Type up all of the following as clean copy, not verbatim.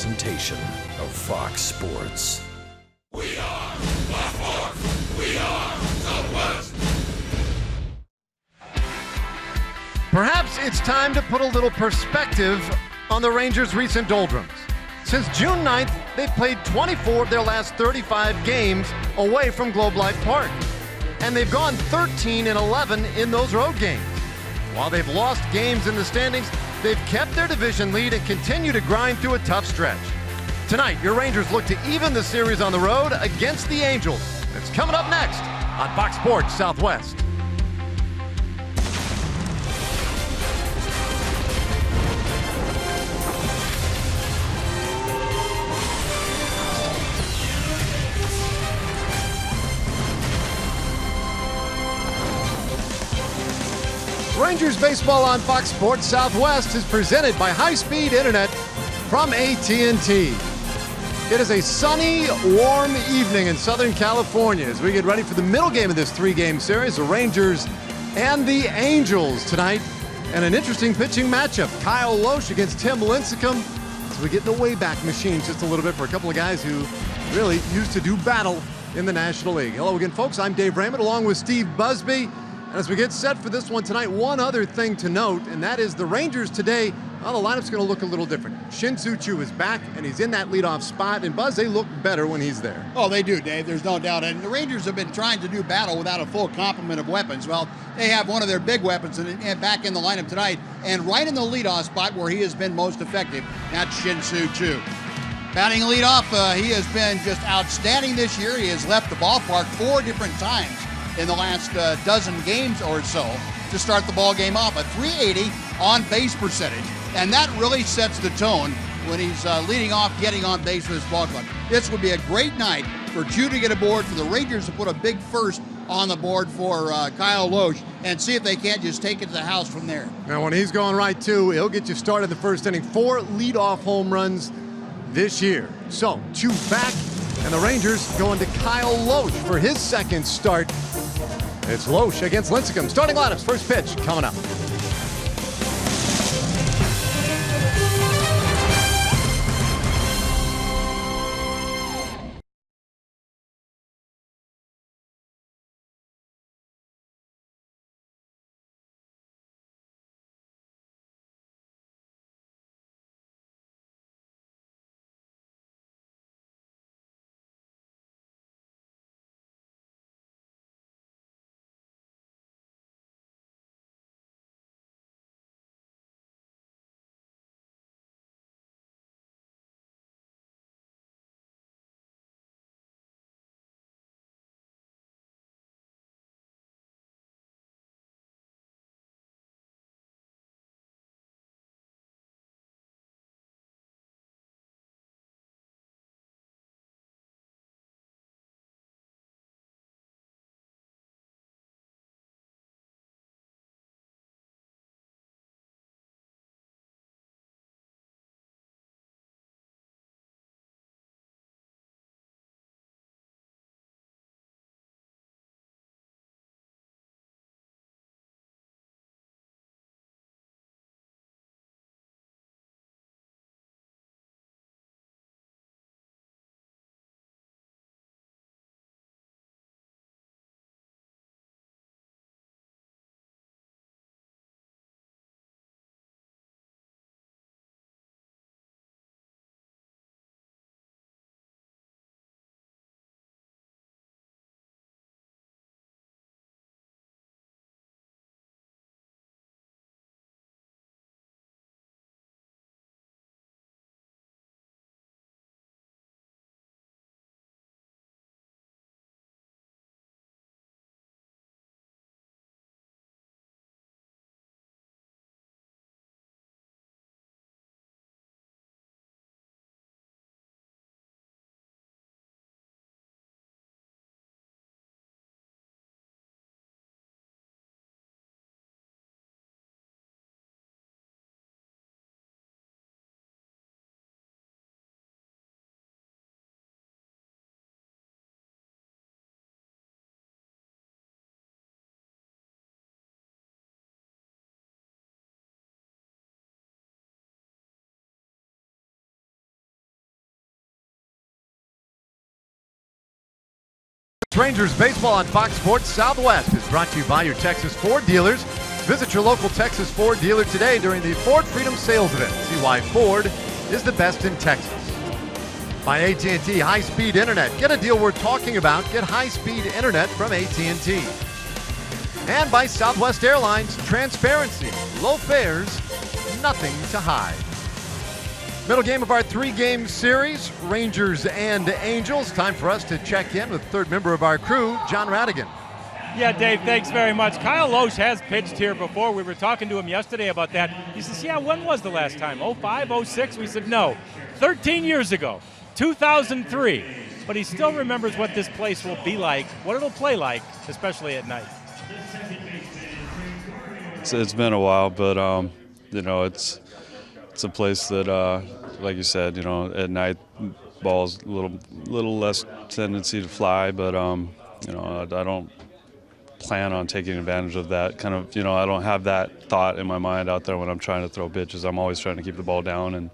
Presentation of Fox Sports. We are Fox. We are Southwest. Perhaps it's time to put a little perspective on the Rangers' recent doldrums. Since June 9th, they've played 24 of their last 35 games away from Globe Life Park. And they've gone 13-11 in those road games. While they've lost games in the standings, they've kept their division lead and continue to grind through a tough stretch. Tonight, your Rangers look to even the series on the road against the Angels. It's coming up next on Fox Sports Southwest. Rangers baseball on Fox Sports Southwest is presented by high-speed internet from AT&T. It is a sunny, warm evening in Southern California as we get ready for the middle game of this three-game series, the Rangers and the Angels tonight. And an interesting pitching matchup, Kyle Lohse against Tim Lincecum. As we get in the Wayback Machine just a little bit for a couple of guys who really used to do battle in the National League. Hello again, folks. I'm Dave Raymond along with Steve Busby. And as we get set for this one tonight, one other thing to note, and that is the Rangers today, well, the lineup's going to look a little different. Shin-Soo Choo is back, and he's in that leadoff spot. And, Buzz, they look better when he's there. Oh, they do, Dave. There's no doubt. And the Rangers have been trying to do battle without a full complement of weapons. Well, they have one of their big weapons and back in the lineup tonight, and right in the leadoff spot where he has been most effective. That's Shin-Soo Choo. Batting leadoff, he has been just outstanding this year. He has left the ballpark 4 different times in the last dozen games or so to start the ball game off. A .380 on base percentage, and that really sets the tone when he's leading off, getting on base for this ball club. This would be a great night for Choo to get aboard, for the Rangers to put a big first on the board for Kyle Lohse and see if they can't just take it to the house from there. Now, when he's going right, too, he'll get you started the first inning. 4 leadoff home runs this year. So, Choo back, and the Rangers going to Kyle Lohse for his second start. It's Lohse against Lincecum. Starting lineups, first pitch coming up. Rangers baseball on Fox Sports Southwest is brought to you by your Texas Ford dealers. Visit your local Texas Ford dealer today during the Ford Freedom Sales Event. See why Ford is the best in Texas. By AT&T high-speed internet. Get a deal worth talking about. Get high-speed internet from AT&T. And by Southwest Airlines, transparency, low fares, nothing to hide. Middle game of our three-game series, Rangers and Angels. Time for us to check in with third member of our crew, John Radigan. Yeah, Dave, thanks very much. Kyle Loesch has pitched here before. We were talking to him yesterday about that. He says, yeah, when was the last time? 05, 06? We said, no, 13 years ago, 2003. But he still remembers what this place will be like, what it'll play like, especially at night. It's been a while, but, it's a place that, like you said, at night, ball's a little less tendency to fly, but, I don't plan on taking advantage of that. Kind of, I don't have that thought in my mind out there when I'm trying to throw pitches. I'm always trying to keep the ball down and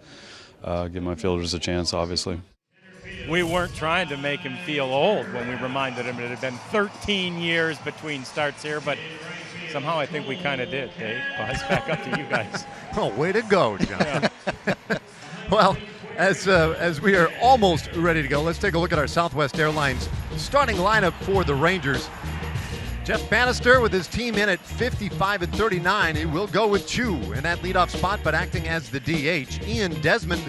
give my fielders a chance, obviously. We weren't trying to make him feel old when we reminded him it had been 13 years between starts here, but somehow I think we kind of did, Dave. Well, it's back up to you guys. Oh, way to go, John. Well, as we are almost ready to go, let's take a look at our Southwest Airlines starting lineup for the Rangers. Jeff Bannister with his team in at 55-39. He will go with Chu in that leadoff spot, but acting as the DH. Ian Desmond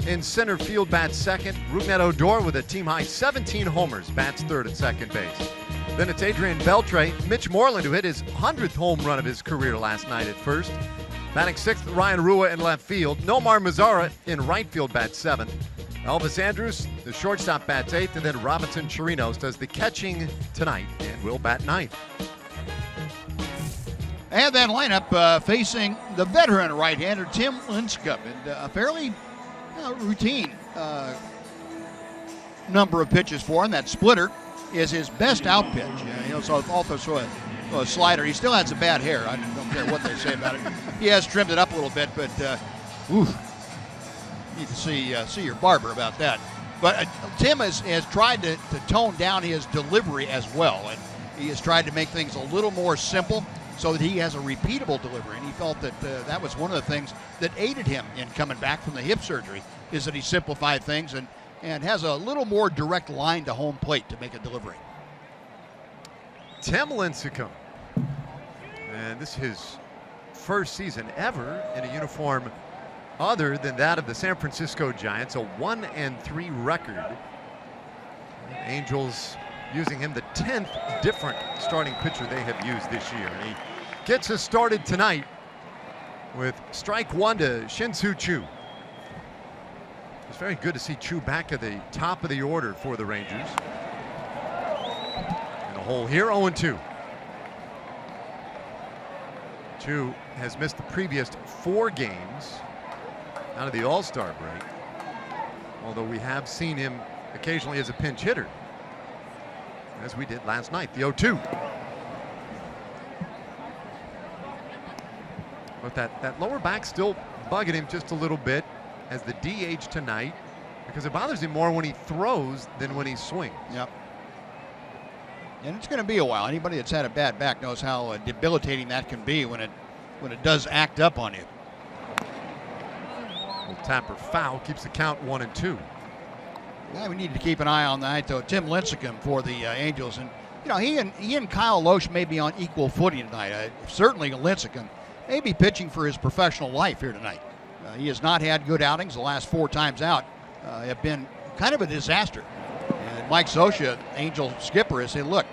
in center field bats second. Rougned Odor with a team-high 17 homers, bats third at second base. Then it's Adrian Beltre. Mitch Moreland, who hit his 100th home run of his career last night at first. Batting sixth, Ryan Rua in left field. Nomar Mazara in right field, bats seventh. Elvis Andrus, the shortstop, bats eighth, and then Robinson Chirinos does the catching tonight and will bat ninth. And that lineup facing the veteran right-hander Tim Lincecum, and a fairly routine number of pitches for him. That splitter is his best out pitch. So also throw a slider. He still has a bad hair. I don't care what they say about it. He has trimmed it up a little bit, but need to see your barber about that. But Tim has tried to tone down his delivery as well, and he has tried to make things a little more simple so that he has a repeatable delivery. And he felt that that was one of the things that aided him in coming back from the hip surgery, is that he simplified things and has a little more direct line to home plate to make a delivery. Tim Lincecum, and this is his first season ever in a uniform other than that of the San Francisco Giants, a 1-3 record. Angels using him, the 10th different starting pitcher they have used this year. And he gets us started tonight with strike one to Shin-Soo Choo. It's very good to see Choo back at the top of the order for the Rangers. In a hole here, 0-2. Choo has missed the previous 4 games out of the All-Star break, although we have seen him occasionally as a pinch hitter, as we did last night, the 0-2. But that lower back still bugging him just a little bit as the DH tonight, because it bothers him more when he throws than when he swings. Yep. And it's going to be a while. Anybody that's had a bad back knows how debilitating that can be when it does act up on you. Tapper foul keeps the count 1-2. Yeah, we need to keep an eye on that, though. Tim Lincecum for the Angels, and he and Kyle Loesch may be on equal footing tonight. Certainly Lincecum may be pitching for his professional life here tonight. He has not had good outings. The last 4 times out have been kind of a disaster. And Mike Scioscia, Angel skipper, has said, look,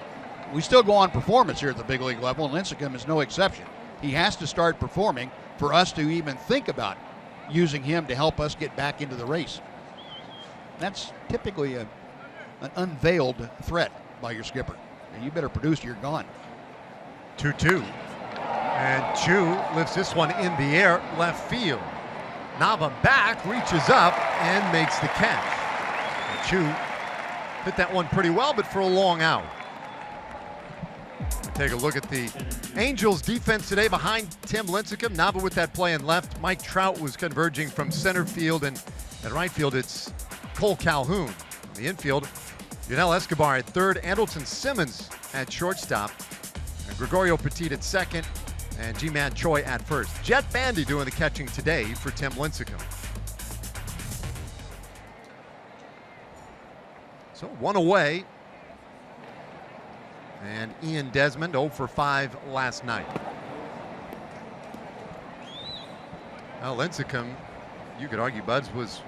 we still go on performance here at the big league level, and Lincecum is no exception. He has to start performing for us to even think about using him to help us get back into the race. That's typically an unveiled threat by your skipper. And you better produce or you're gone. 2-2. And Choo lifts this one in the air, left field. Nava back, reaches up, and makes the catch. And Choo hit that one pretty well, but for a long out. Take a look at the Angels defense today behind Tim Lincecum. Nava with that play in left. Mike Trout was converging from center field, and at right field it's Cole Calhoun. On the infield, Yunel Escobar at third, Andrelton Simmons at shortstop, and Gregorio Petit at second, and G-Man Choi at first. Jet Bandy doing the catching today for Tim Lincecum. So 1 away. And Ian Desmond 0 for 5 last night. Now Lincecum, you could argue, Buds, was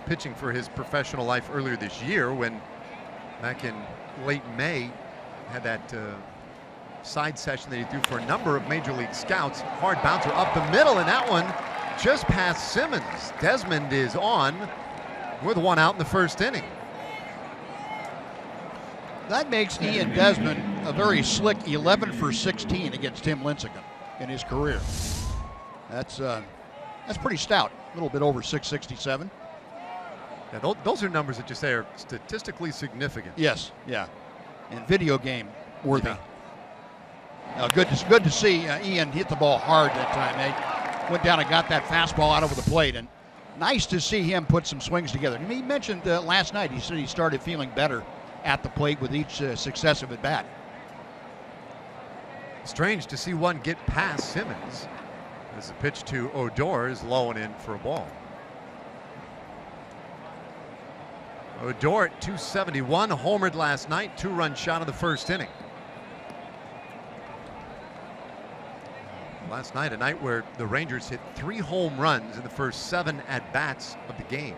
pitching for his professional life earlier this year when back in late May had that side session that he threw for a number of major league scouts. Hard bouncer up the middle, and that one just past Simmons. Desmond is on with 1 out in the first inning. That makes Ian Desmond a very slick 11 for 16 against Tim Lincecum in his career. That's pretty stout. A little bit over 667. Yeah, those are numbers that you say are statistically significant. Yes, yeah, and video game worthy. Yeah. Good to see Ian hit the ball hard that time. They went down and got that fastball out over the plate, and nice to see him put some swings together. And he mentioned last night, he said he started feeling better at the plate with each successive at bat. Strange to see one get past Simmons as the pitch to Odor is low and in for a ball. Odor at 271, homered last night, 2-run shot in the first inning. Last night, a night where the Rangers hit 3 home runs in the first 7 at-bats of the game.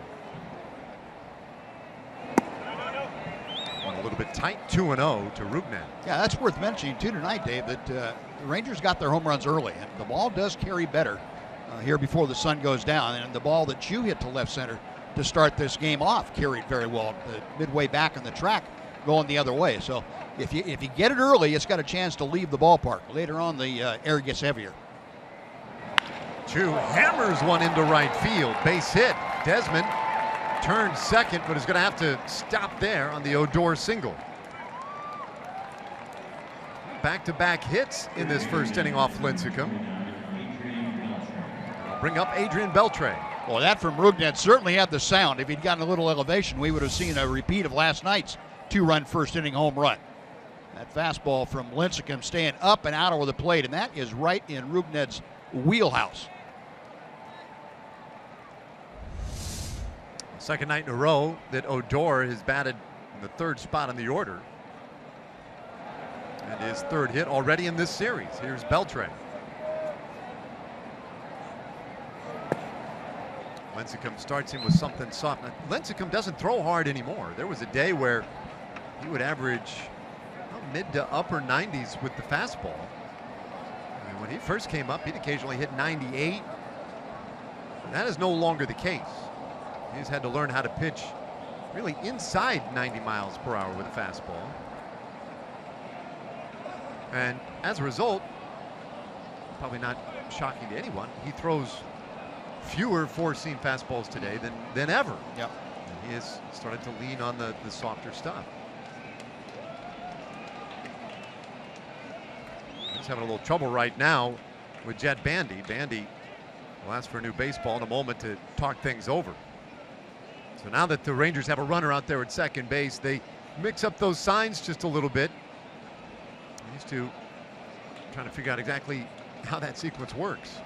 A little bit tight, 2-0 to Rubnan. Yeah, that's worth mentioning too tonight, Dave, that the Rangers got their home runs early, and the ball does carry better here before the sun goes down. And the ball that you hit to left center to start this game off carried very well, midway back on the track, going the other way. So if you get it early, it's got a chance to leave the ballpark. Later on, the air gets heavier. Chu hammers one into right field, base hit. Desmond turned second, but is going to have to stop there on the Odor single. Back-to-back hits in this first inning off Lincecum. Bring up Adrian Beltre. Well, that from Rugnet certainly had the sound. If he'd gotten a little elevation, we would have seen a repeat of last night's 2-run first inning home run. That fastball from Lincecum staying up and out over the plate, and that is right in Rugnet's wheelhouse. Second night in a row that Odor has batted in the 3rd spot on the order. And his 3rd hit already in this series. Here's Beltre. Lincecum starts him with something soft. Now, Lincecum doesn't throw hard anymore. There was a day where he would average mid to upper 90s with the fastball. And when he first came up, he'd occasionally hit 98. That is no longer the case. He's had to learn how to pitch really inside 90 miles per hour with a fastball. And as a result, probably not shocking to anyone, he throws fewer 4-seam fastballs today than ever. Yep. And he has started to lean on the softer stuff. He's having a little trouble right now with Jet Bandy. Bandy will ask for a new baseball in a moment to talk things over. So now that the Rangers have a runner out there at second base, they mix up those signs just a little bit. These two trying to figure out exactly how that sequence works.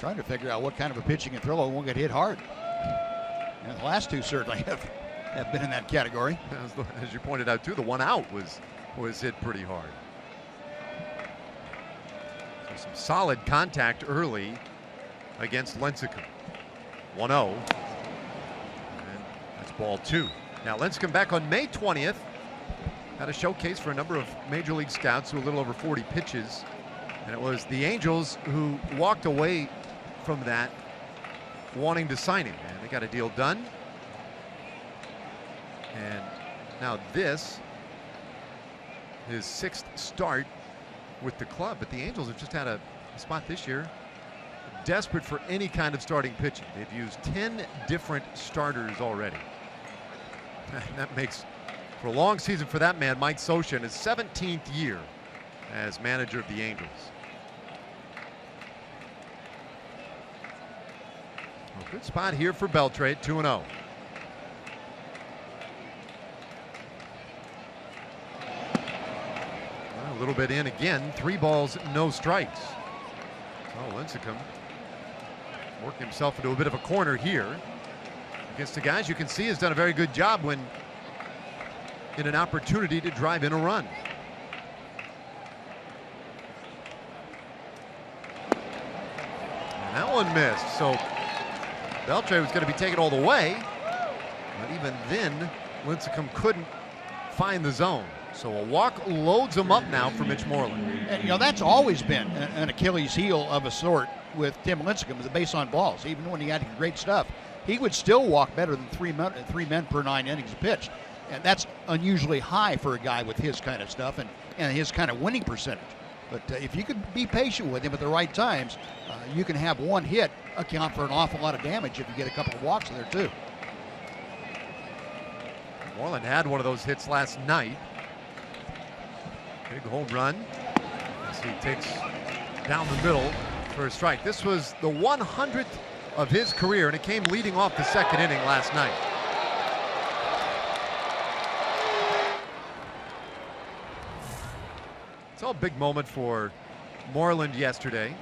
Trying to figure out what kind of a pitching and throw won't get hit hard. And the last two certainly have been in that category. As you pointed out too, the 1 out was hit pretty hard. So some solid contact early against Lincecum. 1-0. And that's ball 2. Now Lincecum back on May 20th. Had a showcase for a number of major league scouts who a little over 40 pitches. And it was the Angels who walked away from that wanting to sign him. And they got a deal done. And now this, his 6th start with the club. But the Angels have just had a spot this year desperate for any kind of starting pitching. They've used 10 different starters already. That makes for a long season for that man, Mike Scioscia, in his 17th year as manager of the Angels. Well, good spot here for Beltre at 2-0. little bit in again. 3 balls, no strikes. So Lincecum working himself into a bit of a corner here against the guys you can see has done a very good job when in an opportunity to drive in a run. And that one missed. So Beltre was going to be taken all the way, but even then Lincecum couldn't find the zone. So a walk loads him up now for Mitch Moreland. And, you know, that's always been an Achilles heel of a sort with Tim Lincecum, the base on balls. Even when he had great stuff, he would still walk better than three men per 9 innings pitched. And that's unusually high for a guy with his kind of stuff and his kind of winning percentage. But if you could be patient with him at the right times, you can have one hit account for an awful lot of damage if you get a couple of walks there too. Moreland had one of those hits last night. Big home run as he takes down the middle for a strike. This was the 100th of his career, and it came leading off the 2nd inning last night. It's all a big moment for Moreland yesterday.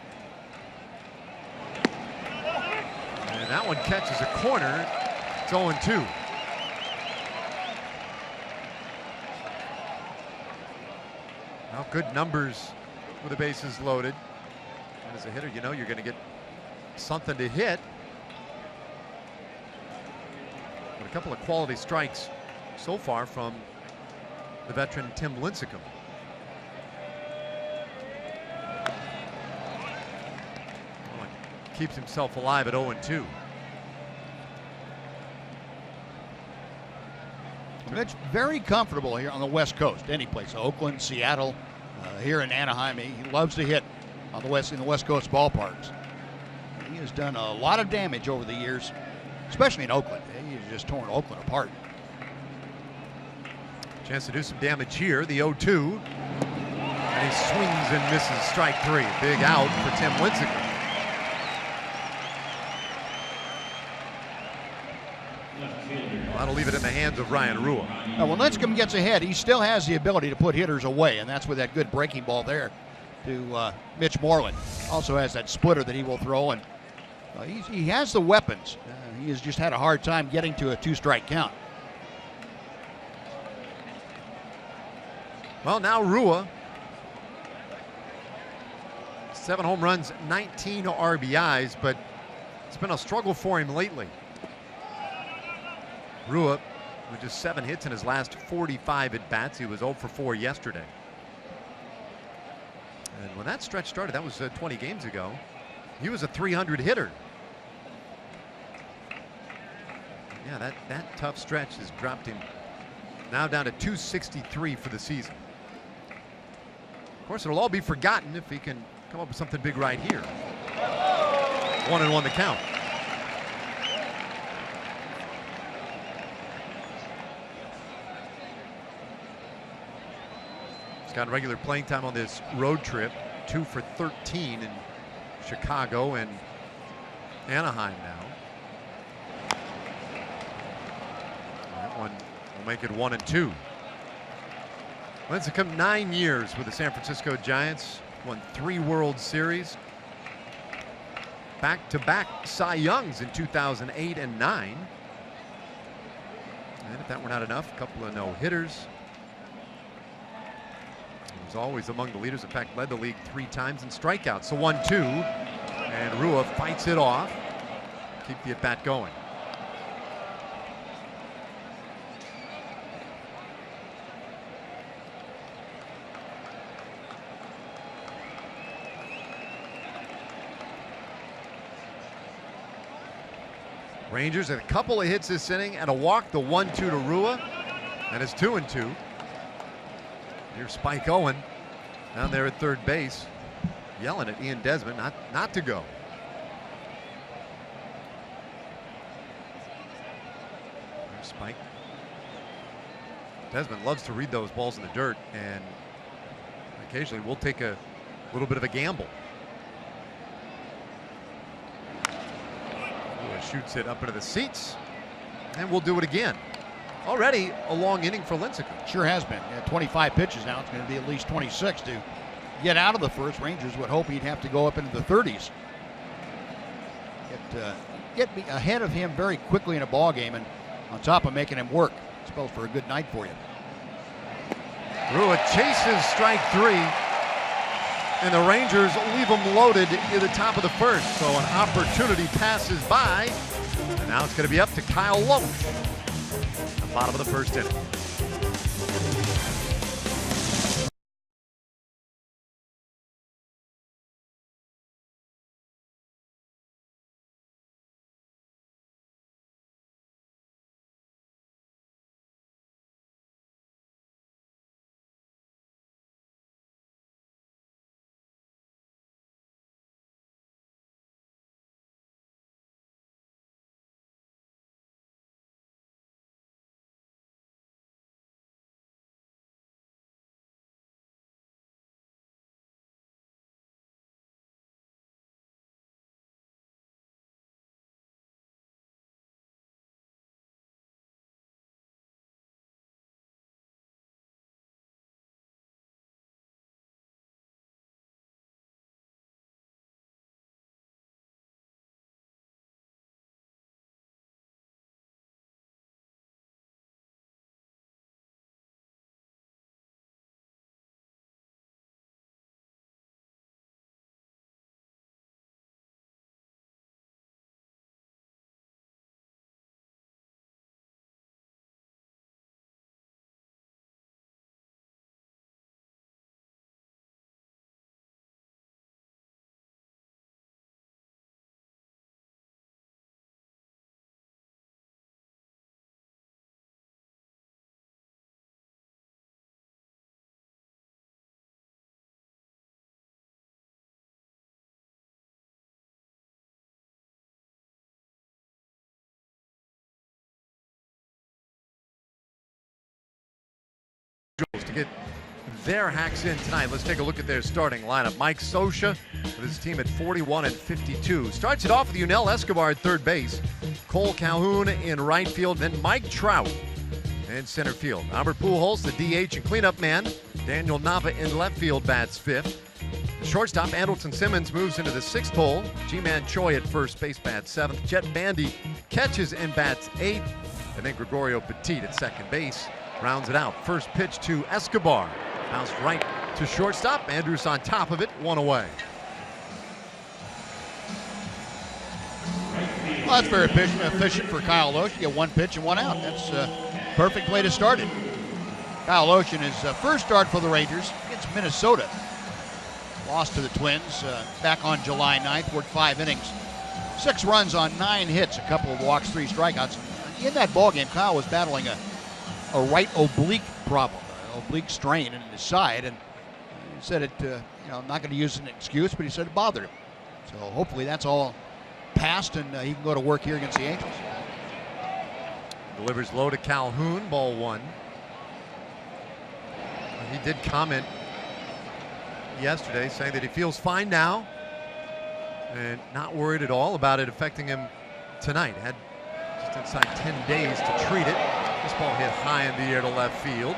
And that one catches a corner. It's 0-2. Now good numbers with the bases loaded. And as a hitter, you know you're going to get something to hit. But a couple of quality strikes so far from the veteran Tim Lincecum. Keeps himself alive at 0-2. Mitch very comfortable here on the West Coast. Any place, Oakland, Seattle, here in Anaheim. He loves to hit on the West Coast ballparks. He has done a lot of damage over the years, especially in Oakland. He's just torn Oakland apart. Chance to do some damage here. The 0-2, and he swings and misses strike 3. Big out for Tim Lincecum. That'll leave it in the hands of Ryan Rua. Now, when Lincecum gets ahead, he still has the ability to put hitters away, and that's with that good breaking ball there to Mitch Moreland. Also has that splitter that he will throw, and he has the weapons. He has just had a hard time getting to a 2-strike count. Well, now Rua. 7 home runs, 19 RBIs, but it's been a struggle for him lately. Rua with just 7 hits in his last 45 at-bats. He was 0 for 4 yesterday. And when that stretch started, that was 20 games ago, he was a 300 hitter. Yeah, that tough stretch has dropped him now down to 263 for the season. Of course, it'll all be forgotten if he can come up with something big right here. 1-1 the count. Got regular playing time on this road trip. 2 for 13 in Chicago and Anaheim now. That one will make it 1-2. Lincecum 9 years with the San Francisco Giants. Won 3 World Series. Back-to-back Cy Youngs in 2008 and 9. And if that were not enough, a couple of no-hitters. He was always among the leaders. In fact, led the league 3 times in strikeouts. So 1-2, and Rua fights it off. Keep the at-bat going. Rangers had a couple of hits this inning and a walk. The 1-2 to Rua, and it's 2-2. Here's Spike Owen down there at third base, yelling at Ian Desmond not to go. There's Spike. Desmond loves to read those balls in the dirt, and occasionally we'll take a little bit of a gamble. Shoots it up into the seats, and we'll do it again. Already a long inning for Lincecum. Sure has been. 25 pitches now. It's going to be at least 26 to get out of the first. Rangers would hope he'd have to go up into the 30s. Get ahead of him very quickly in a ball game, and on top of making him work. Spells for a good night for you. Rua chases strike 3, and the Rangers leave him loaded in the top of the first. So an opportunity passes by, and now it's going to be up to Kyle Loesch at the bottom of the first inning. To get their hacks in tonight, let's take a look at their starting lineup. Mike Scioscia with his team at 41 and 52. Starts it off with Yunel Escobar at third base, Cole Calhoun in right field, then Mike Trout in center field. Albert Pujols, the DH and cleanup man. Daniel Nava in left field bats fifth. The shortstop, Andrelton Simmons, moves into the sixth hole. Ji-Man Choi at first base bats seventh. Jet Bandy catches and bats eighth. And then Gregorio Petit at second base rounds it out. First pitch to Escobar. Bounced right to shortstop. Andrus on top of it, one away. Well, that's very efficient for Kyle Loesch. You get one pitch and one out. That's a perfect way to start it. Kyle Loesch in his first start for the Rangers against Minnesota. Lost to the Twins back on July 9th. Worked 5 innings. 6 runs on 9 hits, a couple of walks, 3 strikeouts. In that ballgame, Kyle was battling a right oblique problem, an oblique strain in his side, and he said it, I'm not going to use an excuse, but he said it bothered him. So hopefully that's all passed and he can go to work here against the Angels. Delivers low to Calhoun, ball 1. He did comment yesterday saying that he feels fine now and not worried at all about it affecting him tonight. Had just inside 10 days to treat it. This ball hit high in the air to left field.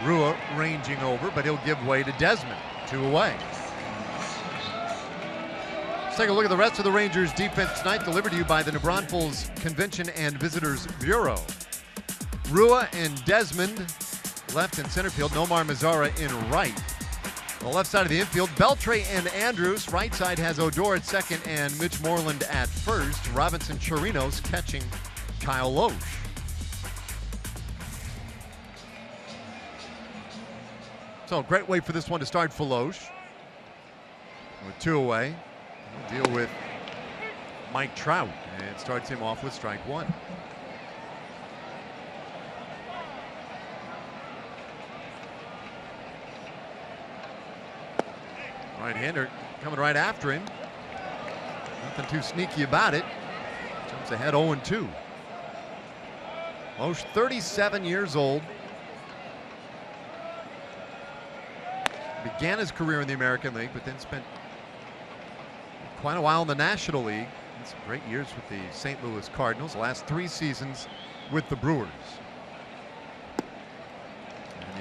Rua ranging over, but he'll give way to Desmond. 2 away. Let's take a look at the rest of the Rangers defense tonight, delivered to you by the New Braunfels Convention and Visitors Bureau. Rua and Desmond left and center field. Nomar Mazara in right. On the left side of the infield, Beltre and Andrus. Right side has Odor at second and Mitch Moreland at first. Robinson Chirinos catching Kyle Loesch. So great way for this one to start for Loesch. With 2 away, we'll deal with Mike Trout and starts him off with strike 1. Right-hander coming right after him. Nothing too sneaky about it. Jumps ahead 0-2. Loesch, 37 years old. Began his career in the American League, but then spent quite a while in the National League. Had some great years with the St. Louis Cardinals. The last 3 seasons with the Brewers.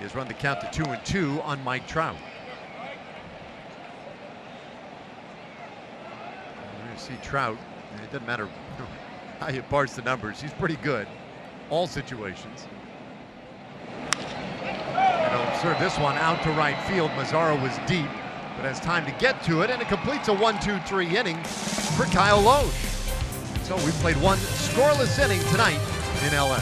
has run the count to 2-2 on Mike Trout. You see Trout, it doesn't matter how you parse the numbers, he's pretty good, all situations. And he'll serve this one out to right field. Mazzara was deep, but has time to get to it, and it completes a 1-2-3 inning for Kyle Loesch. So we played one scoreless inning tonight in LA.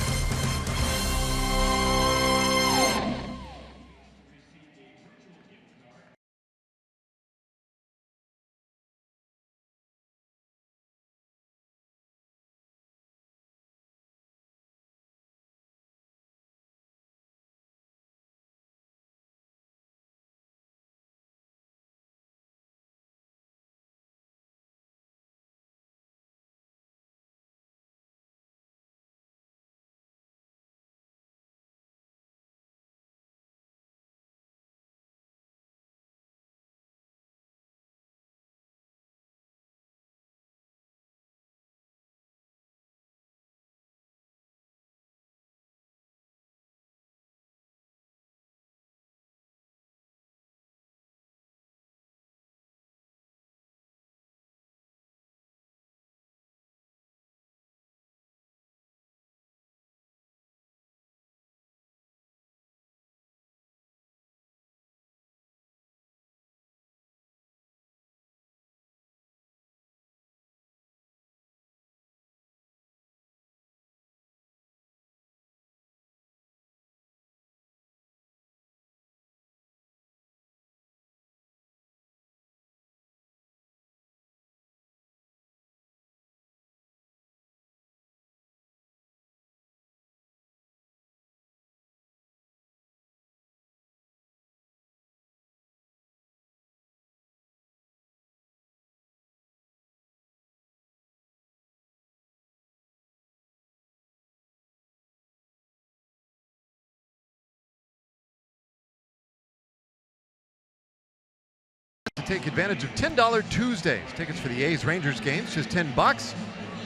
To take advantage of $10 Tuesdays. Tickets for the A's-Rangers games, just $10.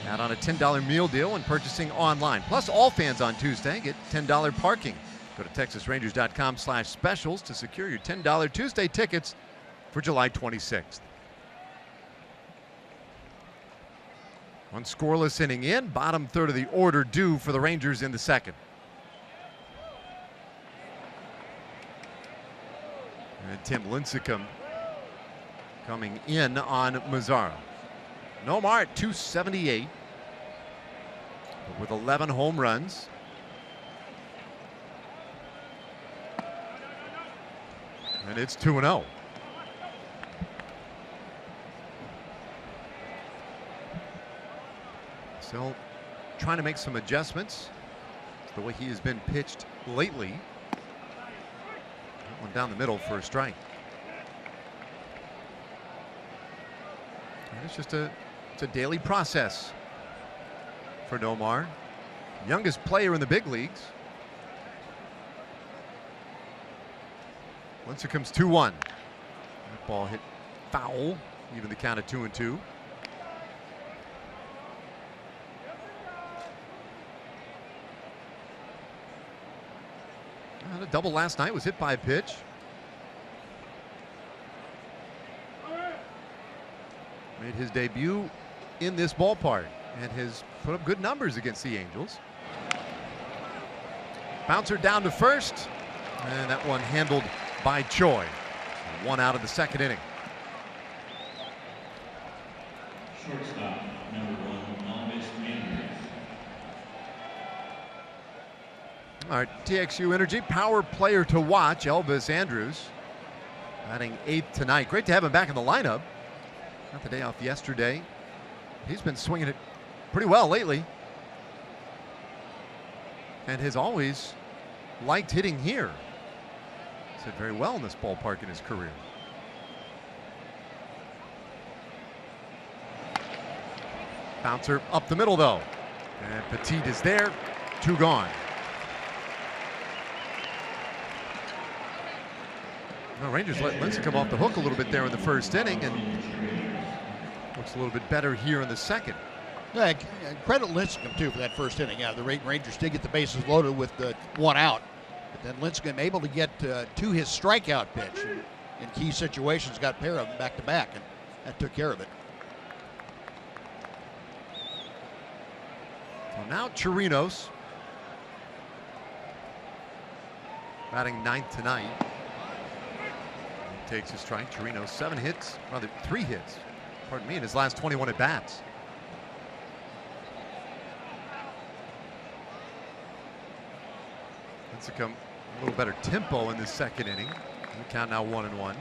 Add on a $10 meal deal when purchasing online. Plus, all fans on Tuesday get $10 parking. Go to TexasRangers.com/specials to secure your $10 Tuesday tickets for July 26th. One scoreless inning in, bottom third of the order due for the Rangers in the second. And Tim Lincecum coming in on Mazzara. Nomar at 278 with 11 home runs. And it's 2-0. Still trying to make some adjustments. It's the way he has been pitched lately. That one down the middle for a strike. And it's a daily process for Nomar. Youngest player in the big leagues. Lincecum's 2-1. That ball hit foul, even the count at 2-2. And a double last night, was hit by a pitch. Made his debut in this ballpark and has put up good numbers against the Angels. Bouncer down to first, and that one handled by Choi. One out of the second inning. Shortstop, number 1, Elvis Andrews. All right, TXU Energy power player to watch, Elvis Andrews, batting 8th tonight. Great to have him back in the lineup. Got the day off yesterday. He's been swinging it pretty well lately, and has always liked hitting here. He's hit very well in this ballpark in his career. Bouncer up the middle though, and Petit is there. 2 gone. The Rangers let Lincecum off the hook a little bit there in the first inning, and looks a little bit better here in the second. Yeah, credit Lincecum too for that first inning. Yeah, the Rangers did get the bases loaded with the 1 out, But then Lincecum able to get to his strikeout pitch in key situations, got a pair of them back to back, and that took care of it. So now Chirinos batting ninth tonight. He takes his strike. Chirinos 7 hits, rather 3 hits, pardon me, in his last 21 at bats. Lincecum a little better tempo in the second inning. The count now 1-1.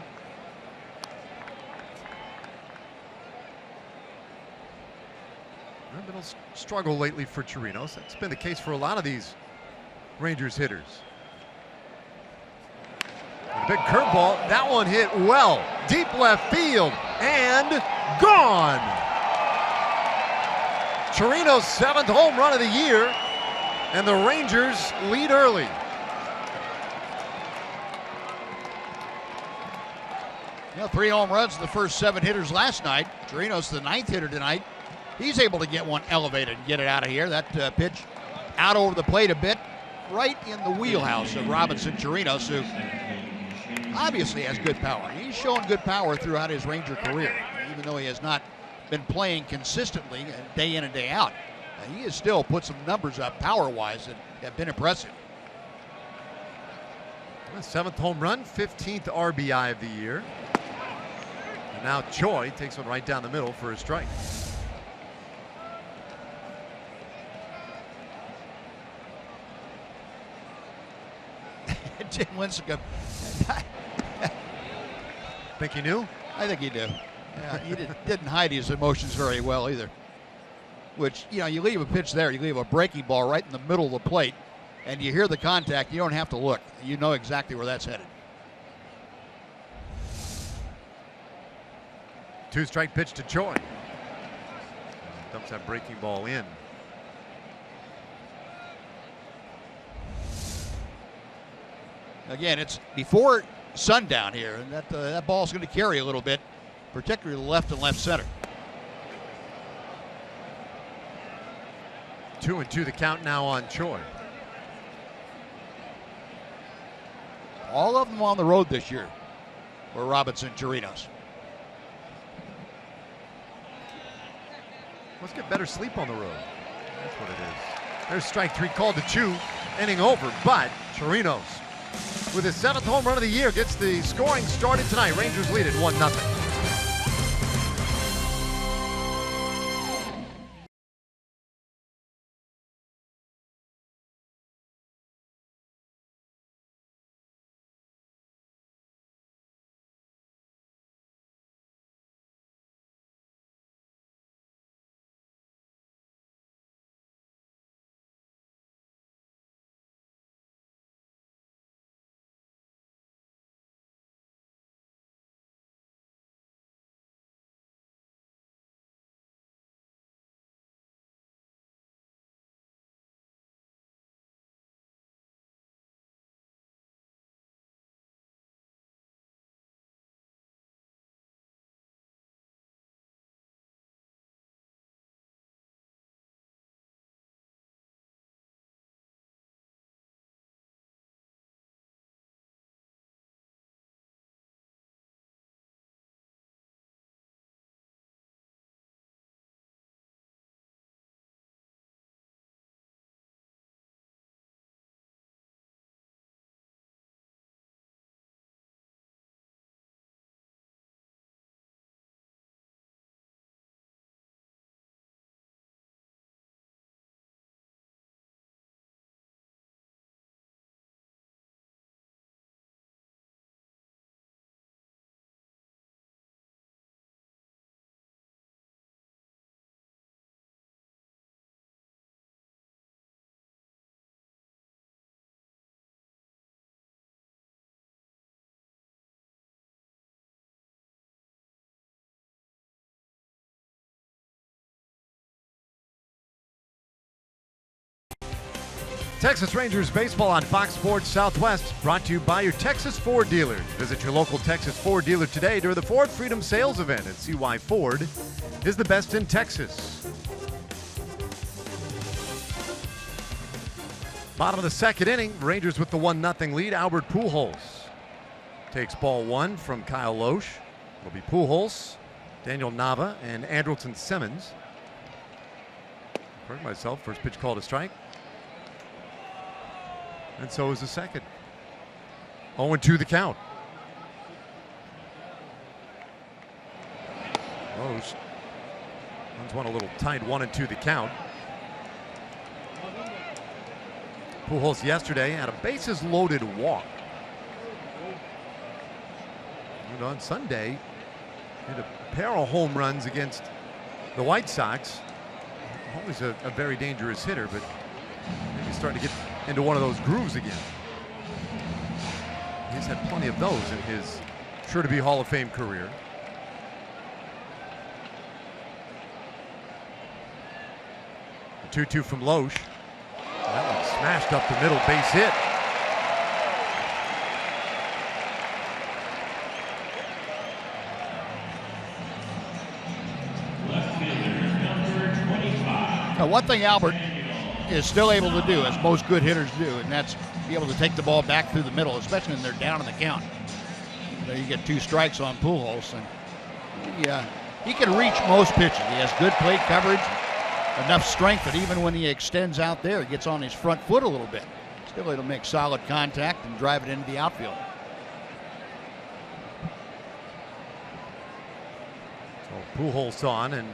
A little struggle lately for Chirinos. That's been the case for a lot of these Rangers hitters. A big curveball. That one hit well. Deep left field and gone. Chirinos' 7th home run of the year, and the Rangers lead early. Yeah, 3 home runs to the first 7 hitters last night. Chirinos, the 9th hitter tonight. He's able to get one elevated and get it out of here. That pitch out over the plate a bit, right in the wheelhouse of Robinson Chirinos, who obviously has good power. He's shown good power throughout his Ranger career, even though he has not been playing consistently day in and day out. He has still put some numbers up power-wise that have been impressive. 7th home run, 15th RBI of the year. And now Choi takes one right down the middle for a strike. Jim Lincecum. Think he knew? I think he did. Yeah, he didn't hide his emotions very well either. Which, you know, you leave a pitch there, you leave a breaking ball right in the middle of the plate, and you hear the contact, you don't have to look. You know exactly where that's headed. 2-strike pitch to Choi. Dumps that breaking ball in. Again, it's before sundown here, and that ball's going to carry a little bit, particularly left and left center. 2-2 the count now on Choi. All of them on the road this year for Robinson Chirinos. Let's get better sleep on the road. That's what it is. There's strike 3 called to Chu. Inning over, but Chirinos, with his 7th home run of the year, gets the scoring started tonight. Rangers lead it 1-0. Texas Rangers baseball on Fox Sports Southwest, brought to you by your Texas Ford dealers. Visit your local Texas Ford dealer today during the Ford Freedom Sales event and see why Ford is the best in Texas. Bottom of the second inning, Rangers with the 1-0 lead. Albert Pujols takes ball one from Kyle Loesch. It'll be Pujols, Daniel Nava, and Andrelton Simmons. Correct myself, first pitch called a strike. And so is the second. 0-2 the count. Loesch runs one a little tight, 1-2 the count. Pujols yesterday had a bases loaded walk. And on Sunday, he had a pair of home runs against the White Sox. Always a very dangerous hitter, but maybe starting to get into one of those grooves again. He's had plenty of those in his sure-to-be Hall of Fame career. The 2-2 from Loesch. That one smashed up the middle, base hit. Now, one thing Albert is still able to do, as most good hitters do, and that's be able to take the ball back through the middle, especially when they're down in the count. There you get 2 strikes on Pujols, and he can reach most pitches. He has good plate coverage, enough strength that even when he extends out there, he gets on his front foot a little bit. Still able to make solid contact and drive it into the outfield. So Pujols on, and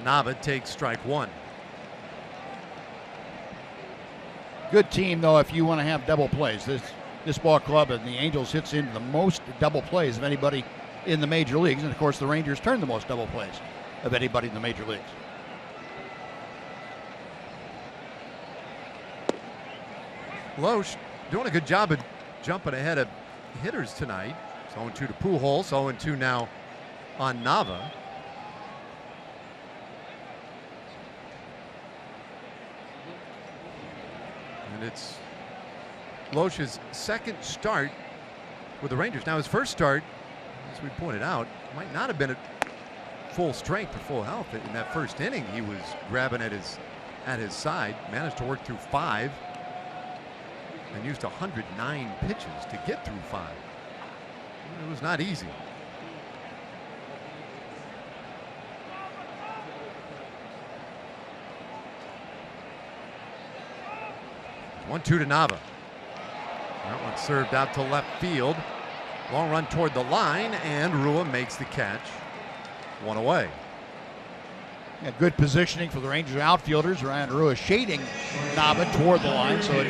Nava takes strike one. Good team, though, if you want to have double plays. This ball club and the Angels hits into the most double plays of anybody in the major leagues. And, of course, the Rangers turn the most double plays of anybody in the major leagues. Loesch doing a good job of jumping ahead of hitters tonight. It's 0-2 to Pujols, 0-2 now on Nava. And it's Loesch's second start with the Rangers. Now his first start, as we pointed out, might not have been at full strength or full health. In that first inning, he was grabbing at his side, managed to work through 5, and used 109 pitches to get through 5. It was not easy. One, 2 to Nava. That one served out to left field. Long run toward the line, and Rua makes the catch. 1 away. Yeah, good positioning for the Rangers outfielders. Ryan Rua shading Nava toward the line, so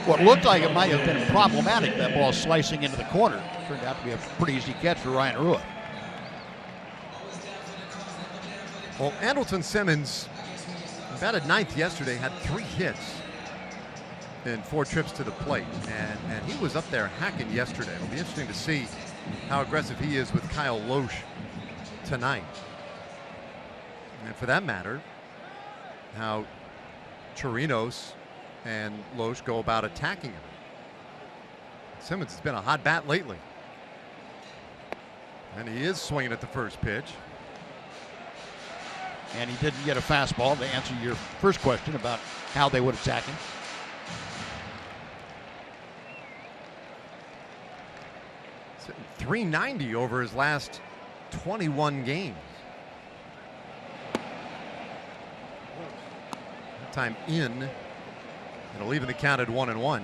what looked like it might have been problematic, that ball slicing into the corner. Turned out to be a pretty easy catch for Ryan Rua. Well, Andrelton Simmons batted 9th yesterday, had 3 hits in 4 trips to the plate, and he was up there hacking yesterday. It'll be interesting to see how aggressive he is with Kyle Loesch tonight. And for that matter, how Chirinos and Loesch go about attacking him. Simmons has been a hot bat lately. And he is swinging at the first pitch. And he didn't get a fastball, to answer your first question about how they would attack him. He's hitting .390 over his last 21 games. That time in. It'll even the count at 1-1.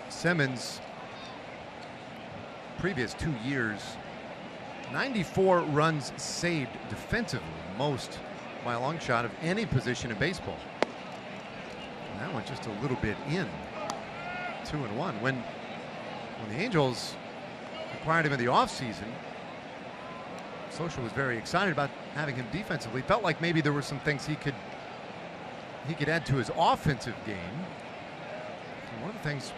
Simmons, previous 2 years, 94 runs saved defensively, most by a long shot of any position in baseball. And that one just a little bit in. 2-1. When the Angels acquired him in the offseason, Social was very excited about having him defensively. Felt like maybe there were some things he could add to his offensive game. And one of the things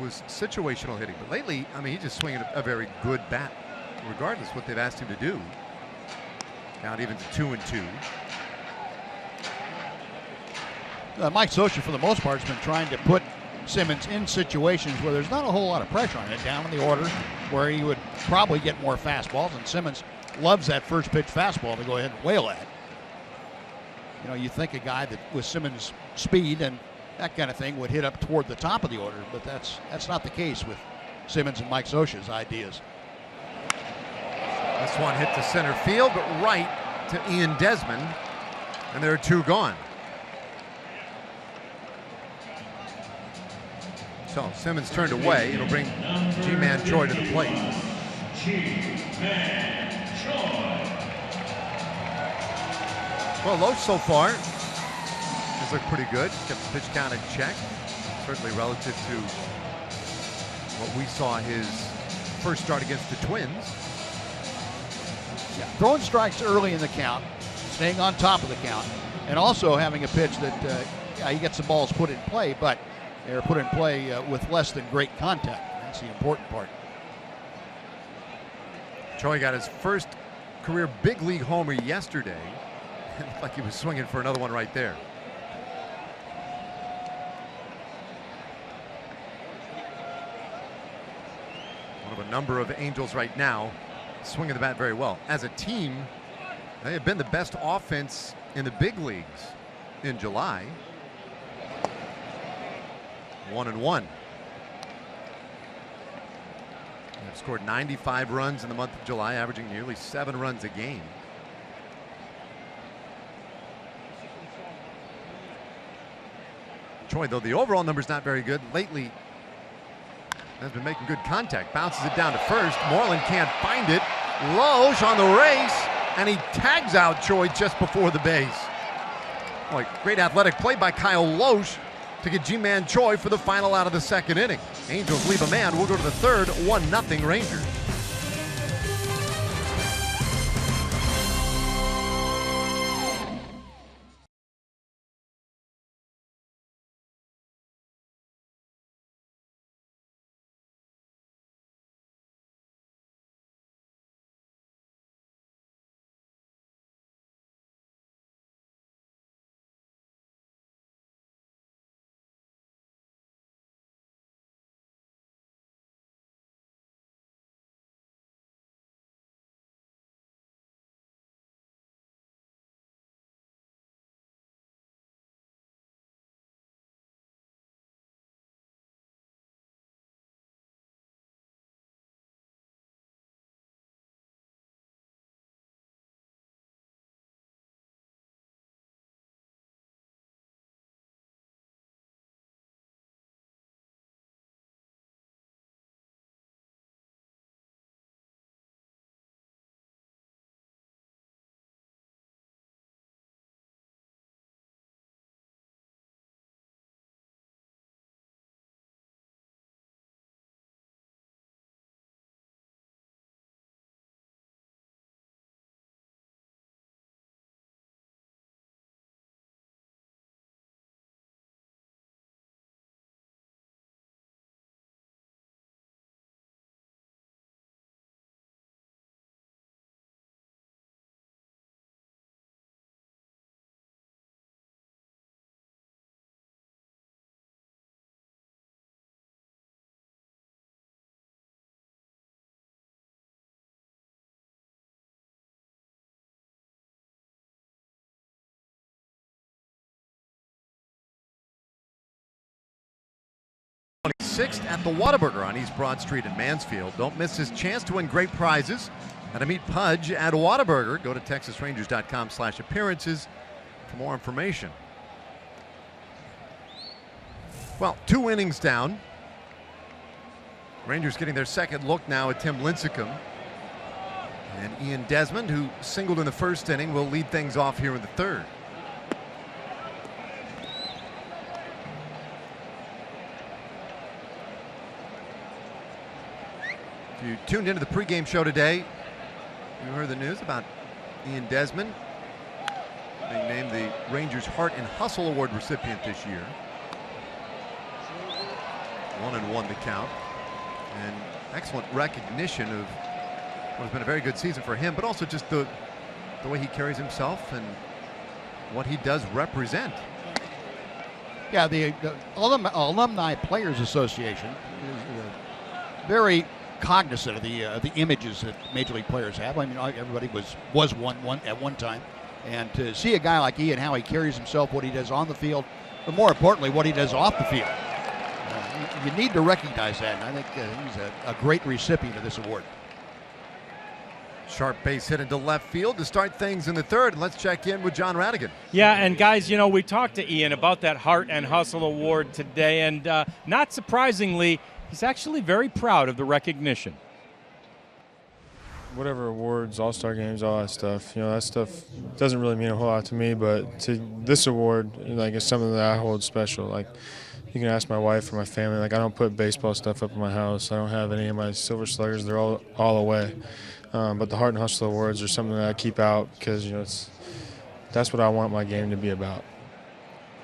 was situational hitting. But lately, I mean, he's just swinging a very good bat, regardless what they've asked him to do. Count even to 2-2. Mike Scioscia, for the most part, has been trying to put Simmons in situations where there's not a whole lot of pressure on it, down in the order where he would probably get more fastballs, and Simmons loves that first pitch fastball to go ahead and whale at. You know, you think a guy that with Simmons' speed and that kind of thing would hit up toward the top of the order, but that's not the case with Simmons and Mike Scioscia's ideas. This one hit to center field, but right to Ian Desmond, and there are 2 gone. So Simmons turned away. It'll bring G-Man Choi to the plate. Well, Loach so far has looked pretty good. Kept the pitch count in check, certainly relative to what we saw his first start against the Twins. Yeah, throwing strikes early in the count, staying on top of the count, and also having a pitch that he gets the balls put in play, but they're put in play with less than great contact. That's the important part. Choi got his first career big league homer yesterday. It looked like he was swinging for another one right there. One of a number of Angels right now swinging the bat very well. As a team, they have been the best offense in the big leagues in July. 1-1. They've scored 95 runs in the month of July, averaging nearly 7 runs a game. Choi, though the overall number is not very good, lately has been making good contact. Bounces it down to first. Moreland can't find it. Loesch on the race, and he tags out Choi just before the base. Boy, great athletic play by Kyle Loesch to get G-Man Choi for the final out of the second inning. Angels leave a man. We'll go to the third. 1-0 Rangers. Sixth at the Whataburger on East Broad Street in Mansfield. Don't miss his chance to win great prizes and to meet Pudge at Whataburger. Go to TexasRangers.com/appearances for more information. Well, 2 innings down. Rangers getting their second look now at Tim Lincecum. And Ian Desmond, who singled in the first inning, will lead things off here in the third. If you tuned into the pregame show today, you heard the news about Ian Desmond being named the Rangers Heart and Hustle Award recipient this year. 1-1 the count, and excellent recognition of what has been a very good season for him, but also just the way he carries himself and what he does represent. Yeah, the Alumni Players Association is very cognizant of the images that major league players have. I mean, everybody was one at one time, And to see a guy like Ian, how he carries himself, what he does on the field, but more importantly, what he does off the field. You need to recognize that, and I think he's a great recipient of this award. Sharp base hit into left field to start things in the third. Let's check in with John Radigan. Yeah, and guys, you know, we talked to Ian about that Heart and Hustle Award today, and not surprisingly, he's actually very proud of the recognition. Whatever awards, all-star games, all that stuff, that stuff doesn't really mean a whole lot to me, but to this award, it's something that I hold special. Like, you can ask my wife or my family. Like, I don't put baseball stuff up in my house. I don't have any of my silver sluggers. They're all away. But the Heart and Hustle Awards are something that I keep out because, that's what I want my game to be about.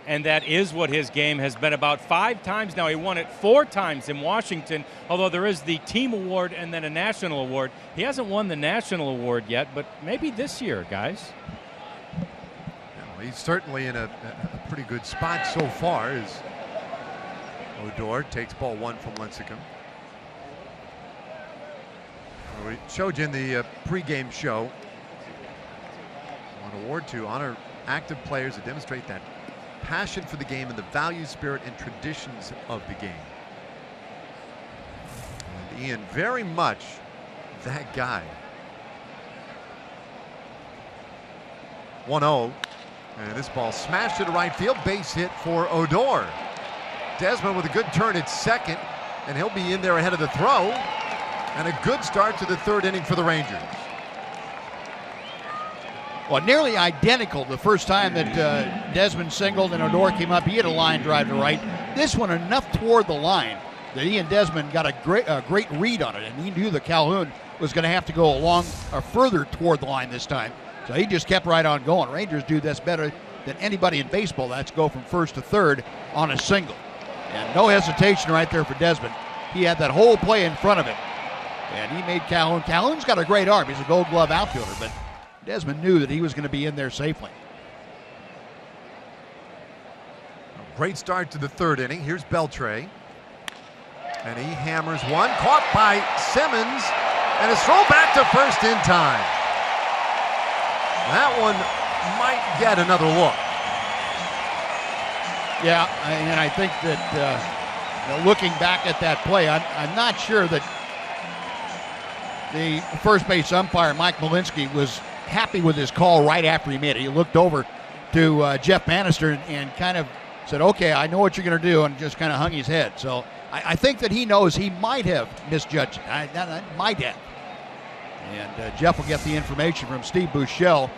And that is what his game has been about 5 times now. He won it 4 times in Washington, although there is the team award and then a national award. He hasn't won the national award yet, but maybe this year, guys. Well, he's certainly in a pretty good spot so far as Odor takes ball 1 from Lincecum. We showed you in the pregame show an award to honor active players that demonstrate that passion for the game and the value, spirit, and traditions of the game. And Ian, very much that guy. 1-0, and this ball smashed to the right field. Base hit for Odor. Desmond with a good turn at second, and he'll be in there ahead of the throw. And a good start to the third inning for the Rangers. Well, nearly identical the first time that Desmond singled and Odor came up. He had a line drive to right. This one enough toward the line that Ian Desmond got a great read on it, and he knew that Calhoun was going to have to go along or further toward the line this time. So he just kept right on going. Rangers do this better than anybody in baseball. That's go from first to third on a single. And no hesitation right there for Desmond. He had that whole play in front of him. And he made Calhoun. Calhoun's got a great arm. He's a Gold Glove outfielder, but Desmond knew that he was going to be in there safely. Great start to the third inning. Here's Beltre. And he hammers one. Caught by Simmons. And it's thrown back to first in time. That one might get another look. Yeah, and I think that looking back at that play, I'm not sure that the first base umpire, Mike Malinsky, was happy with his call right after he made it. He looked over to Jeff Bannister and kind of said, okay, I know what you're going to do, and just kind of hung his head. So I think that he knows he might have misjudged it. Might have. And Jeff will get the information from Steve Buechele,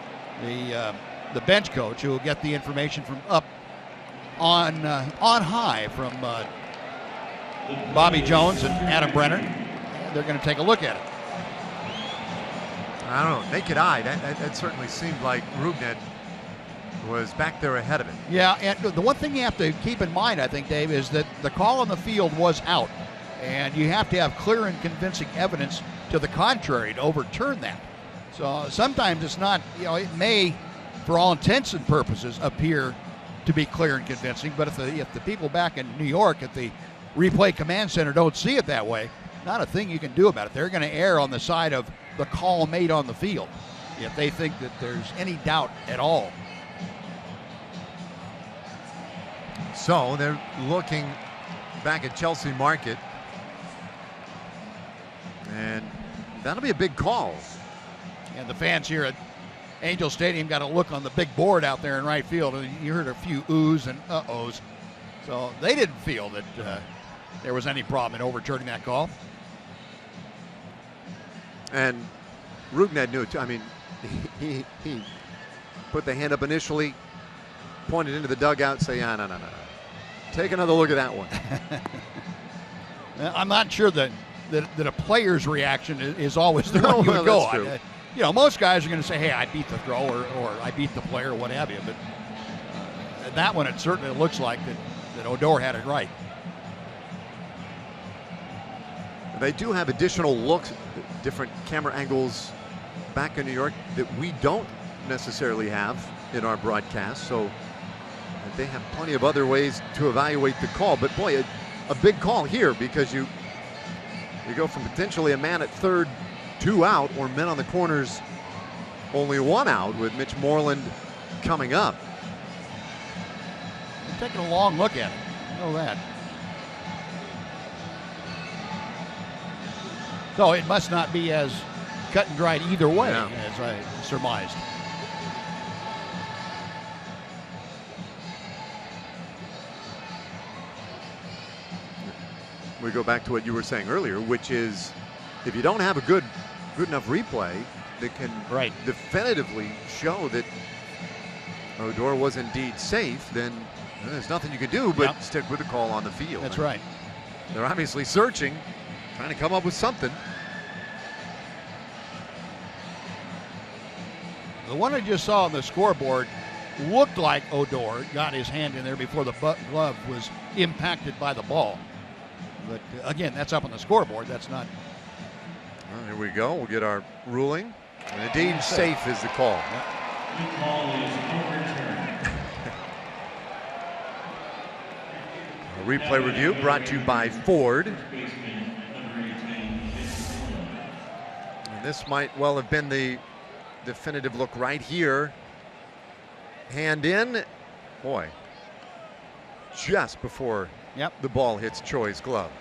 the bench coach, who will get the information from up on high from Bobby Jones and Adam Brenner. They're going to take a look at it. I don't know, naked eye, that certainly seemed like Rubnett was back there ahead of it. Yeah, and the one thing you have to keep in mind, I think, Dave, is that the call on the field was out, and you have to have clear and convincing evidence to the contrary to overturn that. So sometimes it's not, it may, for all intents and purposes, appear to be clear and convincing, but if the people back in New York at the replay command center don't see it that way, not a thing you can do about it. They're going to err on the side of the call made on the field if they think that there's any doubt at all. So they're looking back at Chelsea Market, and that'll be a big call. And the fans here at Angel Stadium got a look on the big board out there in right field, and you heard a few oohs and uh-ohs. So they didn't feel that there was any problem in overturning that call. And Rubnett knew it too. I mean, he put the hand up initially, pointed into the dugout, and say, no. Take another look at that one. I'm not sure that a player's reaction is always the one you would that's go on. Most guys are going to say, hey, I beat the throw or I beat the player or what have you. But that one, it certainly looks like that Odor had it right. They do have additional looks, different camera angles back in New York that we don't necessarily have in our broadcast. So they have plenty of other ways to evaluate the call. But boy, a big call here, because you go from potentially a man at third, 2 out, or men on the corners only one out with Mitch Moreland coming up. I'm taking a long look at it. I know that. So it must not be as cut and dried either way, as I surmised. We go back to what you were saying earlier, which is if you don't have a good enough replay that can definitively show that Odor was indeed safe, then there's nothing you can do but stick with the call on the field. That's right. They're obviously searching, trying to come up with something. The one I just saw on the scoreboard looked like Odor got his hand in there before the glove was impacted by the ball. But again, that's up on the scoreboard. That's not. Well, here we go. We'll get our ruling. And indeed, safe is the call. The call is overturned. A replay review brought to you by Ford. And this might well have been the definitive look right here. Hand in. Boy. Just before the ball hits Choi's glove.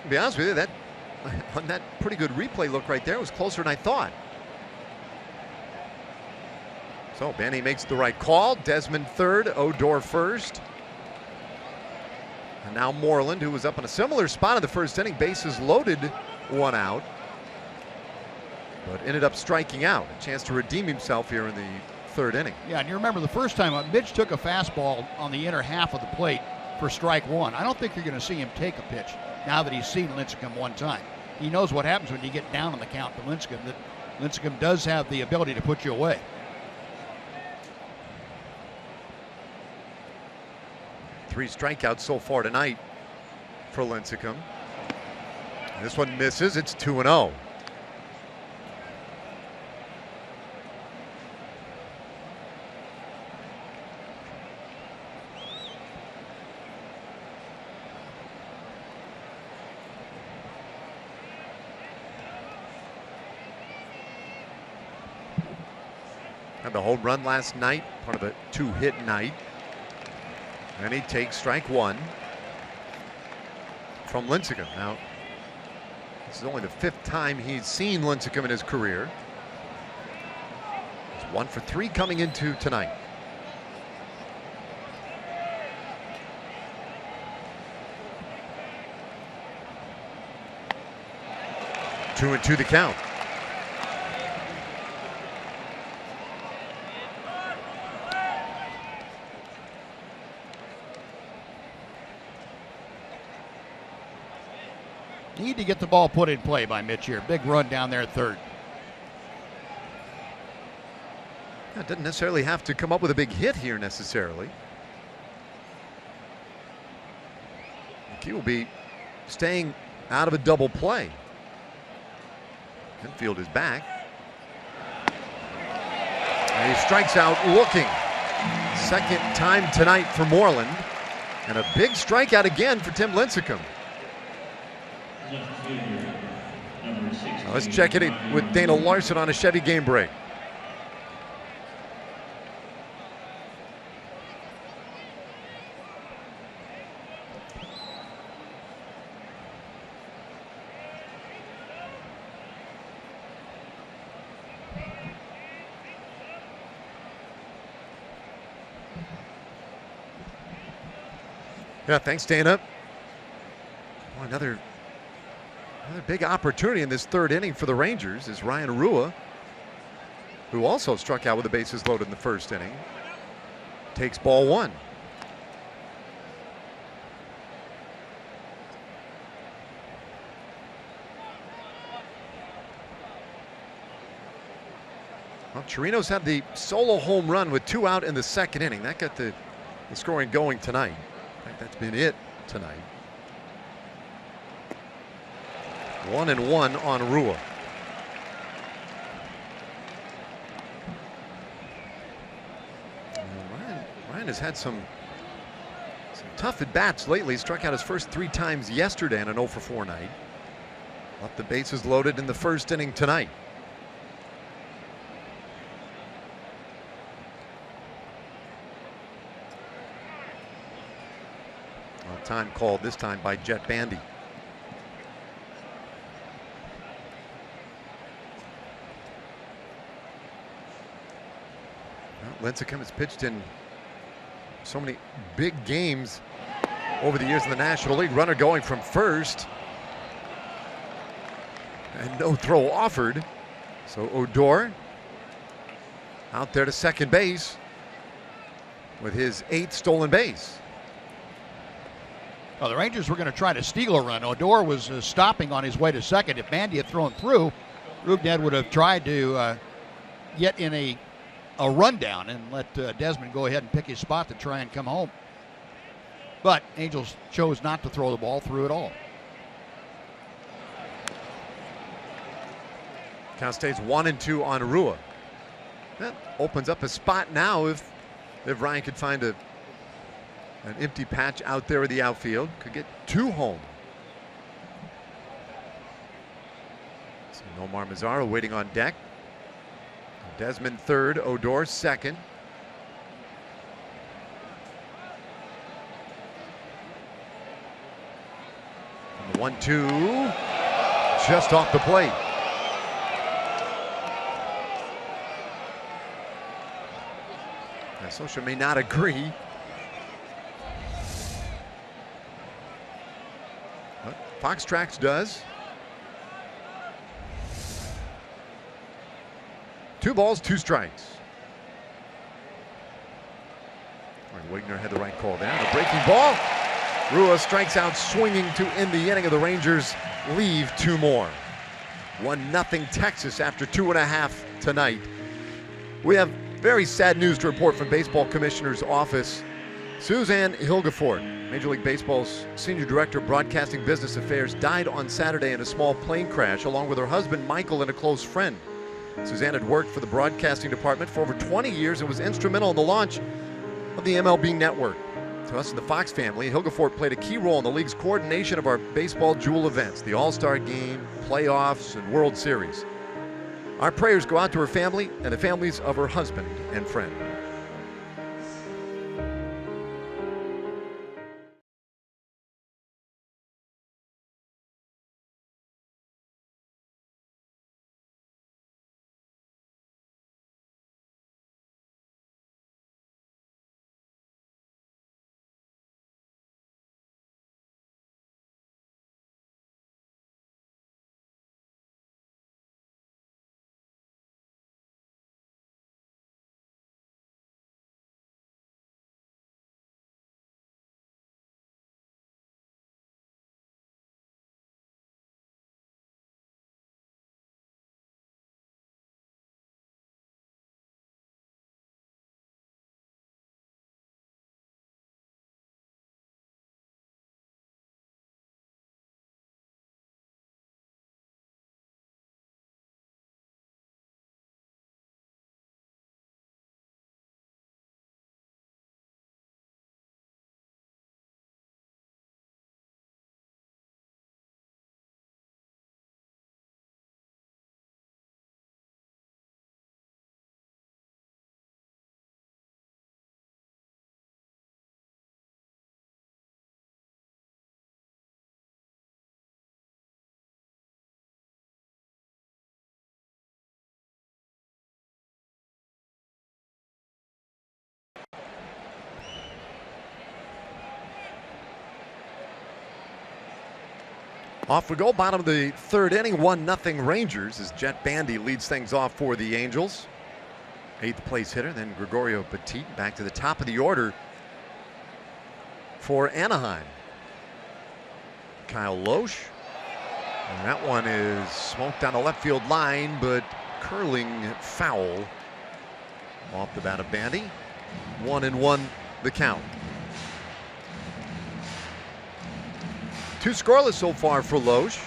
To be honest with you, that on that pretty good replay look right there was closer than I thought. So Benny makes the right call. Desmond third, Odor first. And now Moreland, who was up in a similar spot in the first inning, bases loaded, one out. But ended up striking out. A chance to redeem himself here in the third inning. Yeah, and you remember the first time Mitch took a fastball on the inner half of the plate for strike one. I don't think you're going to see him take a pitch now that he's seen Lincecum one time. He knows what happens when you get down on the count to Lincecum, that Lincecum does have the ability to put you away. Three strikeouts so far tonight for Lincecum. This one misses. It's 2-0. Had the home run last night, part of a two-hit night. And he takes strike one from Lincecum. Now, this is only the 5th time he's seen Lincecum in his career. He's 1 for 3 coming into tonight. Two and two the count. Need to get the ball put in play by Mitch here. Big run down there at third. It doesn't necessarily have to come up with a big hit here necessarily. He will be staying out of a double play. Infield is back. And he strikes out looking. Second time tonight for Moreland. And a big strikeout again for Tim Lincecum. Let's check it in with Dana Larson on a Chevy game break. Yeah, thanks, Dana. Oh, another big opportunity in this third inning for the Rangers is Ryan Rua, who also struck out with the bases loaded in the first inning. Takes ball one. Well, Chirinos had the solo home run with 2 out in the second inning. That got the scoring going tonight. In fact, that's been it tonight. 1-1 on Rua. Ryan has had some tough at bats lately. He struck out his first 3 times yesterday on an 0 for 4 night. Left the bases loaded in the first inning tonight. Well, time called this time by Jet Bandy. Well, Lincecum has pitched in so many big games over the years in the National League. Runner going from first. And no throw offered. So Odor out there to second base with his 8th stolen base. Well, the Rangers were going to try to steal a run. Odor was stopping on his way to second. If Bandy had thrown through, Rougned would have tried to get in a rundown and let Desmond go ahead and pick his spot to try and come home. But Angels chose not to throw the ball through at all. Count stays 1-2 on Rua. That opens up a spot now if Ryan could find an empty patch out there in the outfield. Could get 2 home. So Nomar Mazara waiting on deck. Desmond third, Odor second. And the 1-2 just off the plate. Scioscia may not agree, but Fox Tracks does. 2 balls, 2 strikes. Wigner had the right call there. The breaking ball. Rua strikes out swinging to end the inning, of the Rangers leave 2 more. 1-0 Texas after 2.5 tonight. We have very sad news to report from Baseball Commissioner's office. Suzanne Hilgefort, Major League Baseball's Senior Director of Broadcasting Business Affairs, died on Saturday in a small plane crash along with her husband Michael and a close friend. Suzanne had worked for the broadcasting department for over 20 years and was instrumental in the launch of the MLB network. To us in the Fox family, Hilgefort played a key role in the league's coordination of our baseball jewel events, the All-Star Game, playoffs, and World Series. Our prayers go out to her family and the families of her husband and friend. Off we go, bottom of the 3rd inning, 1-0 Rangers as Jet Bandy leads things off for the Angels. 8th place hitter, then Gregorio Petit back to the top of the order for Anaheim. Kyle Loesch, and that one is smoked down the left field line, but curling foul off the bat of Bandy. 1-1 the count. 2 scoreless so far for Loesch.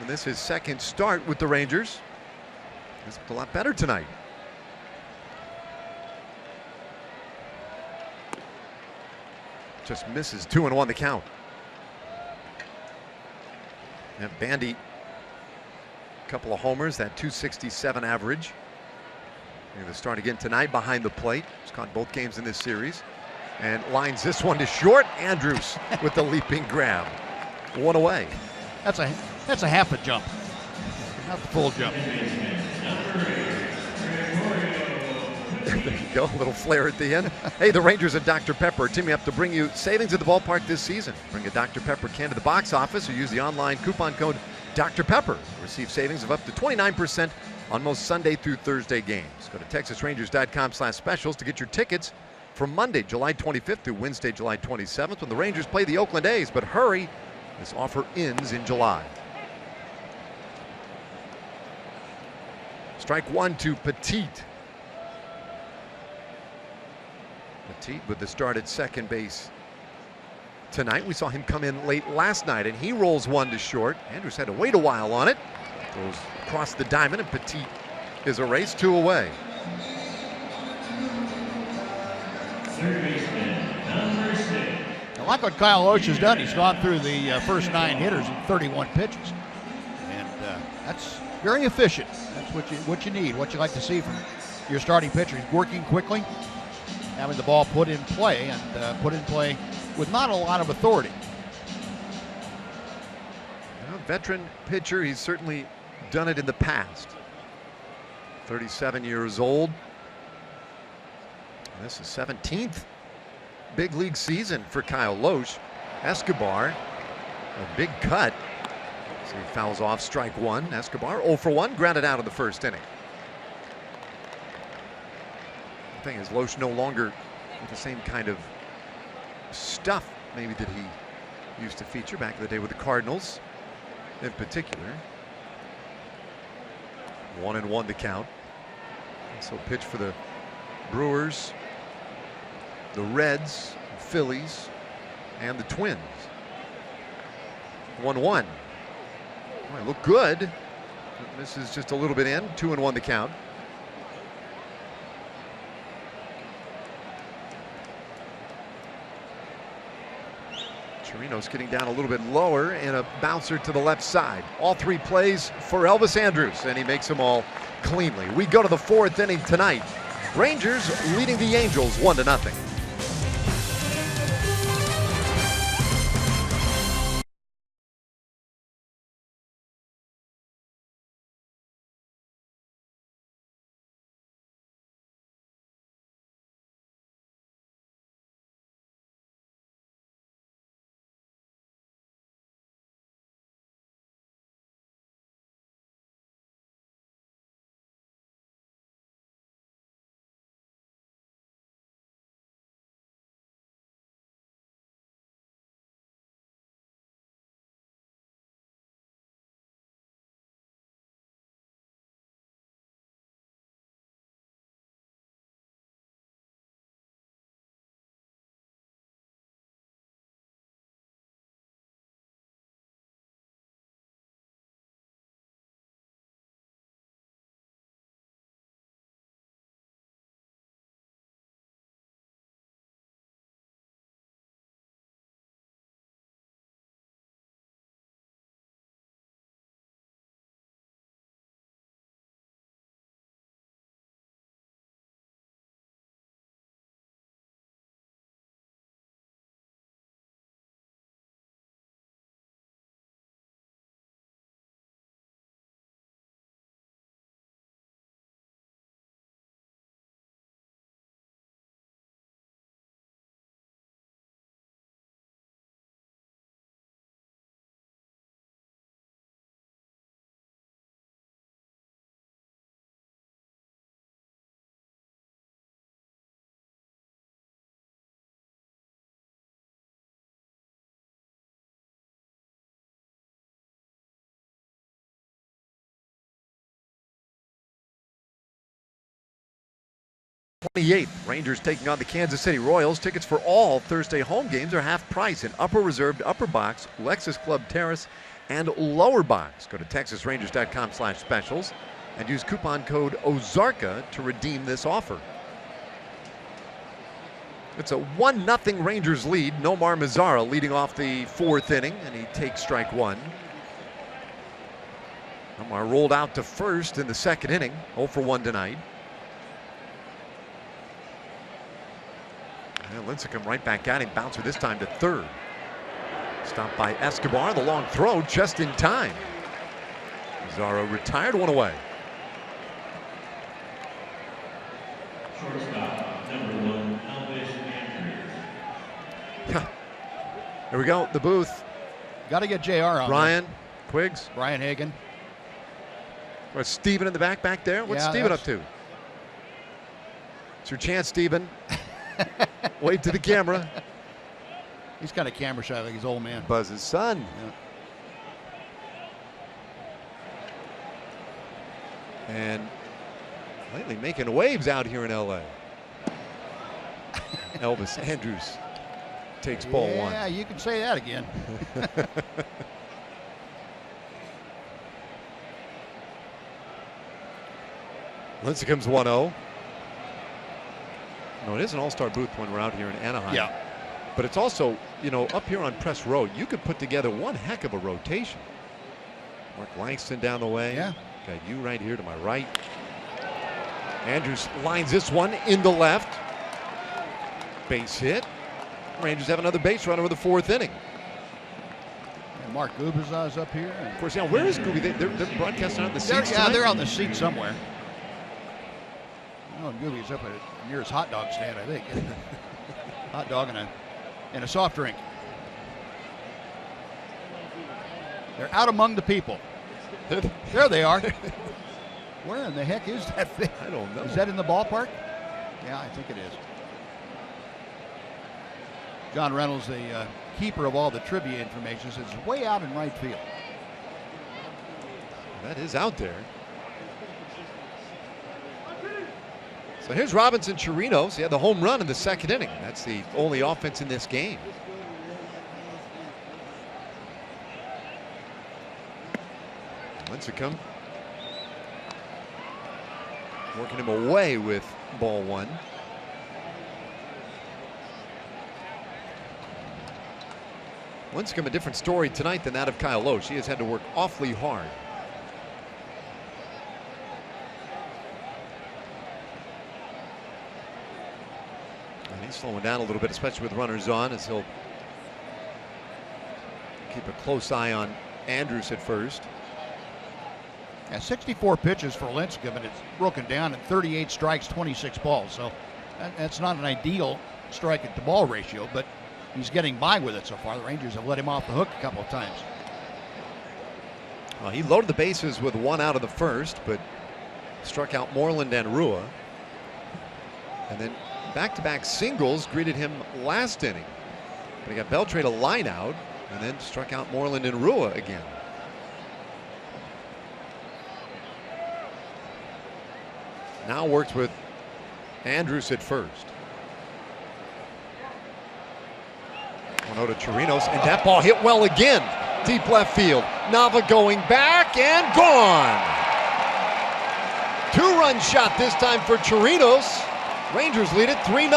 And this is his 2nd start with the Rangers. He's a lot better tonight. Just misses. 2-1 the count. And Bandy couple of homers, that .267 average. He's going to start again tonight behind the plate. He's caught both games in this series. And lines this one to short. Andrews with the leaping grab. One away. That's a half a jump, not the full jump. There you go, a little flare at the end. Hey, the Rangers and Dr. Pepper are teaming up to bring you savings at the ballpark this season. Bring a Dr. Pepper can to the box office or use the online coupon code Dr. Pepper. Receive savings of up to 29% on most Sunday through Thursday games. Go to TexasRangers.com/specials to get your tickets from Monday, July 25th through Wednesday, July 27th when the Rangers play the Oakland A's. But hurry, this offer ends in July. Strike one to Petit. Petit with the start at second base tonight. We saw him come in late last night, and he rolls one to short. Andrews had to wait a while on it. Goes across the diamond, and Petit is erased, 2 away. I like what Kyle Loesch has done. He's gone through the first 9 hitters in 31 pitches, and that's very efficient. That's what you need, what you like to see from your starting pitcher. He's working quickly, having the ball put in play, and put in play with not a lot of authority. Well, veteran pitcher, he's certainly done it in the past. 37 years old. This is 17th big league season for Kyle Loesch. Escobar, a big cut. So he fouls off strike one. Escobar 0 for 1, grounded out in the first inning. The thing is, Loesch no longer with the same kind of stuff maybe that he used to feature back in the day with the Cardinals in particular. 1-1 the count. So pitch for the Brewers, the Reds, Phillies, and the Twins. 1-1. Boy, look good. This is just a little bit in. 2-1 the count. Chirinos getting down a little bit lower, and a bouncer to the left side. All 3 plays for Elvis Andrus, and he makes them all cleanly. We go to the 4th inning tonight. Rangers leading the Angels 1-0. Rangers taking on the Kansas City Royals. Tickets for all Thursday home games are half price in upper reserved, upper box, Lexus Club Terrace, and lower box. Go to TexasRangers.com/specials and use coupon code OZARKA to redeem this offer. It's a 1-0 Rangers lead. Nomar Mazara leading off the 4th inning, and he takes strike one. Omar rolled out to first in the second inning. 0 for 1 tonight. And Lincecum right back at him. Bouncer this time to third. Stopped by Escobar. The long throw just in time. Pizarro retired, 1 away. Shortstop, number 1, Elvis Andrews. There we go. The booth. Got to get JR on. Brian Quiggs. Brian Hagan. Or Steven in the back there. What's Yeah, Steven up to? It's your chance, Steven. Wave to the camera. He's kind of camera shy like his old man. Buzz's son. Yeah. And lately making waves out here in LA. Elvis Andrews takes ball 1. Yeah, you can say that again. Lincecum's 1-0. No, it is an all-star booth when we're out here in Anaheim. Yeah. But it's also, you know, up here on Press Road, you could put together one heck of a rotation. Mark Langston down the way. Yeah. Got you right here to my right. Andrews lines this one in the left. Base hit. Rangers have another base runner with the 4th inning. And Mark Gubicza's up here. Of course, now where is Gooby? They're broadcasting on the seats. Yeah, they're on the seat somewhere. Oh, Gooby's up at the nearest hot dog stand, I think. Hot dog and a soft drink. They're out among the people. There they are. Where in the heck is that thing? I don't know. Is that in the ballpark? Yeah, I think it is. John Reynolds, the keeper of all the trivia information, says it's way out in right field. That is out there. So here's Robinson Chirinos. He had the home run in the second inning. That's the only offense in this game. Lincecum working him away with ball 1. Lincecum, a different story tonight than that of Kyle Loesch. He has had to work awfully hard. And he's slowing down a little bit, especially with runners on, as he'll keep a close eye on Andrews at first. Yeah, 64 pitches for Lincecum, and it's broken down at 38 strikes, 26 balls. So that's not an ideal strike to ball ratio, but he's getting by with it so far. The Rangers have let him off the hook a couple of times. Well, he loaded the bases with 1 out of the first, but struck out Moreland and Rua. And then back-to-back singles greeted him last inning. But he got Beltre to line out and then struck out Moreland and Rua again. Now works with Andrews at first. 1-0 to Chirinos, and that ball hit well again. Deep left field. Nava going back and gone. 2-run shot this time for Chirinos. Rangers lead it 3-0.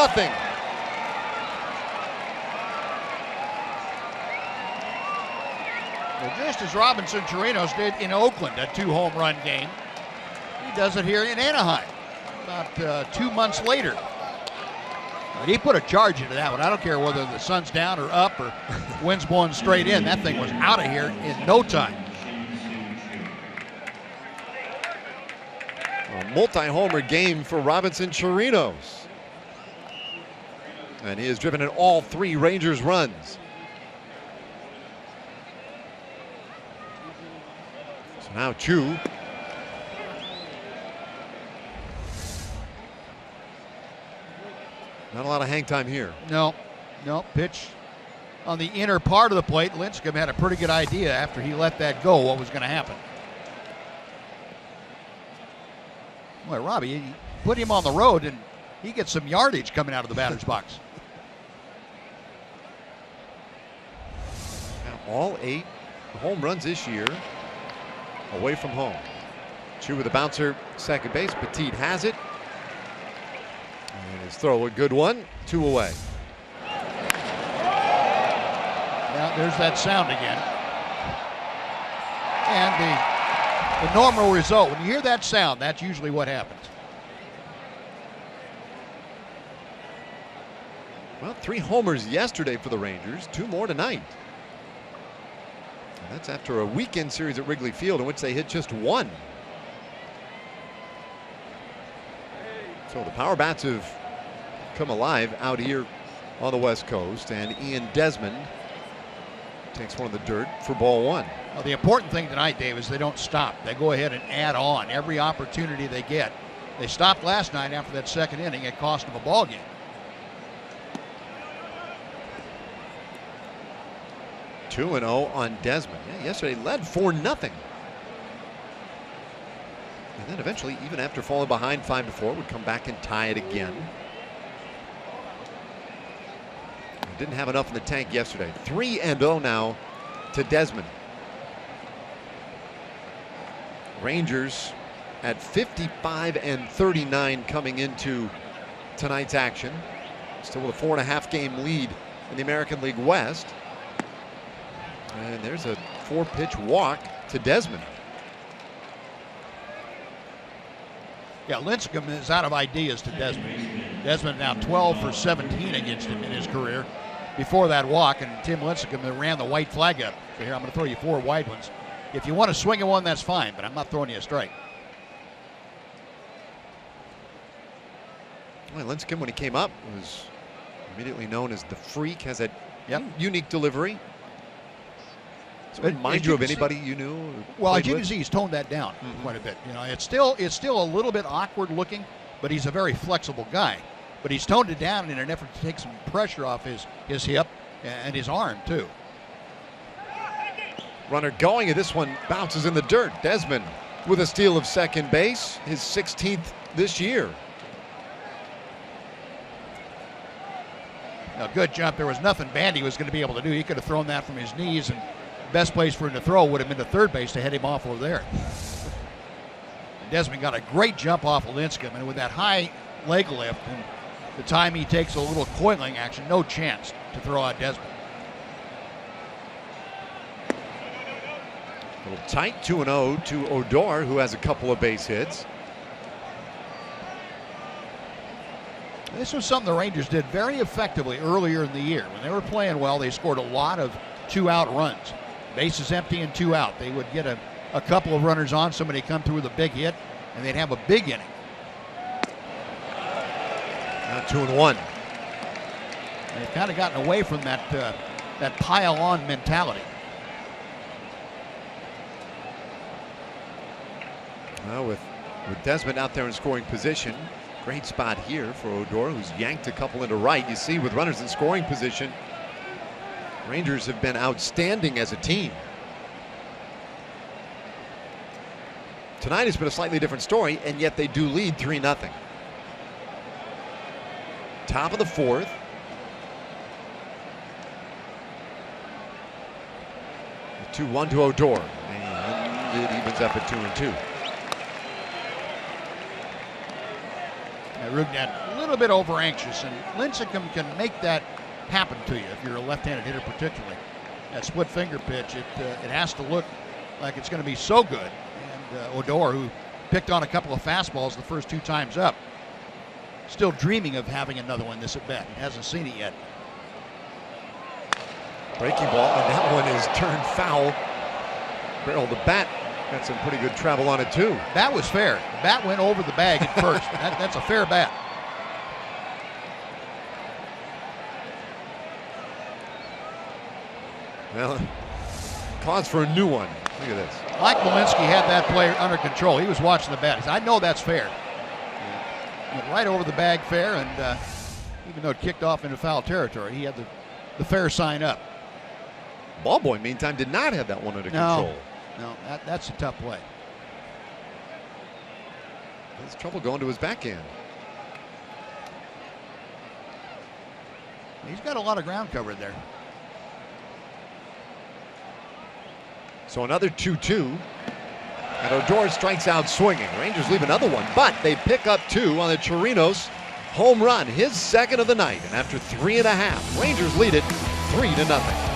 Well, just as Robinson Chirinos did in Oakland, a 2-home run game, he does it here in Anaheim about 2 months later. But he put a charge into that one. I don't care whether the sun's down or up or wind's blowing straight in. That thing was out of here in no time. A multi-homer game for Robinson Chirinos. And he has driven in all 3 Rangers runs. So now Chu. Not a lot of hang time here. No, pitch on the inner part of the plate. Lincecum had a pretty good idea after he let that go what was going to happen. Boy, Robbie, you put him on the road and he gets some yardage coming out of the batter's box. Now all 8 home runs this year away from home. Chu with a bouncer, second base. Petit has it. And his throw, a good one, 2 away. Now there's that sound again. And the the normal result. When you hear that sound, that's usually what happens. Well, 3 homers yesterday for the Rangers, 2 more tonight. And that's after a weekend series at Wrigley Field in which they hit just 1. So the power bats have come alive out here on the West Coast, and Ian Desmond takes one of the dirt for ball 1. Well, the important thing tonight, Dave, is they don't stop. They go ahead and add on every opportunity they get. They stopped last night after that second inning. It cost them a ball game. 2-0 on Desmond. Yeah, yesterday led 4-0. And then eventually, even after falling behind 5-4, would come back and tie it again. Didn't have enough in the tank yesterday. 3-0 now to Desmond. Rangers at 55-39 coming into tonight's action. Still with a 4.5 game lead in the American League West. And there's a 4-pitch walk to Desmond. Yeah, Lincecum is out of ideas to Desmond. Desmond now 12 for 17 against him in his career before that walk, and Tim Lincecum ran the white flag up. So here, I'm going to throw you 4 wide ones. If you want to swing at one, that's fine, but I'm not throwing you a strike. Well, Lincecum, when he came up, was immediately known as the Freak, has that unique delivery. So it reminds you of anybody you knew? Well, as you can see, he's toned that down quite a bit. You know, it's still a little bit awkward looking, but he's a very flexible guy. But he's toned it down in an effort to take some pressure off his hip and his arm too. Runner going, and this one bounces in the dirt. Desmond with a steal of second base, his 16th this year. Now, good jump. There was nothing Bandy was going to be able to do. He could have thrown that from his knees, and best place for him to throw would have been to third base to head him off over there. And Desmond got a great jump off of Lincecum, and with that high leg lift and the time he takes a little coiling action, no chance to throw out Desmond. A little tight, 2-0 to Odor, who has a couple of base hits. This was something the Rangers did very effectively earlier in the year. When they were playing well, they scored a lot of 2-out runs. Bases empty and 2 out. They would get a couple of runners on, somebody come through with a big hit, and they'd have a big inning. Now 2-1. They've kind of gotten away from that pile-on mentality. Well, with Desmond out there in scoring position, great spot here for Odor, who's yanked a couple into right. You see, with runners in scoring position, Rangers have been outstanding as a team. Tonight has been a slightly different story, and yet they do lead 3-0. Top of the 4th. The 2-1 to Odor, and it evens up at 2-2. Rugnet a little bit over anxious, and Lincecum can make that happen to you if you're a left-handed hitter, particularly. That split finger pitch, it has to look like it's going to be so good. And Odor, who picked on a couple of fastballs the first 2 times up, still dreaming of having another one this at bat. He hasn't seen it yet. Breaking ball, and that one is turned foul. Barrel the bat got some pretty good travel on it too. That was fair. The bat went over the bag at first. That's a fair bat. Well, cause for a new one. Look at this. Mike Malinsky had that player under control. He was watching the bat. He said, I know that's fair. Went right over the bag fair, and even though it kicked off into foul territory, he had the fair sign up. Ballboy, meantime, did not have that one under control. No, that's a tough play. Has trouble going to his backhand. He's got a lot of ground covered there. So another 2-2. And Odor strikes out swinging. Rangers leave another one, but they pick up 2 on the Chirinos home run, his second of the night. And after 3.5, Rangers lead it 3-0.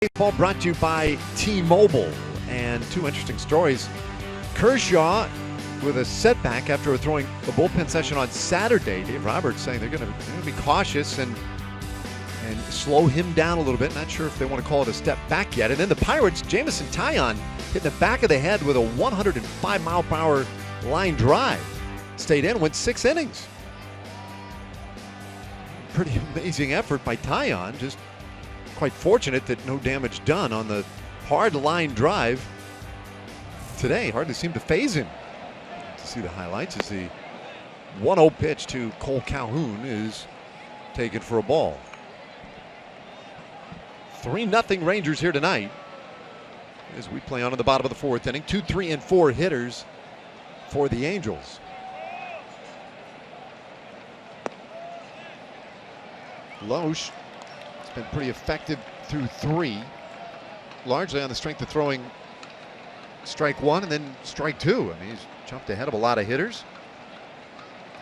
Baseball brought to you by T-Mobile, and two interesting stories. Kershaw with a setback after throwing a bullpen session on Saturday. Dave Roberts saying they're going to be cautious and slow him down a little bit. Not sure if they want to call it a step back yet. And then the Pirates, Jameson Taillon hit the back of the head with a 105-mile-per-hour line drive. Stayed in, went 6 innings. Pretty amazing effort by Taillon. Just quite fortunate that no damage done on the hard line drive today. Hardly seemed to phase him. To see the highlights as the 1-0 pitch to Cole Calhoun is taken for a ball. 3-0 Rangers here tonight as we play on in the bottom of the 4th inning. 2, 3, and 4 hitters for the Angels. Loesch has been pretty effective through 3, largely on the strength of throwing strike 1 and then strike 2. I mean, he's jumped ahead of a lot of hitters.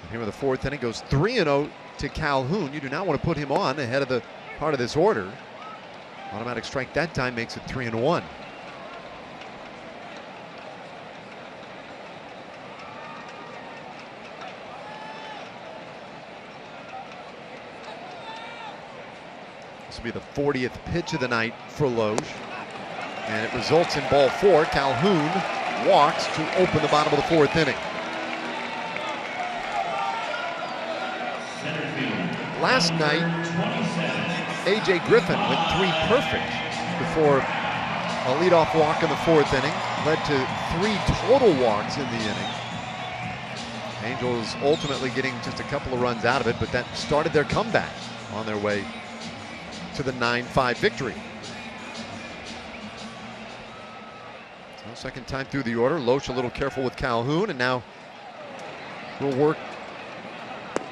And here in the 4th inning goes 3-0 to Calhoun. You do not want to put him on ahead of the part of this order. Automatic strike that time makes it 3-1. This will be the 40th pitch of the night for Loesch, and it results in ball 4. Calhoun walks to open the bottom of the 4th inning. Last night, A.J. Griffin went 3 perfect before a leadoff walk in the 4th inning, led to 3 total walks in the inning. Angels ultimately getting just a couple of runs out of it, but that started their comeback on their way to the 9-5 victory. So second time through the order. Loesch a little careful with Calhoun, and now we'll work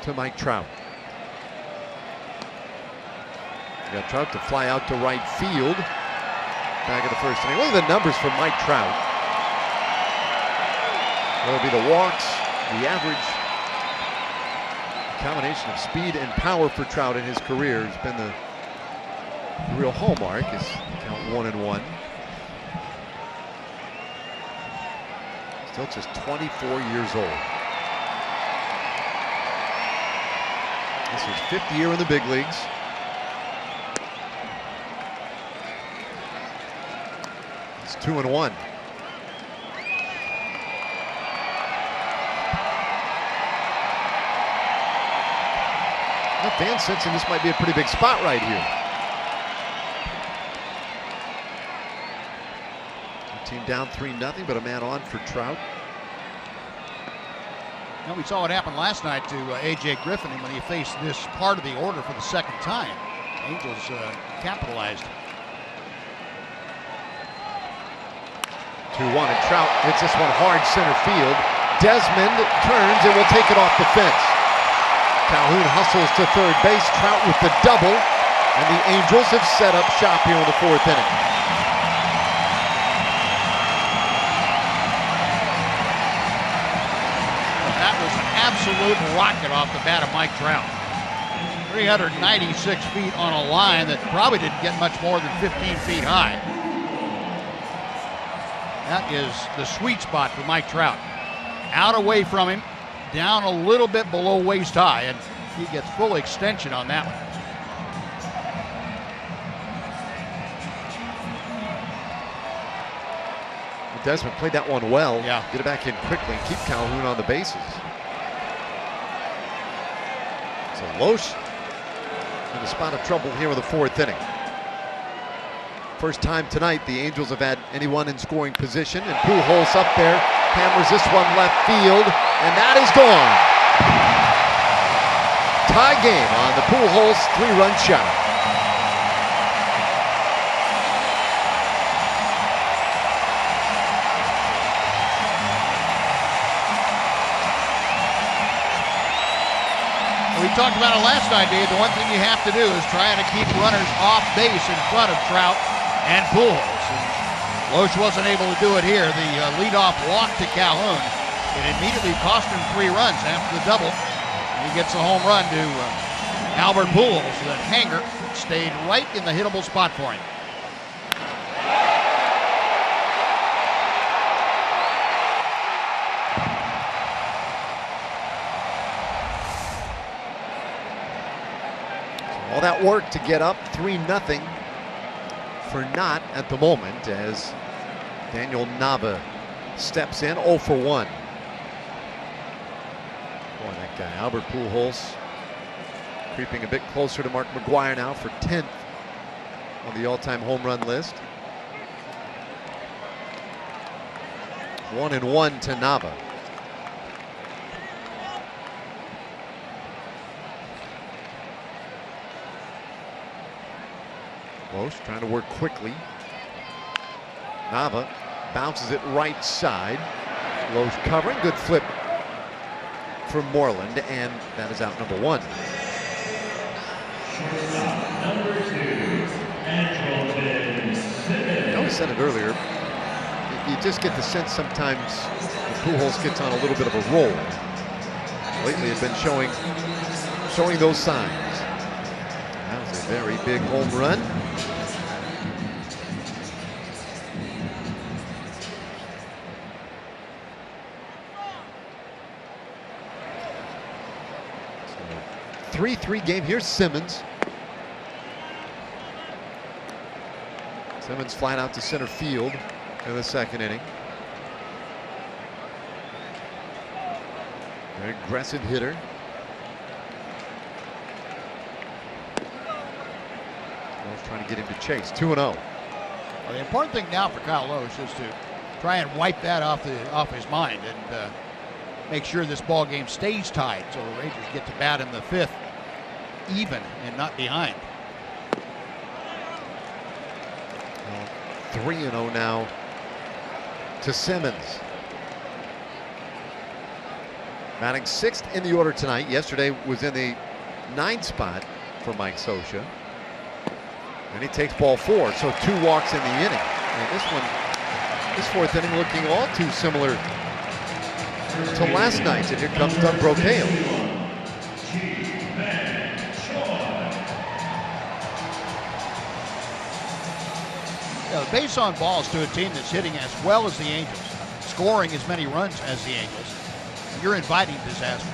to Mike Trout. We got Trout to fly out to right field. Back of the 1st inning. Look at the numbers for Mike Trout. That'll be the walks, the average. Combination of speed and power for Trout in his career has been the real hallmark. Is count 1-1. Still just 24 years old. This is 5th year in the big leagues. It's 2-1. The fans sensing this might be a pretty big spot right here. Team down 3-0, but a man on for Trout. Now we saw what happened last night to A.J. Griffin when he faced this part of the order for the 2nd time. Angels capitalized. 2-1, and Trout hits this one hard center field. Desmond turns and will take it off the fence. Calhoun hustles to 3rd base. Trout with the double, and the Angels have set up shop here in the 4th inning. That was an absolute rocket off the bat of Mike Trout. 396 feet on a line that probably didn't get much more than 15 feet high. That is the sweet spot for Mike Trout. Out away from him, down a little bit below waist high, and he gets full extension on that one. Desmond played that one well. Yeah. Get it back in quickly and keep Calhoun on the bases. So Loesch in a spot of trouble here in the 4th inning. First time tonight the Angels have had anyone in scoring position, and Pujols up there hammers this one left field, and that is gone. Tie game on the Pujols 3-run shot. We talked about it last night, Dave. The one thing you have to do is trying to keep runners off base in front of Trout and Pujols. Loesch wasn't able to do it here. The leadoff walk to Calhoun. It immediately cost him 3 runs after the double. He gets a home run to Albert Pujols. That hanger stayed right in the hittable spot for him. lot of work to get up 3-0 for not at the moment as Daniel Nava steps in 0 for 1. Boy, that guy, Albert Pujols, creeping a bit closer to Mark McGwire now for 10th on the all-time home run list. 1-1 to Nava. Loesch trying to work quickly. Nava bounces it right side. Loesch covering. Good flip from Moreland, and that is out number 1. I always said it earlier. You just get the sense sometimes Pujols gets on a little bit of a roll. Lately, it's been showing those signs. That was a very big home run. So, 3-3 game. Here's Simmons. Simmons flying out to center field in the second inning. Very aggressive hitter. Loesch trying to get him to chase. 2-0. Well, the important thing now for Kyle Loesch is to try and wipe that off his mind and make sure this ball game stays tied so the Rangers get to bat in the 5th even and not behind. 3-0 now to Simmons. Batting 6th in the order tonight. Yesterday was in the 9th spot for Mike Scioscia. And he takes ball 4, so 2 walks in the inning. And this 4th inning looking all too similar to last night's. And here comes Doug Brocail. The base on balls to a team that's hitting as well as the Angels, scoring as many runs as the Angels, you're inviting disaster.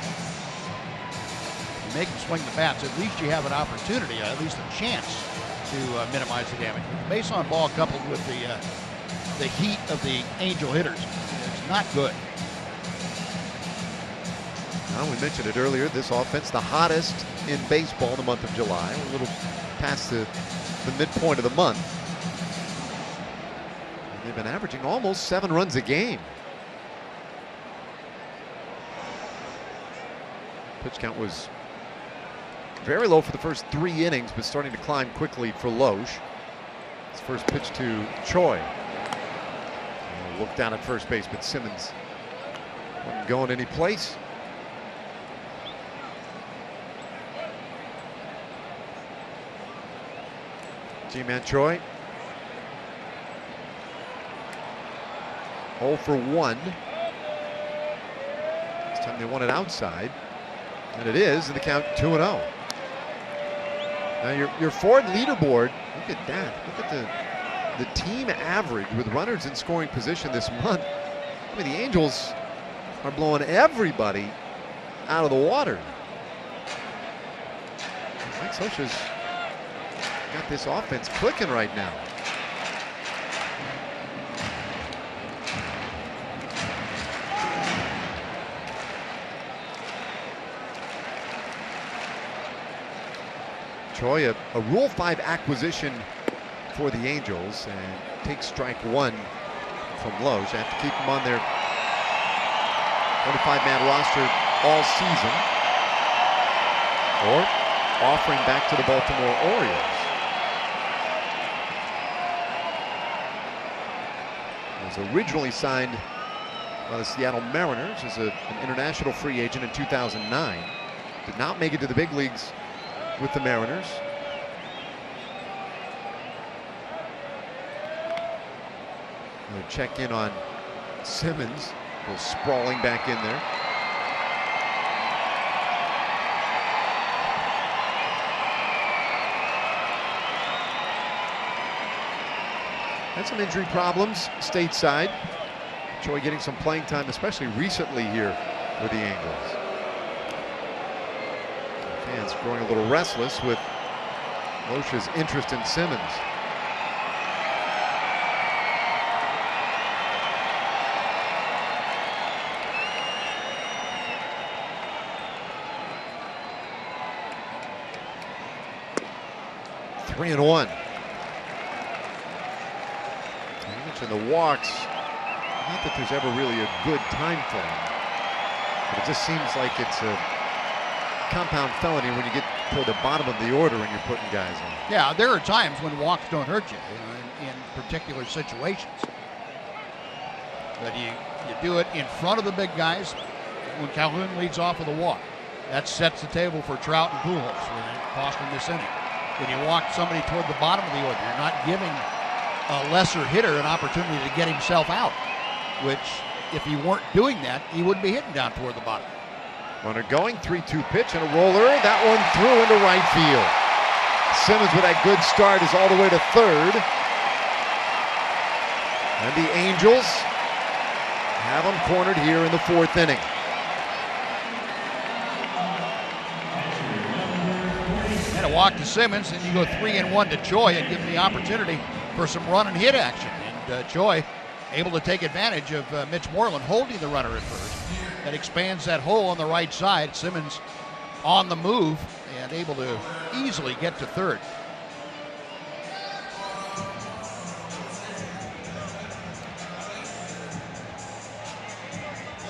You make them swing the bats, at least you have an opportunity, at least a chance to minimize the damage. But the base on ball coupled with the heat of the Angel hitters, it's not good. Well, we mentioned it earlier, this offense, the hottest in baseball in the month of July, a little past the midpoint of the month. They've been averaging almost 7 runs a game. Pitch count was very low for the first 3 innings, but starting to climb quickly for Loesch. His first pitch to Choi. Looked down at first base, but Simmons wasn't going any place. G-Man Choi. 0 for 1. This time they want it outside. And it is, and the count 2-0. Now your Ford leaderboard, look at that. Look at the team average with runners in scoring position this month. I mean, the Angels are blowing everybody out of the water. Mike Scioscia's got this offense clicking right now. Choi, a Rule 5 acquisition for the Angels, and takes strike 1 from Loesch. They have to keep him on their 25-man roster all season, or offering back to the Baltimore Orioles. He was originally signed by the Seattle Mariners as an international free agent in 2009. Did not make it to the big leagues with the Mariners. We'll check in on Simmons, goes sprawling back in there. Had some injury problems stateside. Choi getting some playing time, especially recently here with the Angels. Fans growing a little restless with Loesch's interest in Simmons. Three and one. You mentioned the walks. Not that there's ever really a good time for them, but it just seems like it's a compound felony when you get toward the bottom of the order and you're putting guys on. Yeah, there are times when walks don't hurt you, in particular situations. But you do it in front of the big guys when Calhoun leads off with a walk. That sets the table for Trout and Pujols when it cost them this inning. When you walk somebody toward the bottom of the order, you're not giving a lesser hitter an opportunity to get himself out, which if he weren't doing that, he would be hitting down toward the bottom. Runner going, 3-2 pitch and a roller. That one through into right field. Simmons with that good start is all the way to third. And the Angels have him cornered here in the fourth inning. And a walk to Simmons, and you go 3-1 to Choi and give him the opportunity for some run and hit action. And Choi able to take advantage of Mitch Moreland holding the runner at first. That expands that hole on the right side. Simmons on the move and able to easily get to third.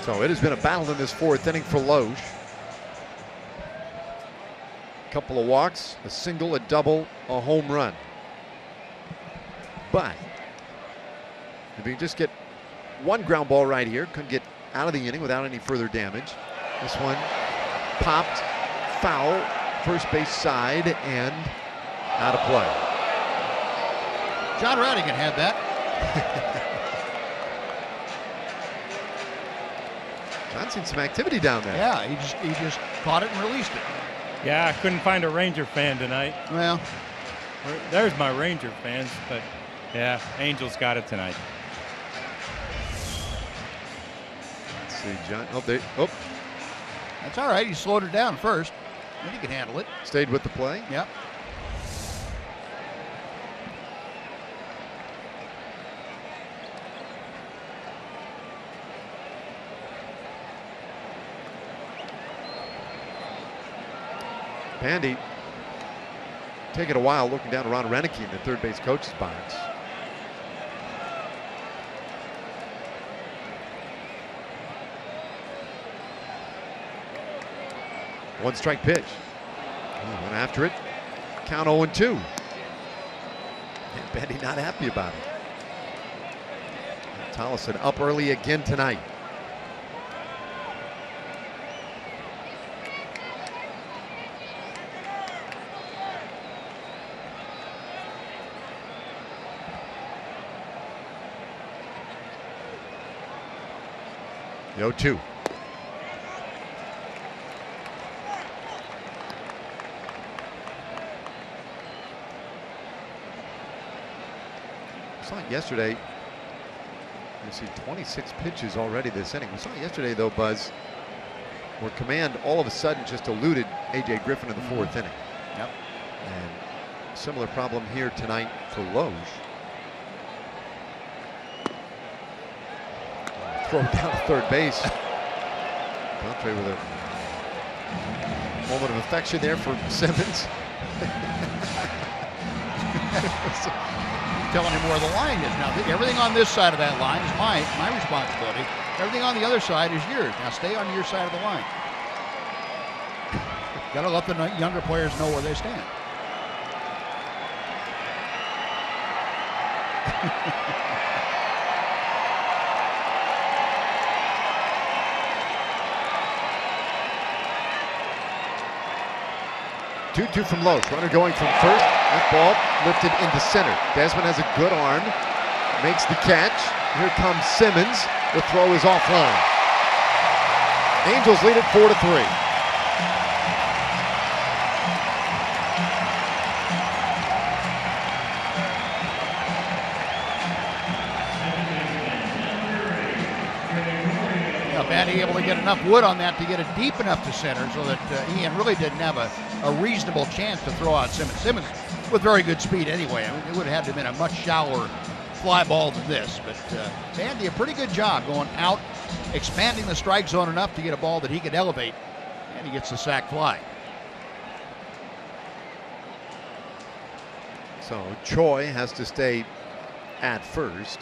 So it has been a battle in this fourth inning for Loesch. A couple of walks, a single, a double, a home run. But if you just get one ground ball right here, couldn't get out of the inning without any further damage. This one popped, foul, first base side, and out of play. John Radigan had that. John's seen some activity down there. Yeah, he just caught it and released it. Yeah, I couldn't find a Ranger fan tonight. Well, there's my Ranger fans, but yeah, Angels got it tonight. Let's see, John. That's all right. He slowed it down first. Then he can handle it. Stayed with the play. Yep. Pandy taking a while looking down around Renicky in the third base coach's box. One strike pitch. Went after it. Count 0-2. And Pandy not happy about it. Tollison up early again tonight. The 0-2. We saw it yesterday. You see 26 pitches already this inning. We saw it yesterday, though, Buzz, where command all of a sudden just eluded A.J. Griffin in the fourth inning. Yep. And similar problem here tonight for Loesch. Throw down to third base. Contre with a moment of affection there for Simmons. Telling him where the line is. Now, everything on this side of that line is my responsibility. Everything on the other side is yours. Now, stay on your side of the line. Got to let the younger players know where they stand. 2-2 from Loesch. Runner going from first. That ball lifted into center. Desmond has a good arm. Makes the catch. Here comes Simmons. The throw is offline. Angels lead it 4-3. Bandy able to get enough wood on that to get it deep enough to center so that Ian really didn't have a reasonable chance to throw out Simmons. Simmons with very good speed anyway. I mean, it would have had to have been a much shallower fly ball than this. But man did a pretty good job going out, expanding the strike zone enough to get a ball that he could elevate, and he gets the sac fly. So Choi has to stay at first.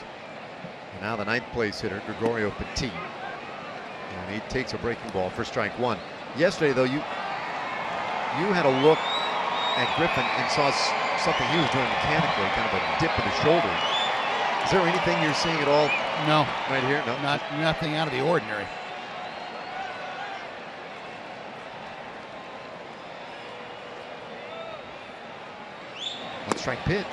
And now the ninth place hitter, Gregorio Petit. And he takes a breaking ball for strike one. Yesterday, though, you had a look at Griffin and saw something he was doing mechanically, kind of a dip of the shoulder. Is there anything you're seeing at all? No. Right here? No. Nothing out of the ordinary. One strike pitch.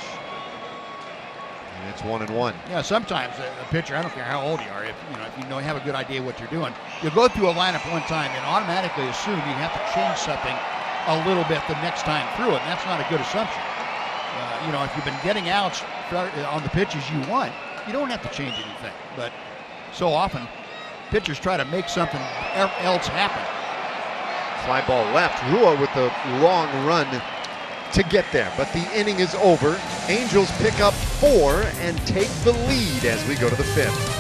And it's 1-1. Yeah, sometimes a pitcher, I don't care how old you are, if you have a good idea what you're doing, you'll go through a lineup one time and automatically assume you have to change something a little bit the next time through it, and that's not a good assumption. If you've been getting outs on the pitches you want, you don't have to change anything. But so often, pitchers try to make something else happen. Fly ball left. Rua with the long run to get there, but the inning is over. Angels pick up 4 and take the lead as we go to the 5th.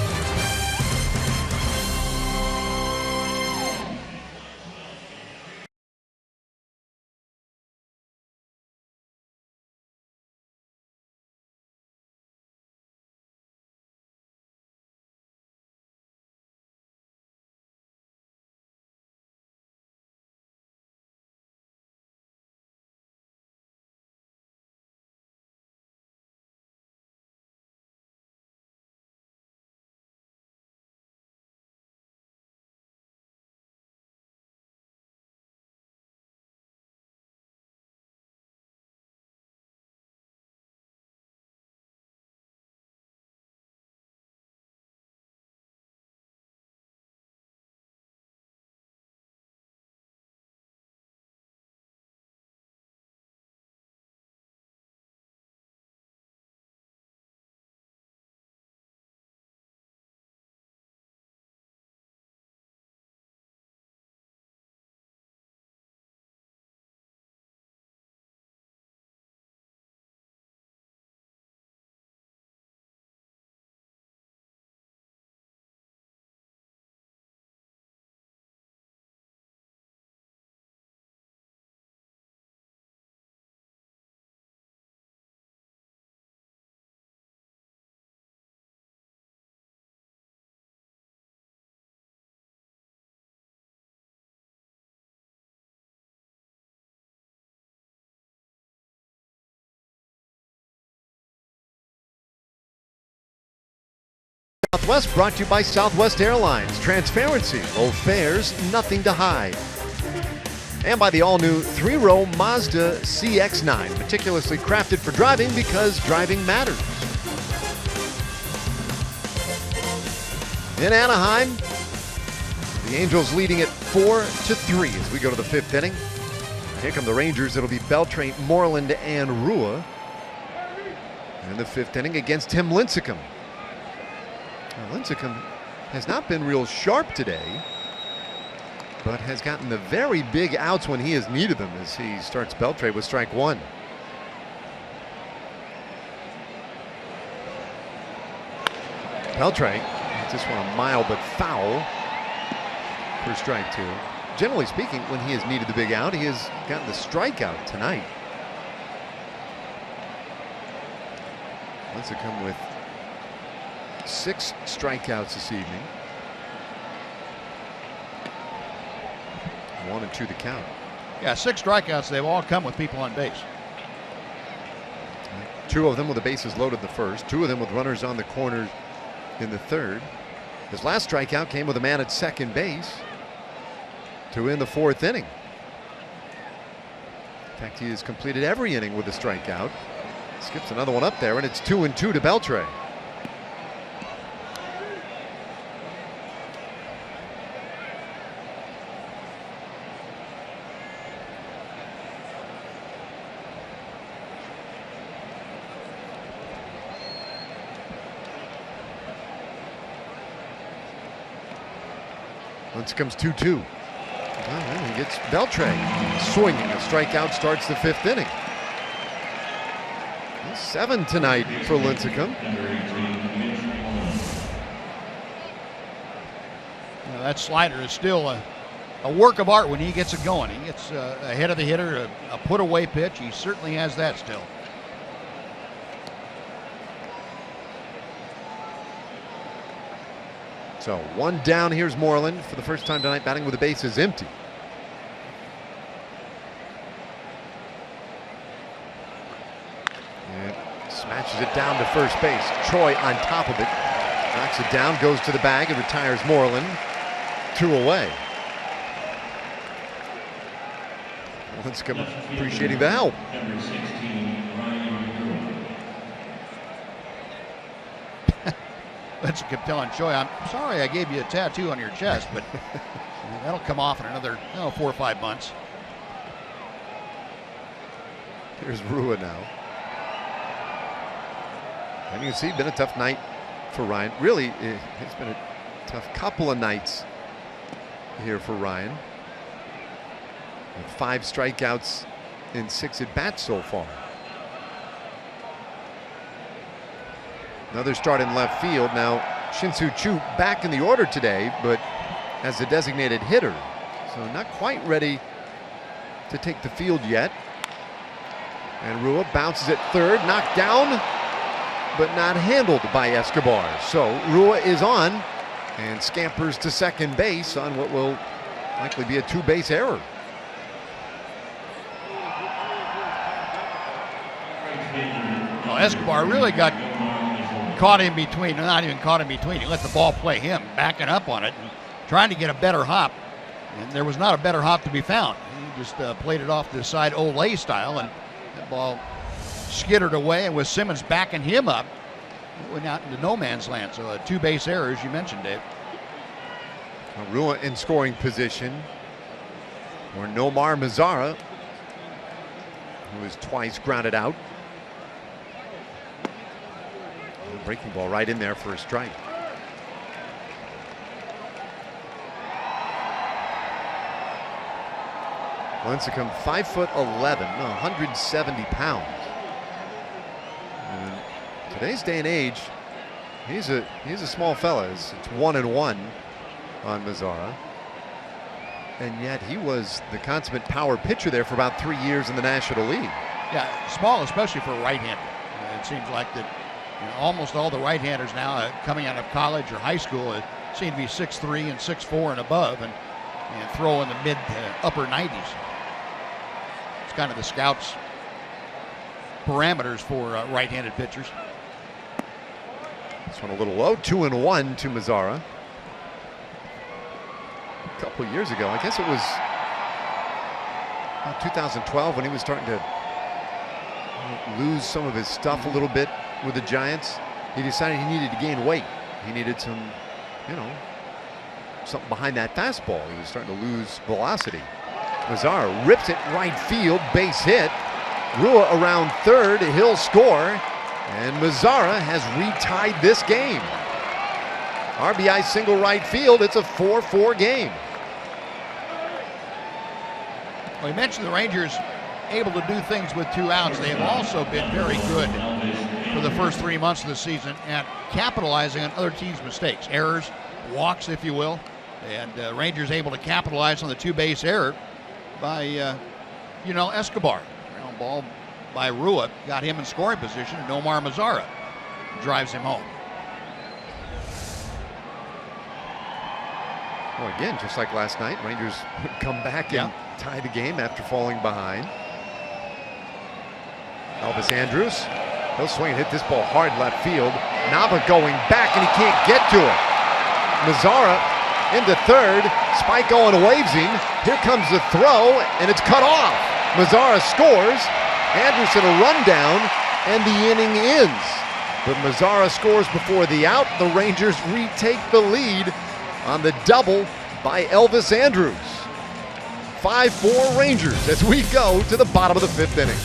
Southwest brought to you by Southwest Airlines. Transparency, low fares, nothing to hide. And by the all-new 3-row Mazda CX-9, meticulously crafted for driving because driving matters. In Anaheim, the Angels leading it 4-3 as we go to the 5th inning. Here come the Rangers. It'll be Beltre, Moreland, and Rua in the 5th inning against Tim Lincecum. Lincecum has not been real sharp today, but has gotten the very big outs when he has needed them as he starts Beltre with strike one. Beltre hits this one a mild but foul for strike two. Generally speaking, when he has needed the big out, he has gotten the strikeout tonight. Lincecum with 6 strikeouts this evening. 1-2 the count. Yeah, 6 strikeouts. They've all come with people on base. 2 of them with the bases loaded in the first. 2 of them with runners on the corners in the third. His last strikeout came with a man at second base to end the 4th inning. In fact, he has completed every inning with a strikeout. Skips another one up there, and it's 2-2 to Beltre. Once comes 2-2. Well, he gets Beltre swinging. A strikeout starts the 5th inning. 7 tonight for Lincecum. That slider is still a work of art when he gets it going. He gets ahead of the hitter, a put-away pitch. He certainly has that still. So 1 down. Here's Moreland for the first time tonight, batting with the bases empty. And smashes it down to first base. Troy on top of it. Knocks it down, goes to the bag, and retires Moreland. 2 away. Lincecum appreciating the help. Number 16, Ryan. That's kept telling Choi, I'm sorry I gave you a tattoo on your chest, but that'll come off in another 4 or 5 months. Here's Rua now. And you can see, been a tough night for Ryan. Really, it's been a tough couple of nights here for Ryan. With 5 strikeouts in 6 at-bats so far. Another start in left field. Now, Shin-Soo Choo back in the order today, but as a designated hitter. So not quite ready to take the field yet. And Rua bounces at third, knocked down, but not handled by Escobar. So Rua is on and scampers to second base on what will likely be a 2-base error. Well, Escobar really got caught in between, not even caught in between. He let the ball play him, backing up on it and trying to get a better hop. And there was not a better hop to be found. He just played it off to the side Olay style, and that ball skittered away, and with Simmons backing him up, it went out into no man's land. So a 2-base error, as you mentioned, Dave. Rua in scoring position for Nomar Mazara, who was twice grounded out. Breaking ball right in there for a strike. Lincecum 5'11", 170 pounds. And today's day and age, he's a small fella. It's 1-1 on Mazara. And yet he was the consummate power pitcher there for about 3 years in the National League. Yeah, small, especially for a right-hander. It seems like that almost all the right-handers now coming out of college or high school seem to be 6'3" and 6'4" and above, and throw in the mid to upper 90s. It's kind of the scouts' parameters for right-handed pitchers. This one a little low, 2-1 to Mazara. A couple years ago, I guess it was 2012, when he was starting to lose some of his stuff a little bit with the Giants. He decided he needed to gain weight. He needed some, something behind that fastball. He was starting to lose velocity. Mazara rips it right field, base hit. Rua around third, he'll score, and Mazara has retied this game. RBI single right field. It's a 4-4 game. Well, you mentioned the Rangers able to do things with 2 outs. They have also been very good for the first 3 months of the season at capitalizing on other teams' mistakes, errors, walks, if you will. And Rangers able to capitalize on the 2-base error by, Escobar. Ground ball by Rua got him in scoring position, and Nomar Mazara drives him home. Well, again, just like last night, Rangers would come back and tie the game after falling behind. Elvis Andrus, he'll swing and hit this ball hard left field. Nava going back, and he can't get to it. Mazara into third. Spike Owen waves him. Here comes the throw, and it's cut off. Mazara scores. Anderson a rundown, and the inning ends. But Mazara scores before the out. The Rangers retake the lead on the double by Elvis Andrus. 5-4 Rangers as we go to the bottom of the 5th inning.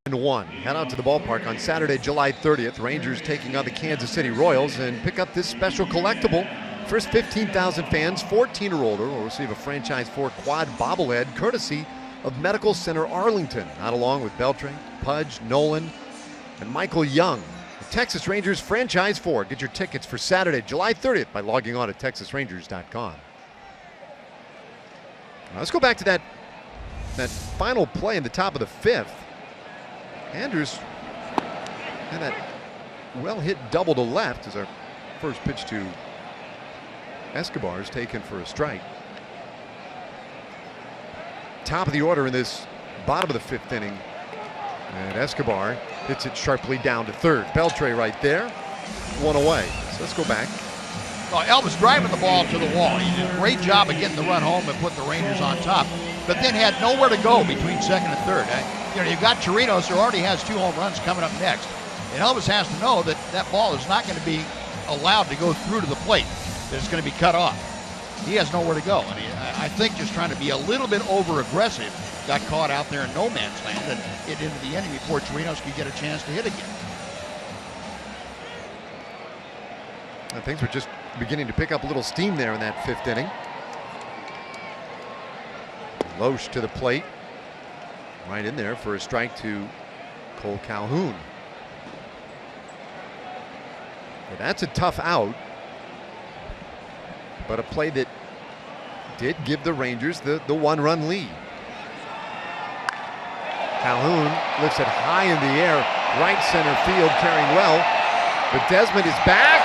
1. Head out to the ballpark on Saturday, July 30th. Rangers taking on the Kansas City Royals, and pick up this special collectible. First 15,000 fans, 14 or older, will receive a Franchise 4 quad bobblehead courtesy of Medical Center Arlington, not along with Beltran, Pudge, Nolan, and Michael Young. The Texas Rangers Franchise 4. Get your tickets for Saturday, July 30th by logging on to TexasRangers.com. Now let's go back to that final play in the top of the 5th. Andrews had that well-hit double to left as our first pitch to Escobar is taken for a strike. Top of the order in this bottom of the 5th inning. And Escobar hits it sharply down to third. Beltre right there. 1 away. So let's go back. Well, Elvis driving the ball to the wall. He did a great job of getting the run home and put the Rangers on top, but then had nowhere to go between second and third. You've got Chirinos, who already has 2 home runs coming up next. And Elvis has to know that that ball is not going to be allowed to go through to the plate, that it's going to be cut off. He has nowhere to go. And I think just trying to be a little bit over-aggressive, got caught out there in no man's land and hit into the enemy before Chirinos could get a chance to hit again. And things were just beginning to pick up a little steam there in that 5th inning. Loesch to the plate. Right in there for a strike to Cole Calhoun. But that's a tough out. But a play that did give the Rangers the 1-run lead. Calhoun lifts it high in the air, right center field, carrying well. But Desmond is back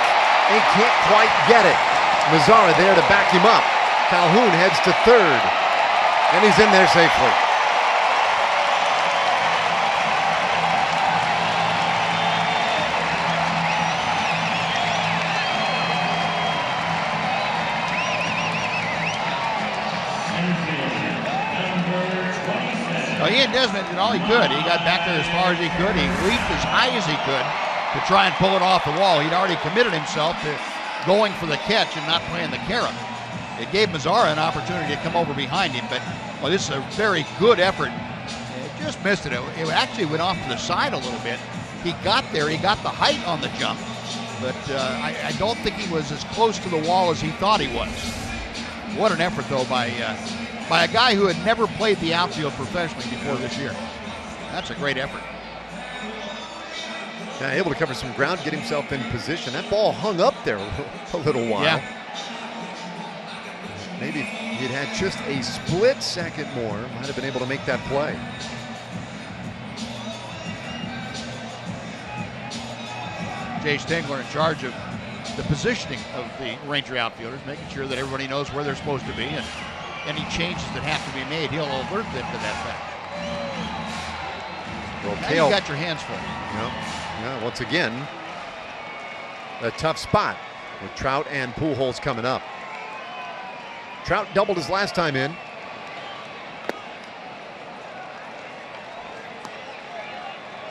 and can't quite get it. Mazzara there to back him up. Calhoun heads to third, and he's in there safely. He and Desmond did all he could. He got back there as far as he could. He leaped as high as he could to try and pull it off the wall. He'd already committed himself to going for the catch and not playing the carrot. It gave Mazzara an opportunity to come over behind him, but well, this is a very good effort. It just missed it. It actually went off to the side a little bit. He got there. He got the height on the jump, but I don't think he was as close to the wall as he thought he was. What an effort, though, by a guy who had never played the outfield professionally before this year. That's a great effort. Yeah, able to cover some ground, get himself in position. That ball hung up there a little while. Yeah. Maybe if he'd had just a split second more, might have been able to make that play. Jay Stingler in charge of the positioning of the Ranger outfielders, making sure that everybody knows where they're supposed to be, and any changes that have to be made, he'll alert them to that fact. Well, now you got your hands full. Yeah, once again, a tough spot with Trout and Pujols coming up. Trout doubled his last time in.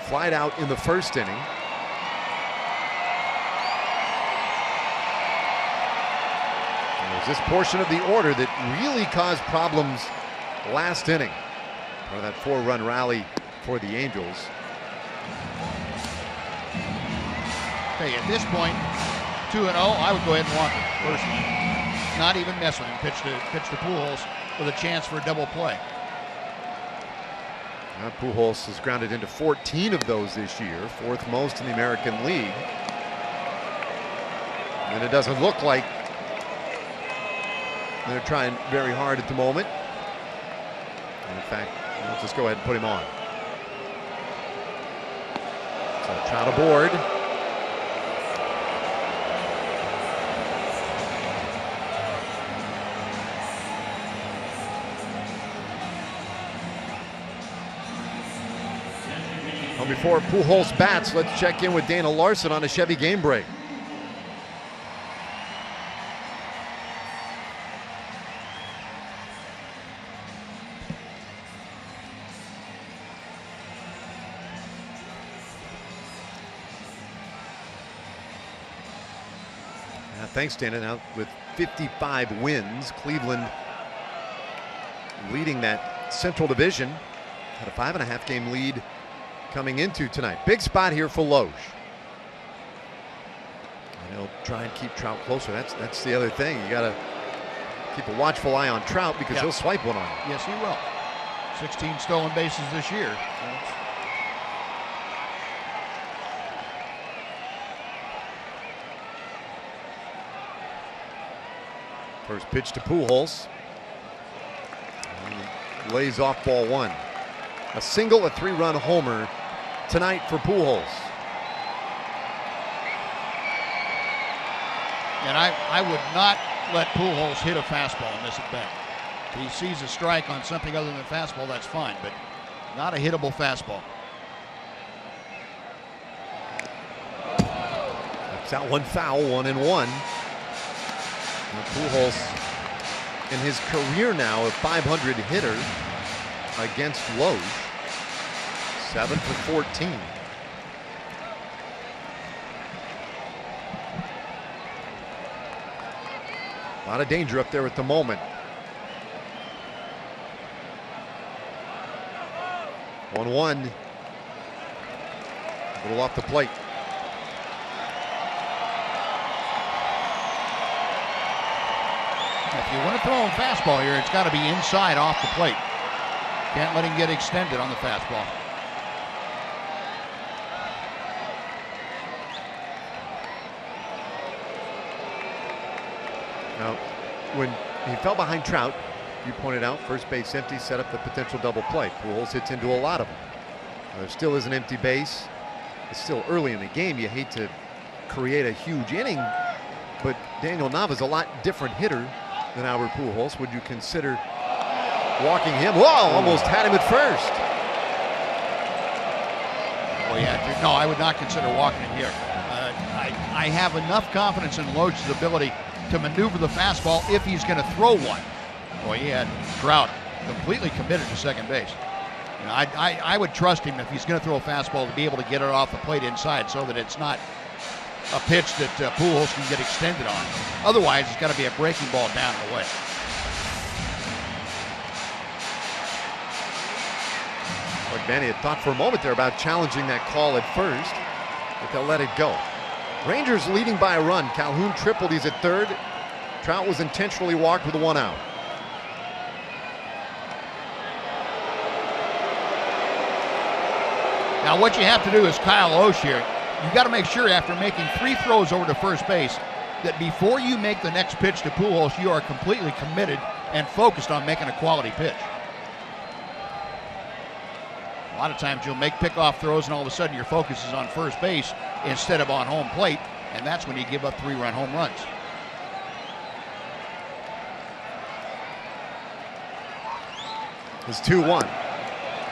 Flied out in the 1st inning. It was this portion of the order that really caused problems last inning. Part of that 4-run rally for the Angels. Hey, at this point, 2-0, I would go ahead and walk him personally. Not even mess with him. Pitch to Pujols with a chance for a double play. Pujols has grounded into 14 of those this year, 4th most in the American League. And it doesn't look like they're trying very hard at the moment. And in fact, let's just go ahead and put him on. So Trout aboard. Well, before Pujols bats, let's check in with Dana Larson on a Chevy game break. Thanks, Dana. Now with 55 wins, Cleveland leading that Central Division. Had a 5.5 game lead coming into tonight. Big spot here for Loesch. And he'll try and keep Trout closer. That's the other thing. You got to keep a watchful eye on Trout because he'll swipe one on you. Yes, he will. 16 stolen bases this year. First pitch to Pujols. Lays off ball one. A single, a 3-run homer tonight for Pujols. And I would not let Pujols hit a fastball in this at bat. If he sees a strike on something other than a fastball, that's fine, but not a hittable fastball. That's out one foul, 1-1. And Pujols in his career now a .500 hitter against Loesch. 7 for 14. A lot of danger up there at the moment. 1-1. A little off the plate. If you want to throw him fastball here, it's got to be inside off the plate. Can't let him get extended on the fastball. Now, when he fell behind Trout, you pointed out, first base empty, set up the potential double play. Pujols hits into a lot of them. There still is an empty base. It's still early in the game. You hate to create a huge inning, but Daniel Nava's a lot different hitter than Albert Pujols. Would you consider walking him? Whoa, almost had him at first. Well, yeah, no, I would not consider walking him here. I have enough confidence in Loesch's ability to maneuver the fastball if he's going to throw one. Boy, he had Trout completely committed to second base. You know, I would trust him if he's going to throw a fastball to be able to get it off the plate inside so that it's not a pitch that Pujols can get extended on. Otherwise, it's got to be a breaking ball down and away. Like Manny had thought for a moment there about challenging that call at first, but they'll let it go. Rangers leading by a run. Calhoun tripled. He's at third. Trout was intentionally walked with a 1 out. Now what you have to do is Kyle Loesch here. You got to make sure after making 3 throws over to first base that before you make the next pitch to Pujols, you are completely committed and focused on making a quality pitch. A lot of times you'll make pickoff throws and all of a sudden your focus is on first base instead of on home plate, and that's when you give up 3-run home runs. It's 2-1.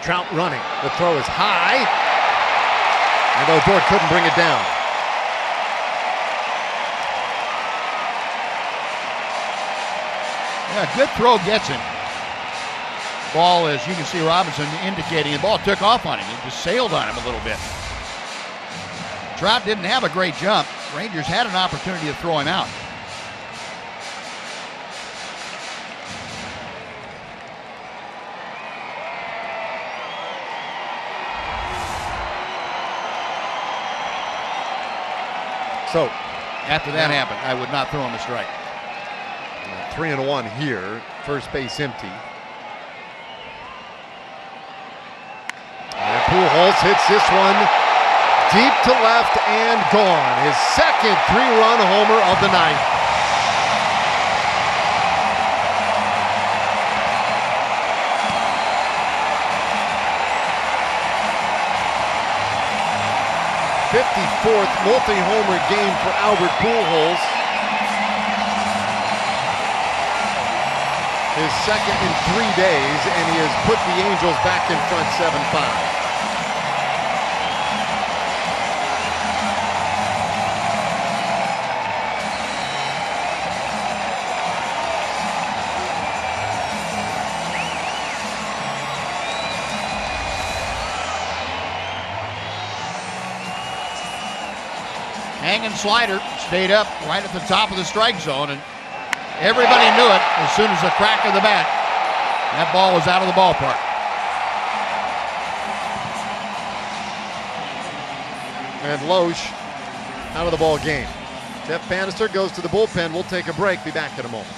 Trout running. The throw is high. And Odor couldn't bring it down. Yeah, good throw gets him. Ball, as you can see Robinson indicating, the ball took off on him. It just sailed on him a little bit. Trout didn't have a great jump. Rangers had an opportunity to throw him out. So after that happened, I would not throw him a strike. 3-1 here. First base empty. And Pujols hits this one deep to left and gone. His second 3-run homer of the night. '54th multi-homer game for Albert Pujols. His second in 3 days, and he has put the Angels back in front 7-5. Hanging slider, stayed up right at the top of the strike zone, and everybody knew it as soon as the crack of the bat. That ball was out of the ballpark. And Loesch out of the ball game. Jeff Bannister goes to the bullpen. We'll take a break. Be back in a moment.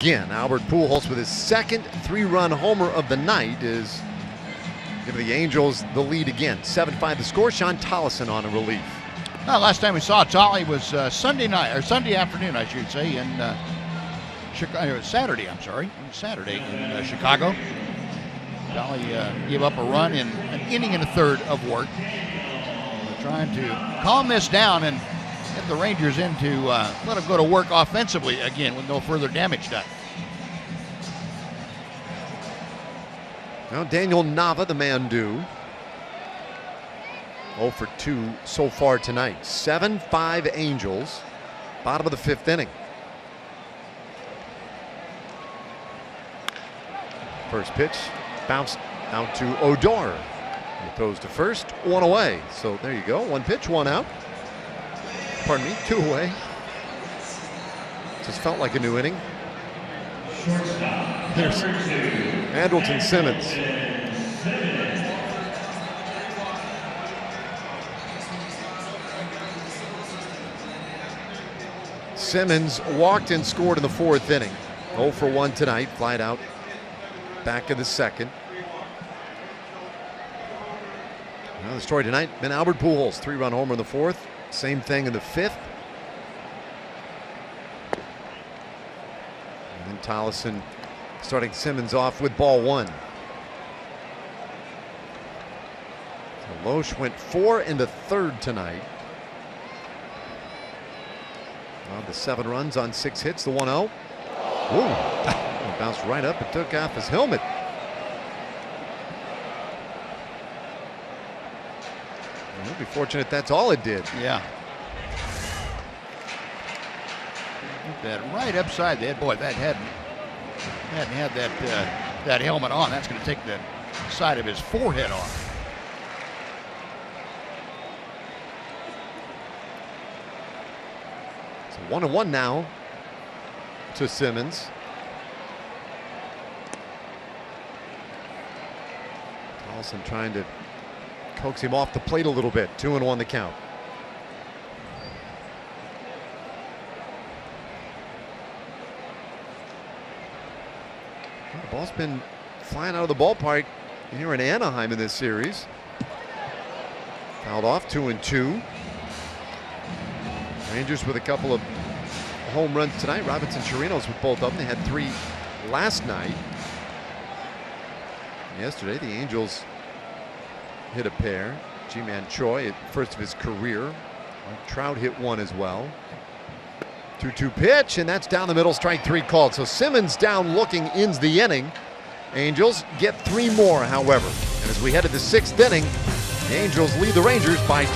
Again, Albert Pujols with his second 3-run homer of the night is giving the Angels the lead again. 7-5 the score. Sean Tollison on a relief. Well, last time we saw Tolly was Sunday afternoon, I should say, in Chicago. Saturday, I'm sorry. Saturday in Chicago. Tolly gave up a run in an inning and a third of work. We're trying to calm this down and get the Rangers in to let them go to work offensively again with no further damage done. Now Daniel Nava, the man due. 0 for 2 so far tonight. 7-5 Angels. Bottom of the 5th inning. First pitch bounced out to Odor. He throws to first, 1 away. So there you go. 1 pitch, 1 out. Pardon me, 2 away. Just felt like a new inning. Here's Andrelton Simmons. Simmons walked and scored in the 4th inning. 0 for 1 tonight, flied out back of the 2nd. Now the story tonight been Albert Pujols, 3-run homer in the 4th. Same thing in the 5th. And then Tollison starting Simmons off with ball 1. So Loesch went 4 1/3 tonight. The 7 runs on 6 hits, the 1-0. Ooh, bounced right up and took off his helmet. He'll be fortunate that's all it did. Yeah. That right upside the head. Boy, that hadn't had that helmet on. That's going to take the side of his forehead off. So 1-1 now to Simmons. Tollison trying to coax him off the plate a little bit. 2-1 the count. Well, the ball's been flying out of the ballpark here in Anaheim in this series. Fouled off, 2-2. Rangers with a couple of home runs tonight. Robinson Chirinos with both of them. They had 3 last night. Yesterday, the Angels hit a pair. Ji-Man Choi, first of his career. Trout hit 1 as well. 2-2 pitch, and that's down the middle, strike 3 called. So Simmons down looking ends the inning. Angels get 3 more, however. And as we head to the 6th inning, the Angels lead the Rangers by 2.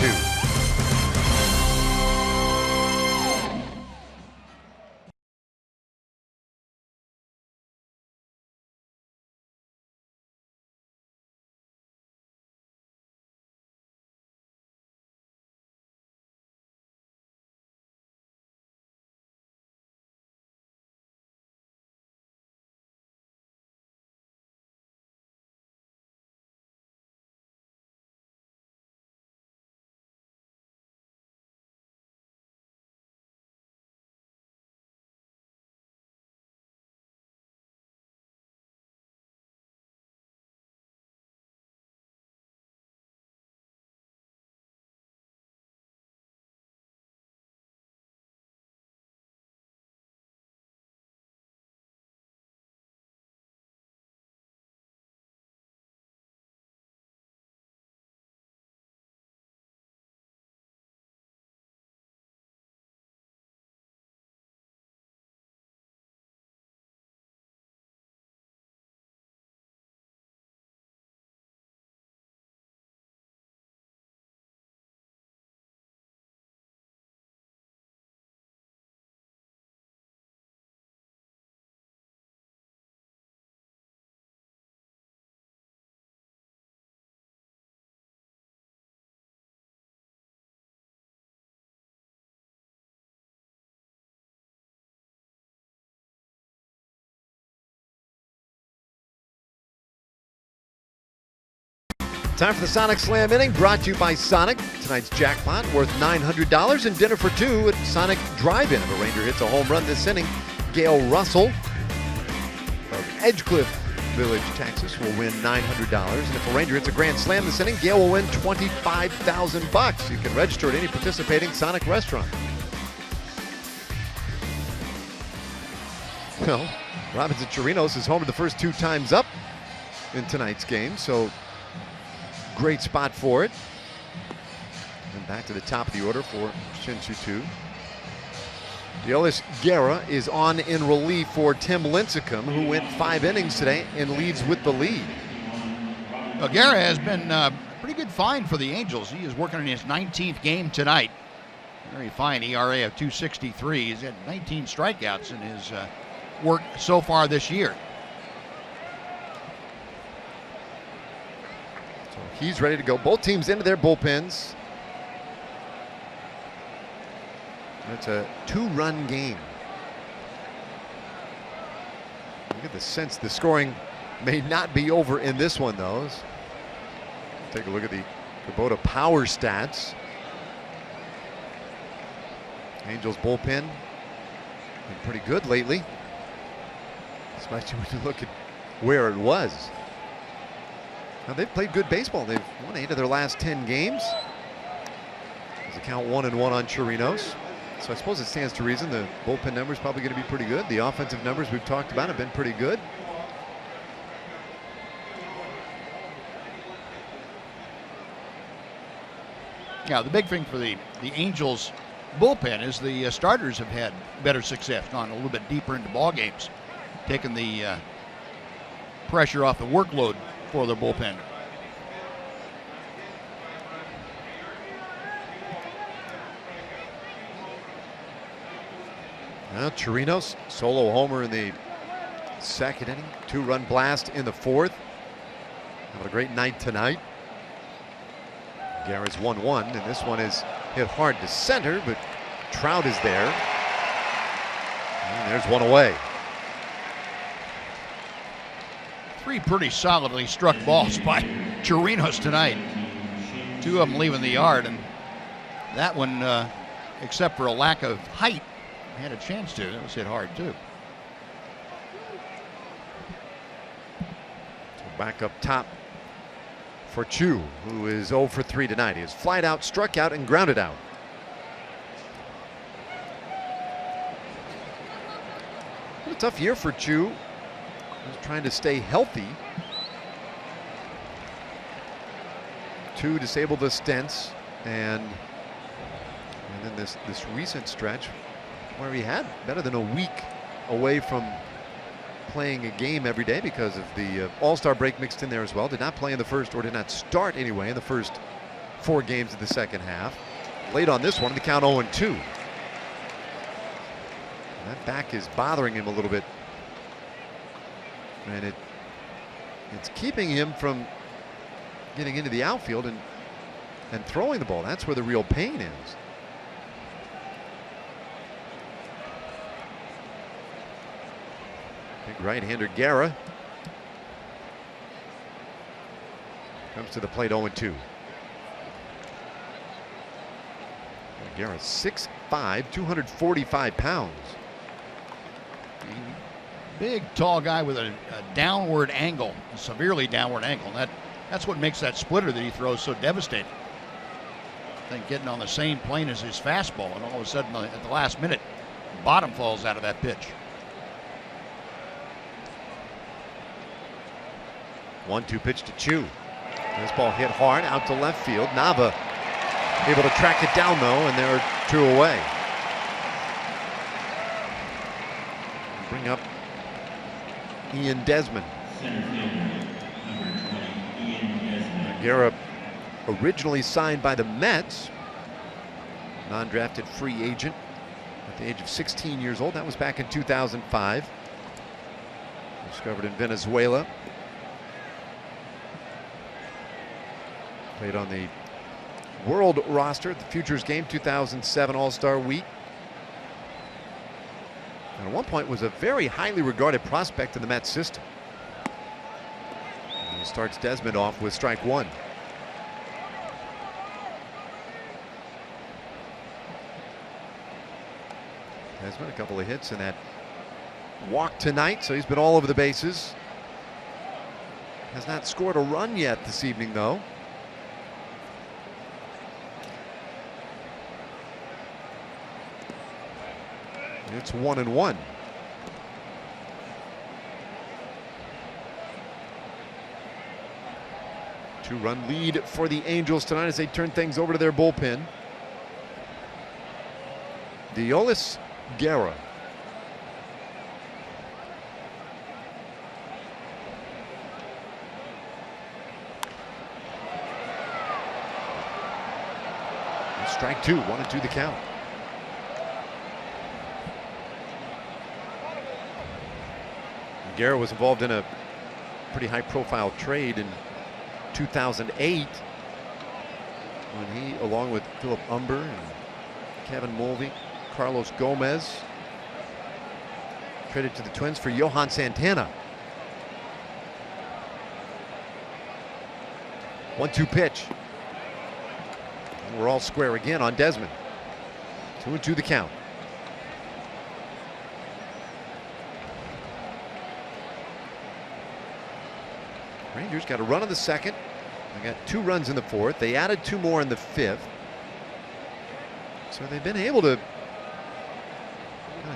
Time for the Sonic Slam inning, brought to you by Sonic. Tonight's jackpot worth $900 and dinner for two at Sonic Drive-In. If a Ranger hits a home run this inning, Gail Russell of Edgecliff Village, Texas, will win $900. And if a Ranger hits a grand slam this inning, Gail will win $25,000. You can register at any participating Sonic restaurant. Well, Robinson Chirinos is homered the first 2 times up in tonight's game, so great spot for it. And back to the top of the order for Shin-Soo 2. Diolis Guerra is on in relief for Tim Lincecum, who went 5 innings today and leads with the lead. Well, Guerra has been a pretty good find for the Angels. He is working on his 19th game tonight. Very fine ERA of 2.63. He's had 19 strikeouts in his work so far this year. So he's ready to go. Both teams into their bullpens. It's a 2-run game. You get the sense the scoring may not be over in this one, though. Take a look at the Kubota power stats. Angels bullpen been pretty good lately, especially when you look at where it was. Now, they've played good baseball. They've won 8 of their last 10 games. There's a count 1-1 on Chirinos. So I suppose it stands to reason the bullpen numbers probably going to be pretty good. The offensive numbers we've talked about have been pretty good. Yeah, the big thing for the Angels bullpen is the starters have had better success, gone a little bit deeper into ball games, taking the pressure off the workload for their bullpen. Well, Chirinos, solo homer in the 2nd inning, 2-run blast in the 4th. Having a great night tonight. Guerra's 1-1, and this one is hit hard to center, but Trout is there. And there's one away. 3 pretty solidly struck balls by Chirinos tonight. 2 of them leaving the yard, and that one, except for a lack of height, had a chance to. It was hit hard too. So back up top for Chu, who is 0 for 3 tonight. He has flied out, struck out, and grounded out. A tough year for Chu. He's trying to stay healthy. 2 disabled the stents, and then this recent stretch where he had better than a week away from playing a game every day because of the All-Star break mixed in there as well. Did not play in the first, or did not start anyway, in the first 4 games of the second half. Late on this one, the count 0-2. That back is bothering him a little bit, and it's keeping him from getting into the outfield and throwing the ball. That's where the real pain is. Big right-hander Guerra comes to the plate 0-2. Guerra 6'5", 245 pounds. Big, tall guy with a downward angle, a severely downward angle. That's what makes that splitter that he throws so devastating. I think getting on the same plane as his fastball, and all of a sudden at the last minute, bottom falls out of that pitch. 1-2 pitch to Chu. This ball hit hard out to left field. Nava able to track it down though, and there are 2 away. Bring up Ian Desmond. Guerra originally signed by the Mets, non-drafted free agent at the age of 16 years old. That was back in 2005. Discovered in Venezuela. Played on the world roster at the Futures Game 2007 All-Star Week. And at one point was a very highly regarded prospect in the Mets system. And he starts Desmond off with strike 1. Desmond, a couple of hits in that walk tonight, so he's been all over the bases. Has not scored a run yet this evening, though. It's 1-1. Two-run lead for the Angels tonight as they turn things over to their bullpen. Diolis Guerra. Strike two, 1-2 the count. Guerra was involved in a pretty high-profile trade in 2008 when he, along with Philip Umber and Kevin Mulvey, Carlos Gomez, traded to the Twins for Johan Santana. 1-2 pitch. We're all square again on Desmond. 2-2 the count. Rangers got a run in the second. They got 2 runs in the fourth. They added 2 more in the fifth. So they've been able to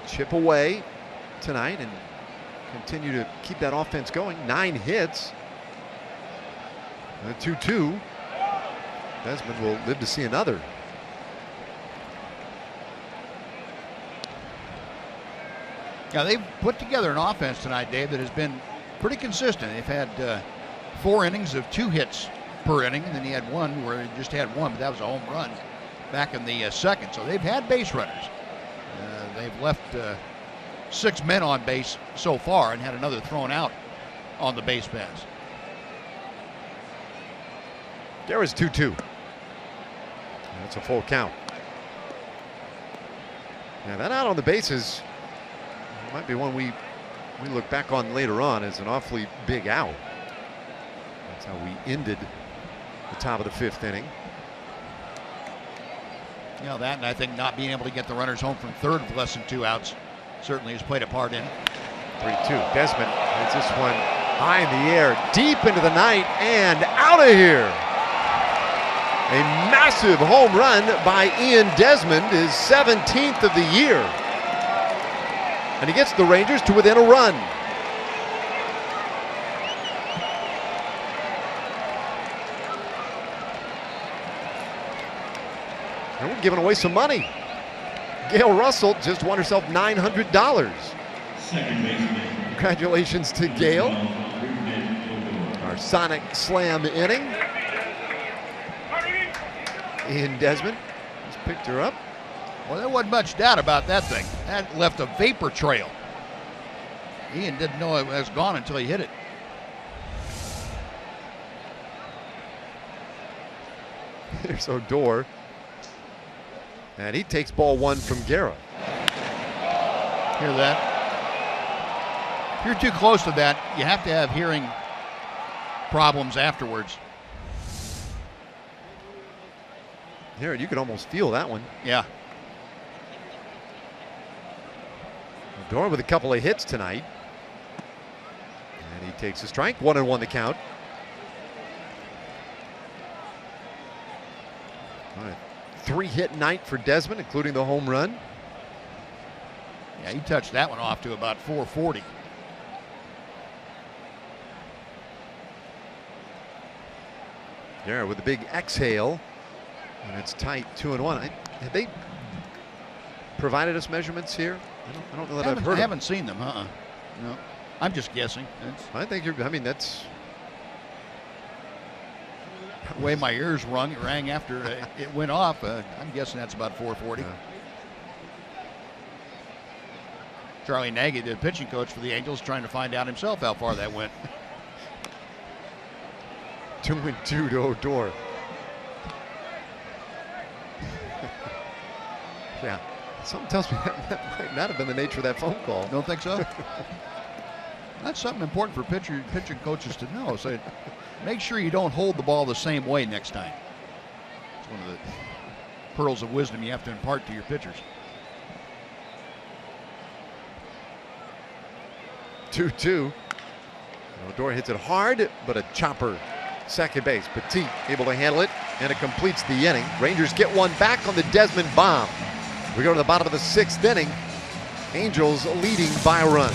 chip away tonight and continue to keep that offense going. 9 hits. The 2-2. Desmond will live to see another. Yeah, they've put together an offense tonight, Dave, that has been pretty consistent. They've had 4 innings of 2 hits per inning, and then he had one where he just had one, but that was a home run back in the second. So they've had base runners. They've left 6 men on base so far and had another thrown out on the base pass. Guerra's 2-2. That's a full count. Yeah, that out on the bases might be one we look back on later on as an awfully big out. That's how we ended the top of the 5th inning. You know, that, and I think not being able to get the runners home from third with less than 2 outs certainly has played a part in. 3-2. Desmond hits this one high in the air, deep into the night, and out of here. A massive home run by Ian Desmond, his 17th of the year. And he gets the Rangers to within a run. And we're giving away some money. Gail Russell just won herself $900. Congratulations to Gail. Our Sonic Slam inning. Ian Desmond just picked her up. Well, there wasn't much doubt about that thing. That left a vapor trail. Ian didn't know it was gone until he hit it. Here's Odor. And he takes ball 1 from Guerra. Hear that? If you're too close to that, you have to have hearing problems afterwards. Here, you can almost feel that one. Yeah. Odor with a couple of hits tonight. And he takes a strike. 1-1 the count. All right. 3-hit night for Desmond, including the home run. Yeah, he touched that one off to about 440. Yeah, with a big exhale. And it's tight, 2-1. Have they provided us measurements here? I don't know that I've heard. I haven't seen them, No, I'm just guessing. I think you're. I mean, that's the way my ears rung. It rang after it went off. I'm guessing that's about 440. Charlie Nagy, the pitching coach for the Angels, trying to find out himself how far that went. 2-2 to Odor. Yeah, something tells me that might not have been the nature of that phone call. Don't think so? That's something important for pitching coaches to know. So make sure you don't hold the ball the same way next time. It's one of the pearls of wisdom you have to impart to your pitchers. 2-2. Odor hits it hard, but a chopper. Second base. Petit able to handle it, and it completes the inning. Rangers get one back on the Desmond bomb. We go to the bottom of the 6th inning. Angels leading by a run.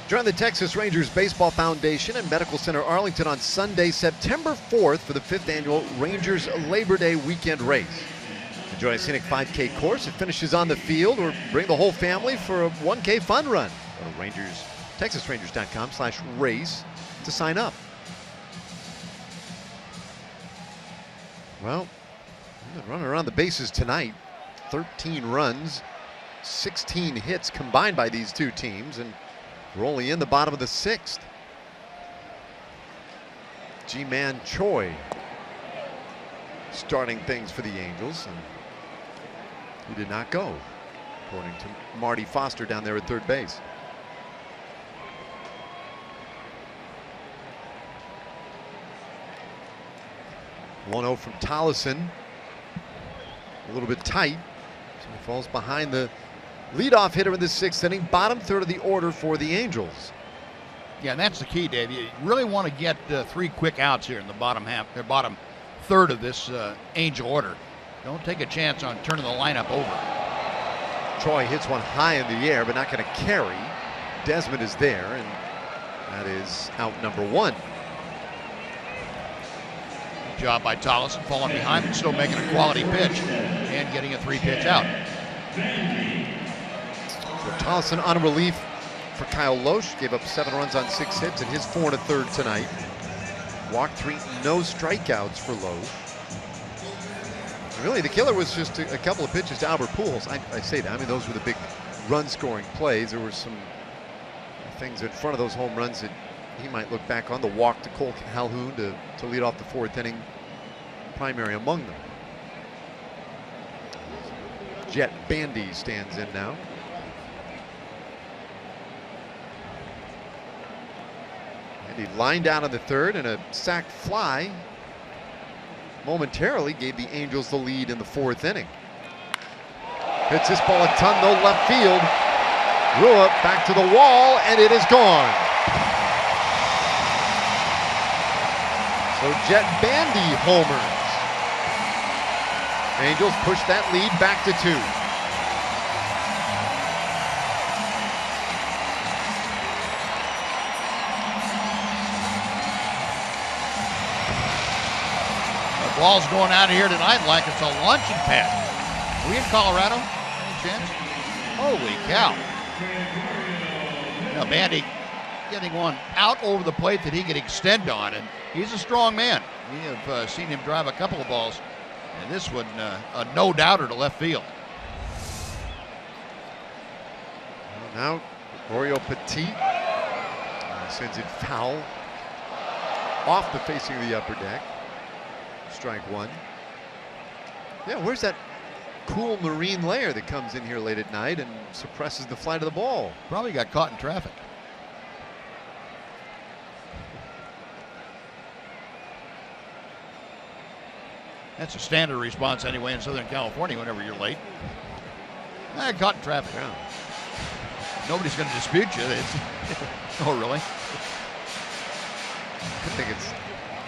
Join the Texas Rangers Baseball Foundation and Medical Center Arlington on Sunday, September 4th for the 5th annual Rangers Labor Day weekend race. Enjoy a scenic 5K course. It finishes on the field, or bring the whole family for a 1K fun run. Go to TexasRangers.com/race to sign up. Well, we've been running around the bases tonight. 13 runs, 16 hits combined by these two teams, and we're only in the bottom of the 6th. G-Man Choi starting things for the Angels, and he did not go, according to Marty Foster down there at third base. (1-0) from Tollison. A little bit tight, so he falls behind the leadoff hitter in the 6th inning, bottom third of the order for the Angels. Yeah, and that's the key, Dave. You really want to get 3 quick outs here in the bottom third of this Angel order. Don't take a chance on turning the lineup over. Troy hits one high in the air, but not going to carry. Desmond is there, and that is out number 1. Good job by Tollison, falling behind and still making a quality pitch and getting a 3-pitch out. So Tollison on relief for Kyle Loesch, gave up 7 runs on 6 hits in his 4 1/3 tonight. Walked 3, no strikeouts for Loesch. Really, the killer was just a couple of pitches to Albert Pujols. I say that, I mean, those were the big run-scoring plays. There were some things in front of those home runs that he might look back on. The walk to Cole Calhoun to lead off the 4th inning, primary among them. Jet Bandy stands in now. And he lined out in the 3rd, and a sac fly momentarily gave the Angels the lead in the 4th inning. Hits this ball a ton, though, left field. Rua back to the wall, and it is gone. So Jet Bandy homers. Angels push that lead back to 2. Ball's going out of here tonight like it's a luncheon pad. Are we in Colorado? Any chance? Holy cow. Now Bandy getting one out over the plate that he could extend on, and he's a strong man. We have seen him drive a couple of balls, and this one a no-doubter to left field. Well, now Oriole Petit sends it foul off the facing of the upper deck. Strike one. Yeah, where's that cool marine layer that comes in here late at night and suppresses the flight of the ball? Probably got caught in traffic. That's a standard response anyway in Southern California whenever you're late. Caught in traffic. Yeah. Nobody's going to dispute you. Oh, really? I think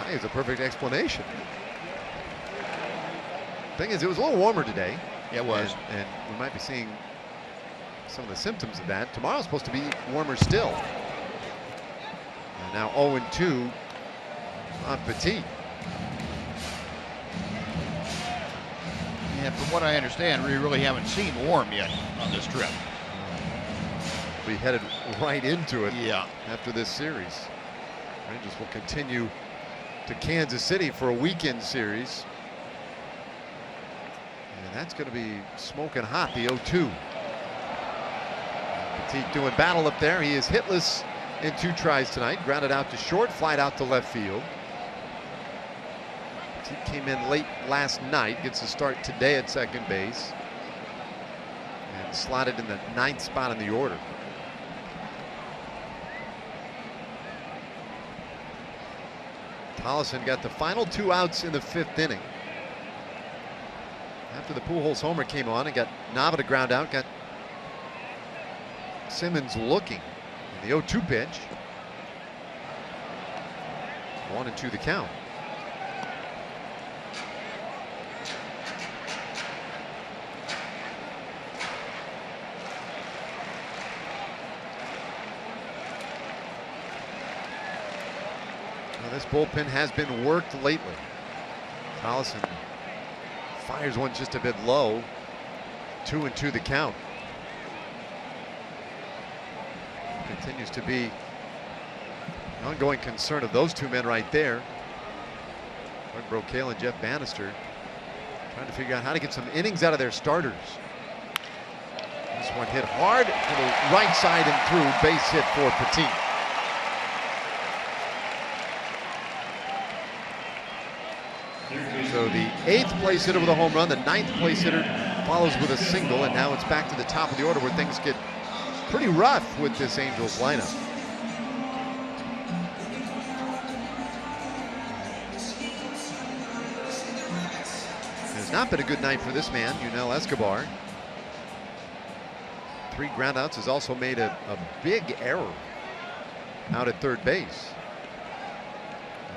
it's a perfect explanation. Thing is, it was a little warmer today. Yeah, it was. And we might be seeing some of the symptoms of that. Tomorrow's supposed to be warmer still. And now 0-2 on Petit. And from what I understand, we really haven't seen warm yet on this trip. We headed right into it. Yeah. After this series. Rangers will continue to Kansas City for a weekend series. And that's going to be smoking hot, the 0-2. Petit doing battle up there. He is hitless in 2 tries tonight. Grounded out to short, flied out to left field. Petit came in late last night, gets a start today at second base. And slotted in the 9th spot in the order. Tollison got the final 2 outs in the 5th inning. After the Pujols homer came on and got Nava to ground out, got Simmons looking. And the 0-2 pitch. 1-2 the count. This bullpen has been worked lately. Tollison fires one just a bit low. 2-2 the count. Continues to be an ongoing concern of those 2 men right there. Mark Brocale and Jeff Bannister trying to figure out how to get some innings out of their starters. This one hit hard to the right side and through. Base hit for Petit. So the 8th place hitter with a home run, the 9th place hitter follows with a single, and now it's back to the top of the order where things get pretty rough with this Angels lineup. It has not been a good night for this man, Yunel Escobar. 3 groundouts, has also made a big error out at third base.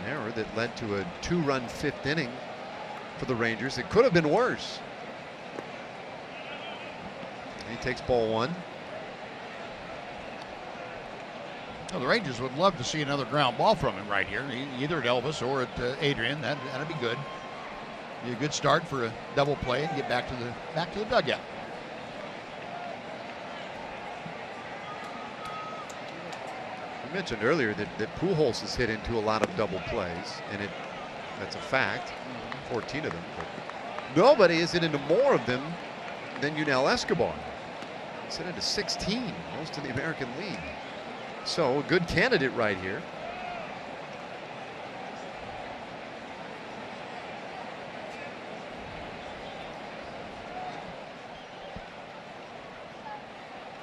An error that led to a 2-run 5th inning for the Rangers. It could have been worse. And he takes ball 1. Well, the Rangers would love to see another ground ball from him right here, either at Elvis or at Adrian. That'd be good. Be a good start for a double play and get back to the dugout. I mentioned earlier that Pujols has hit into a lot of double plays, and that's a fact. 14 of them. But nobody has hit into more of them than Yunel Escobar. He's hit into 16, most in the American League. So a good candidate right here.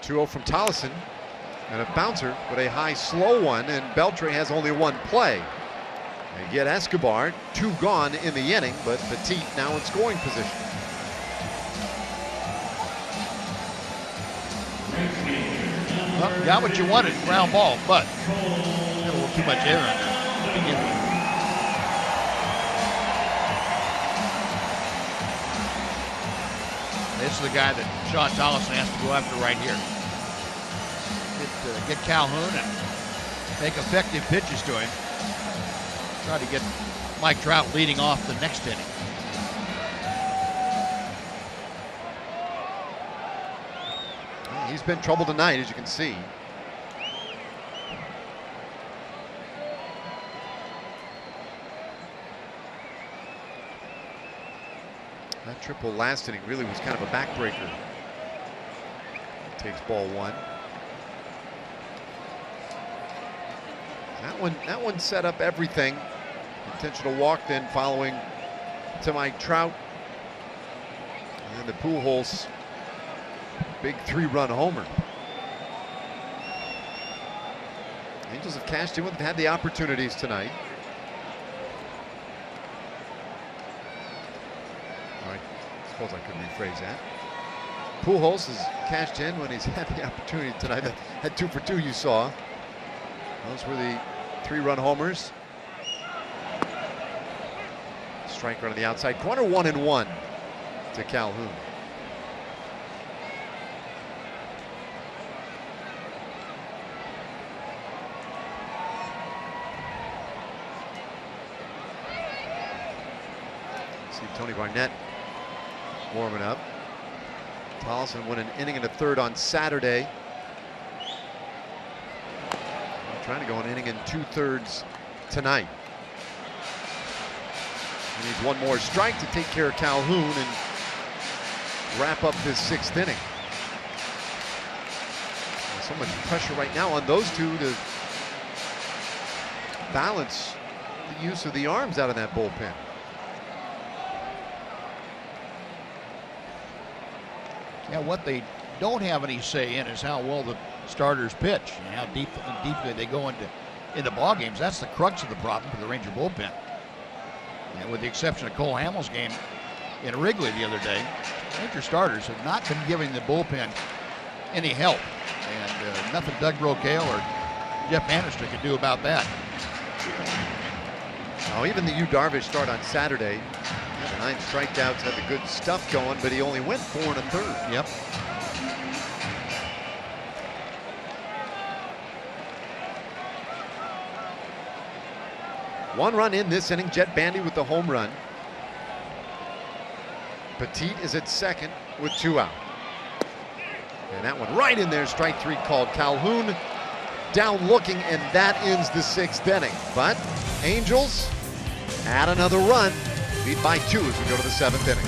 .2-0 from Tollison. And a bouncer, but a high slow one, and Beltre has only 1 play. They get Escobar, 2 gone in the inning, but Petit now in scoring position. Well, got what you wanted, ground ball, but got a little too much air on there to begin with. This is the guy that Sean Tollison has to go after right here. Get Calhoun and make effective pitches to him. Try to get Mike Trout leading off the next inning. He's been trouble tonight, as you can see. triple last inning really was kind of a backbreaker. Takes ball 1. That one set up everything. Intentional walk then following to Mike Trout. And then the Pujols big 3-run homer. Angels have cashed in, had the opportunities tonight. All right, I suppose I could rephrase that. Pujols has cashed in when he's had the opportunity tonight. Had 2 for 2 you saw. Those were the 3-run homers. Striker on the outside corner, 1-1 to Calhoun. See Tony Barnett warming up. Tollefson won an inning and a third on Saturday. Trying to go an inning and 2/3 tonight. He needs one more strike to take care of Calhoun and wrap up this 6th inning. So much pressure right now on those two to balance the use of the arms out of that bullpen. Yeah, what they don't have any say in is how well the starters pitch and how deeply they go into ball games. That's the crux of the problem for the Ranger bullpen. And with the exception of Cole Hamels' game in Wrigley the other day, Ranger starters have not been giving the bullpen any help, and nothing Doug Brocail or Jeff Bannister could do about that. Now, even the Yu Darvish start on Saturday, the 9 strikeouts, had the good stuff going, but he only went 4 1/3. Yep. One run in this inning, Jet Bandy with the home run. Petit is at second with 2 out. And that one right in there, strike 3 called. Calhoun down looking, and that ends the 6th inning. But Angels add another run, lead by 2 as we go to the 7th inning.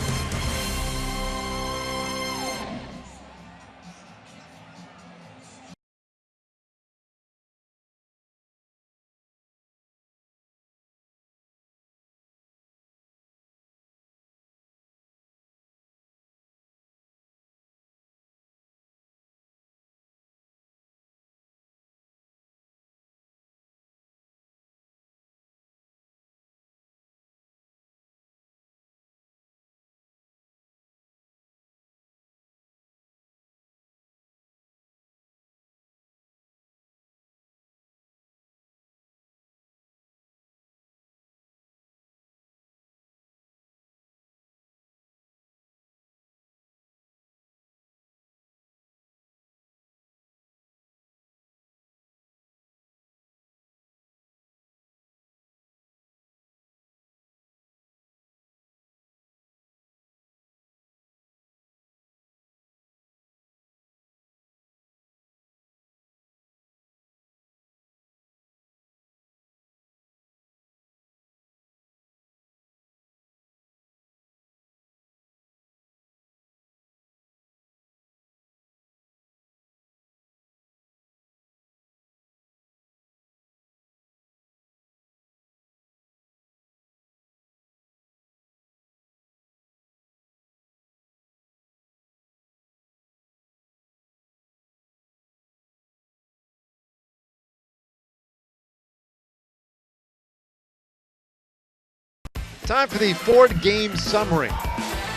Time for the Ford game summary.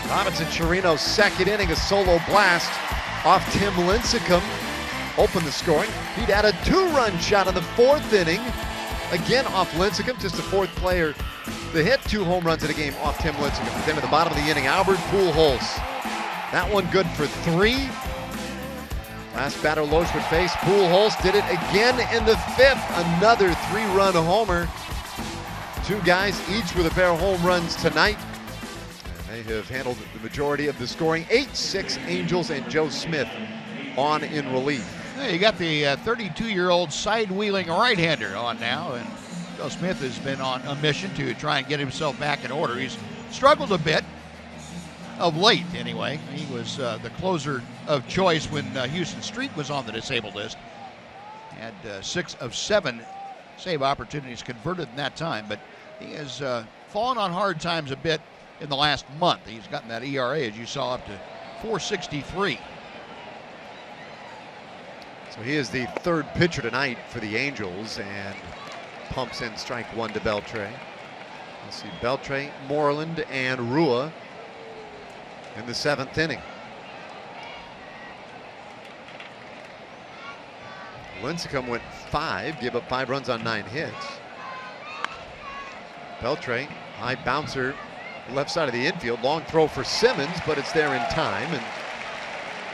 Robinson Chirino's 2nd inning, a solo blast off Tim Lincecum. Opened the scoring. He'd had a 2-run shot in the 4th inning. Again off Lincecum, just the 4th player to hit 2 home runs in a game off Tim Lincecum. But then at the bottom of the inning, Albert Pujols. That one good for 3. Last batter Loesch would face. Pujols did it again in the 5th. Another 3-run homer. 2 guys each with a pair of home runs tonight. And they have handled the majority of the scoring. 8-6 Angels and Joe Smith on in relief. You got the 32-year-old side-wheeling right-hander on now, and Joe Smith has been on a mission to try and get himself back in order. He's struggled a bit of late, anyway. He was the closer of choice when Houston Street was on the disabled list. Had 6 of 7 save opportunities converted in that time, but he has fallen on hard times a bit in the last month. He's gotten that ERA, as you saw, up to 4.63. So he is the third pitcher tonight for the Angels and pumps in strike 1 to Beltre. We'll see Beltre, Moreland, and Rua in the 7th inning. Lincecum went 5, gave up 5 runs on 9 hits. Beltre, high bouncer, left side of the infield, long throw for Simmons, but it's there in time, and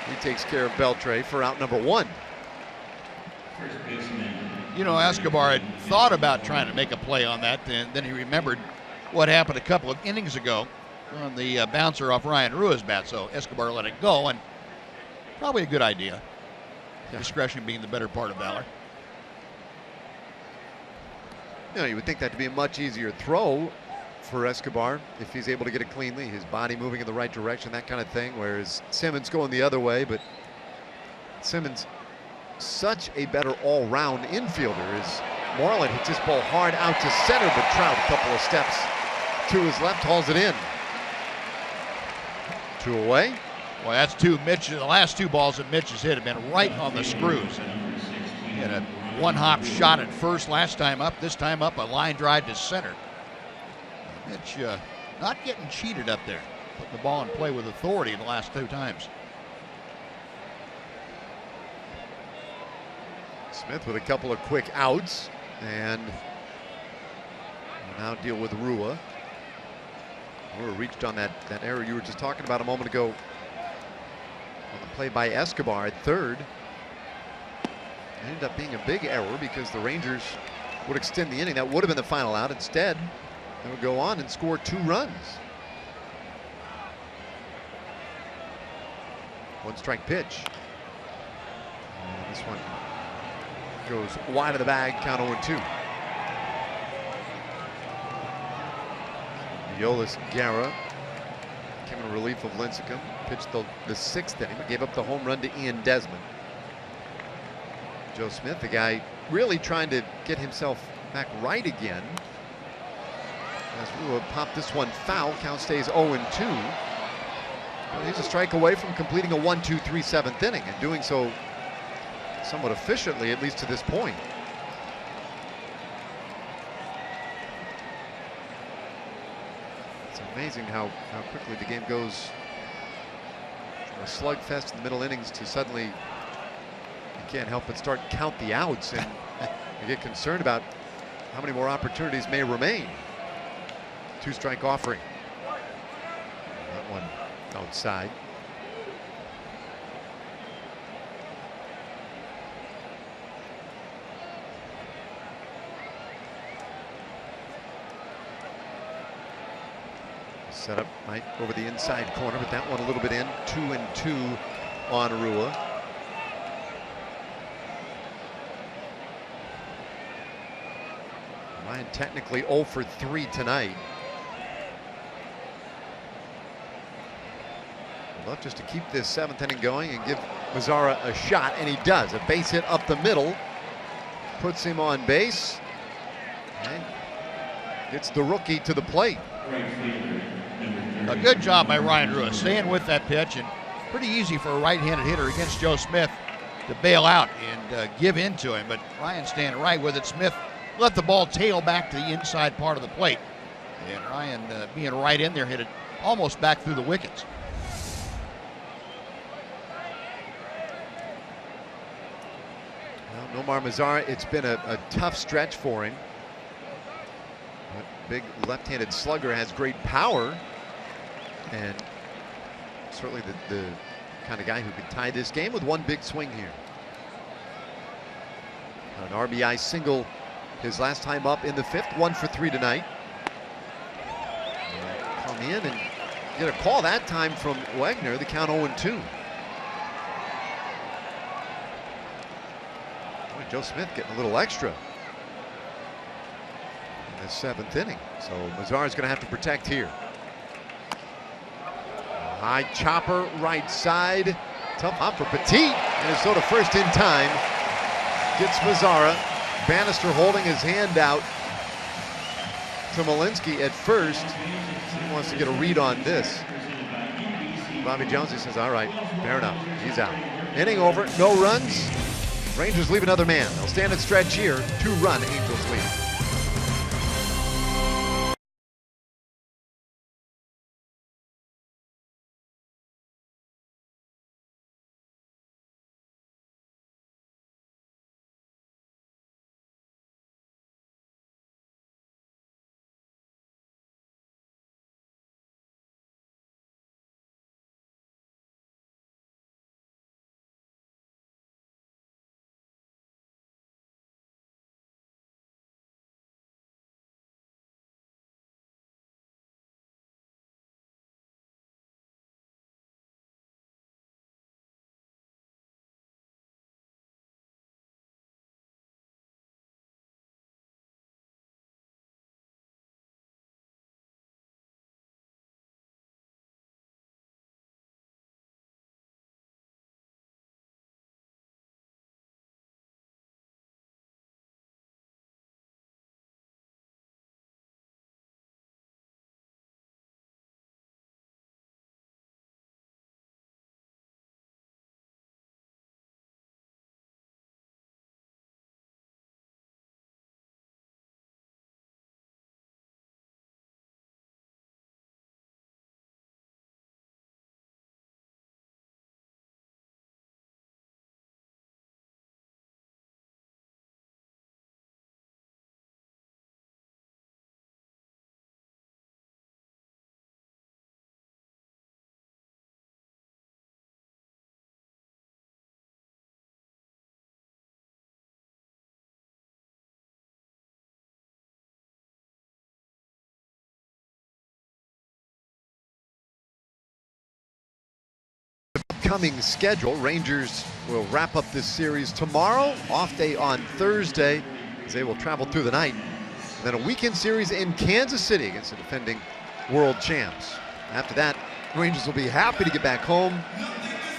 he takes care of Beltre for out number 1. You know, Escobar had thought about trying to make a play on that, and then he remembered what happened a couple of innings ago on the bouncer off Ryan Rua's bat, so Escobar let it go, and probably a good idea. Discretion being the better part of valor. You know, you would think that to be a much easier throw for Escobar if he's able to get it cleanly, his body moving in the right direction, that kind of thing, whereas Simmons going the other way, but Simmons such a better all-round infielder as Moreland hits this ball hard out to center, but Trout a couple of steps to his left hauls it in. 2 away. Well, that's 2. Mitch, the last 2 balls that Mitch has hit have been right on the screws. He had a one-hop shot at first last time up, this time up a line drive to center. Mitch not getting cheated up there, putting the ball in play with authority the last 2 times. Smith with a couple of quick outs, and we'll now deal with Rua. Rua reached on that error you were just talking about a moment ago on the play by Escobar at third. It ended up being a big error because the Rangers would extend the inning. That would have been the final out. Instead, they would go on and score 2 runs. 1-strike pitch. And this one goes wide of the bag, count 0-2. Yolis Guerra came in relief of Lincecum, pitched the 6th inning, but gave up the home run to Ian Desmond. Joe Smith, the guy really trying to get himself back right again. As Rua popped this one foul, count stays 0-2. He's a strike away from completing a 1-2-3 7th inning, and doing so somewhat efficiently, at least to this point. It's amazing how quickly the game goes from a slugfest in the middle innings to suddenly you can't help but start count the outs, and you get concerned about how many more opportunities may remain. 2-strike offering. That one outside. Set up right over the inside corner, but that one a little bit in. 2-2 on Rua. Ryan technically 0 for 3 tonight. I'd love just to keep this 7th inning going and give Mazara a shot, and he does. A base hit up the middle puts him on base and gets the rookie to the plate. A good job by Ryan Rua, staying with that pitch, and pretty easy for a right-handed hitter against Joe Smith to bail out and give in to him, but Ryan staying right with it. Smith let the ball tail back to the inside part of the plate, and Ryan being right in there hit it almost back through the wickets. Well, Nomar Mazara, it's been a tough stretch for him. That big left-handed slugger has great power, and certainly the kind of guy who could tie this game with one big swing here. An RBI single his last time up in the 5th, 1 for 3 tonight. And come in and get a call that time from Wegner, the count 0-2. Boy, Joe Smith getting a little extra in the 7th inning. So Mazara's going to have to protect here. High chopper right side. Tough hop for Petit. Minnesota first in time. Gets Mazzara. Bannister holding his hand out to Malinsky at first. He wants to get a read on this. Bobby Jonesy says, all right, fair enough. He's out. Inning over, no runs. Rangers leave another man. They'll stand and stretch here. 2-run Angels lead. Coming schedule. Rangers will wrap up this series tomorrow. Off day on Thursday as they will travel through the night. And then a weekend series in Kansas City against the defending world champs. After that, Rangers will be happy to get back home,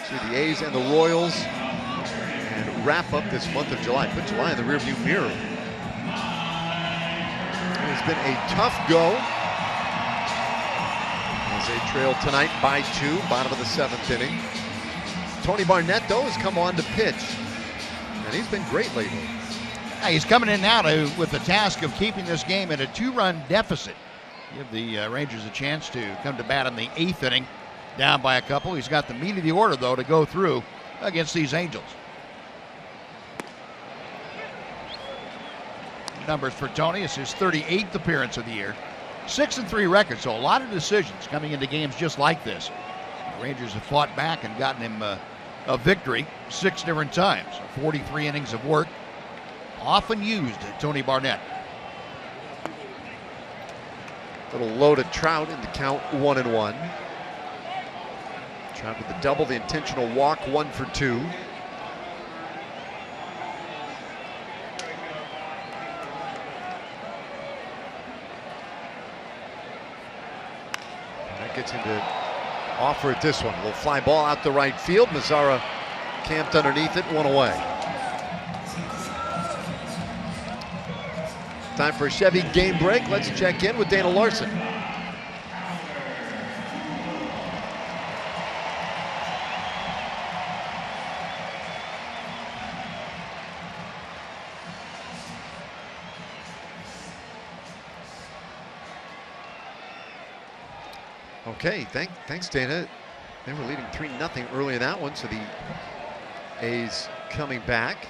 see the A's and the Royals, and wrap up this month of July. Put July in the rearview mirror. It has been a tough go as they trail tonight by 2, bottom of the 7th inning. Tony Barnett, though, has come on to pitch, and he's been great lately. Yeah, he's coming in now with the task of keeping this game at a 2-run deficit. Give the Rangers a chance to come to bat in the 8th inning, down by a couple. He's got the meat of the order, though, to go through against these Angels. Numbers for Tony. It's his 38th appearance of the year. 6-3 record, so a lot of decisions coming into games just like this. The Rangers have fought back and gotten him a victory 6 different times. 43 innings of work, often used Tony Barnett. Little low to Trout in the count, 1-1. Trout with the double, the intentional walk, 1 for 2. That gets him to offer at this one. Little fly ball out the right field. Mazzara camped underneath it, 1 away. Time for a Chevy game break. Let's check in with Dana Larson. Okay, thanks, Dana. They were leading 3-0 early in that one, so the A's coming back.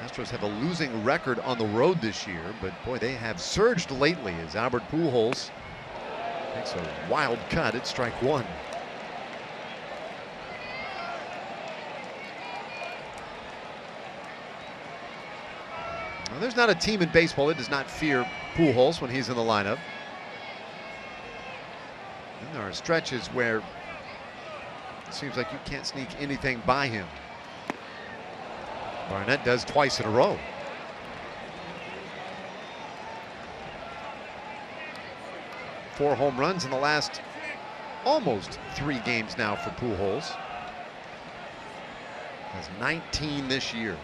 Astros have a losing record on the road this year, but boy, they have surged lately as Albert Pujols makes a wild cut at strike 1. Well, there's not a team in baseball that does not fear Pujols when he's in the lineup. And there are stretches where it seems like you can't sneak anything by him. Barnett does twice in a row. Four home runs in the last almost 3 games now for Pujols. Has 19 this year.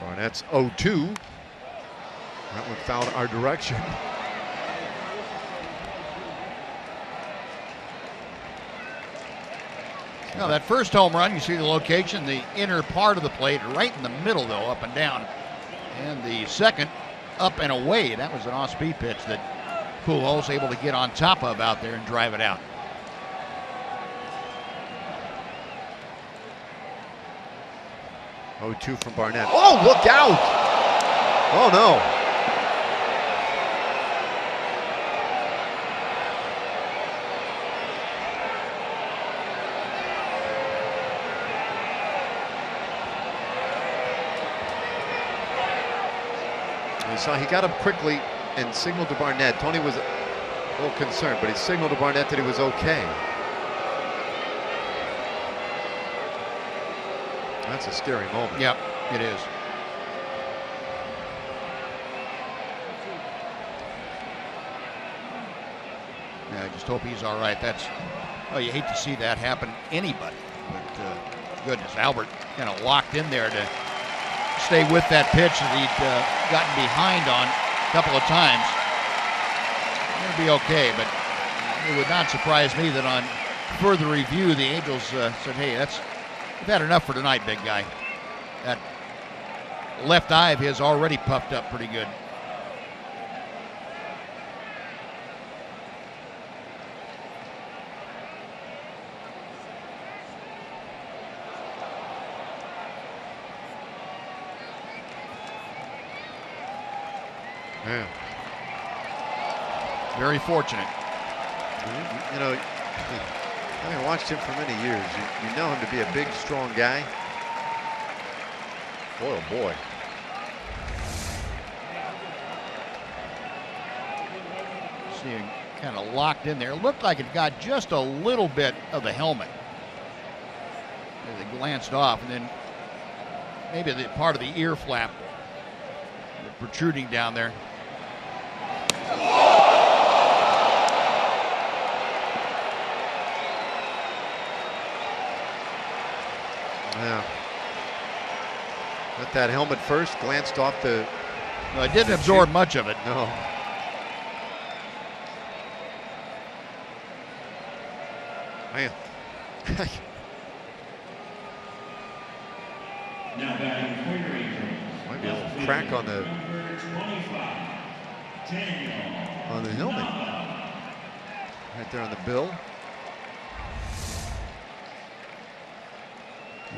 Barnett's 0-2. That one fouled our direction. Now that first home run, you see the location, the inner part of the plate, right in the middle though, up and down. And the second, up and away. That was an off-speed pitch that Pujols able to get on top of out there and drive it out. Oh, 2 from Barnett. Oh, look out! Oh no. You saw he got up quickly and signaled to Barnett. Tony was a little concerned, but he signaled to Barnett that he was okay. That's a scary moment. Yep, it is. Yeah, I just hope he's all right. That's, oh, you hate to see that happen to anybody. But goodness, Albert kind of locked in there to stay with that pitch that he'd gotten behind on a couple of times. It'll be okay, but it would not surprise me that on further review, the Angels said, hey, we've had enough for tonight, big guy. That left eye of his already puffed up pretty good. Yeah. Very fortunate. You know, having watched him for many years, you know him to be a big, strong guy. Boy, oh boy. See him kind of locked in there. It looked like it got just a little bit of the helmet as it glanced off, and then maybe the part of the ear flap protruding down there. Yeah. Got that helmet first, glanced off the. No, it didn't absorb much of it. No. Man. Now batting for your Angels. Might be a little crack on the helmet. Right there on the bill.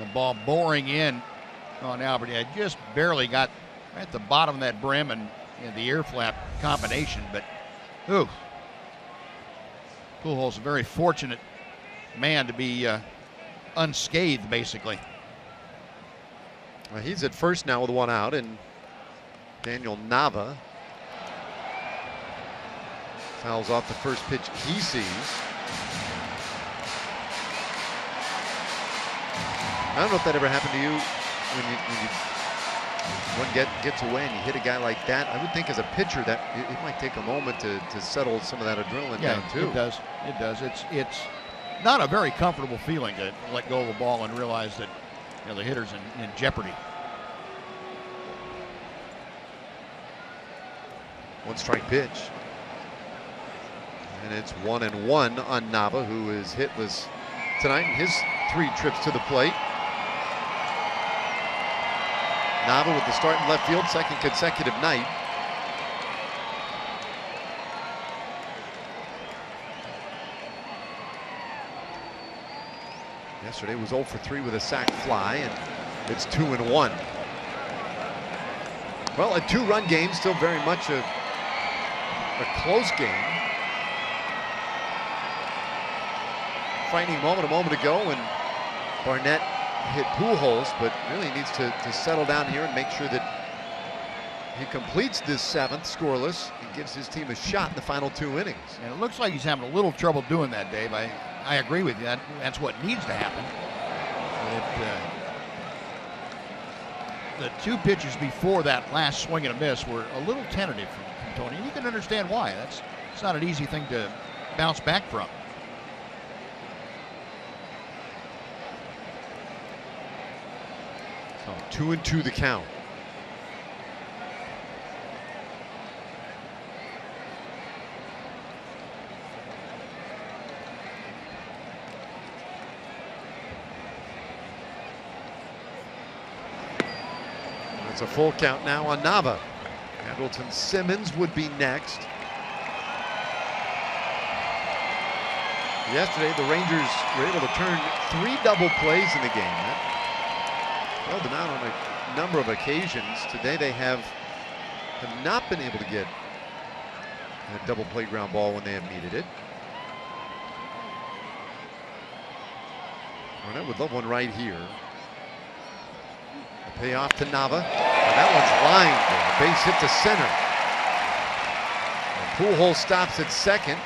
The ball boring in on Albert. He just barely got right at the bottom of that brim and the ear flap combination, but ooh. Pujols a very fortunate man to be unscathed, basically. Well, he's at first now with 1 out, and Daniel Nava fouls off the first pitch he sees. I don't know if that ever happened to you when one gets away and you hit a guy like that. I would think as a pitcher that it might take a moment to settle some of that adrenaline down too. It does. It does. It's not a very comfortable feeling to let go of a ball and realize that the hitter's in jeopardy. 1-strike pitch. And it's 1-1 on Nava, who is hitless tonight in his 3 trips to the plate. Nava with the start in left field, second consecutive night. Yesterday was 0 for 3 with a sac fly, and it's 2-1. Well, a 2-run game, still very much a close game. Frightening moment a moment ago when Barnett hit Pujols, but really needs to settle down here and make sure that he completes this 7th scoreless and gives his team a shot in the final 2 innings. And it looks like he's having a little trouble doing that, Dave. I agree with you. That's what needs to happen. The 2 pitches before that last swing and a miss were a little tentative from Tony, and you can understand why. It's not an easy thing to bounce back from. So 2-2 the count. It's a full count now on Nava. Andrelton Simmons would be next. Yesterday, the Rangers were able to turn 3 double plays in the game. That held them out on a number of occasions. Today, they have not been able to get a double play ground ball when they have needed it. Barnett would love one right here. The payoff to Nava. And that one's lined. Base hit to center. And Pujols stops at second.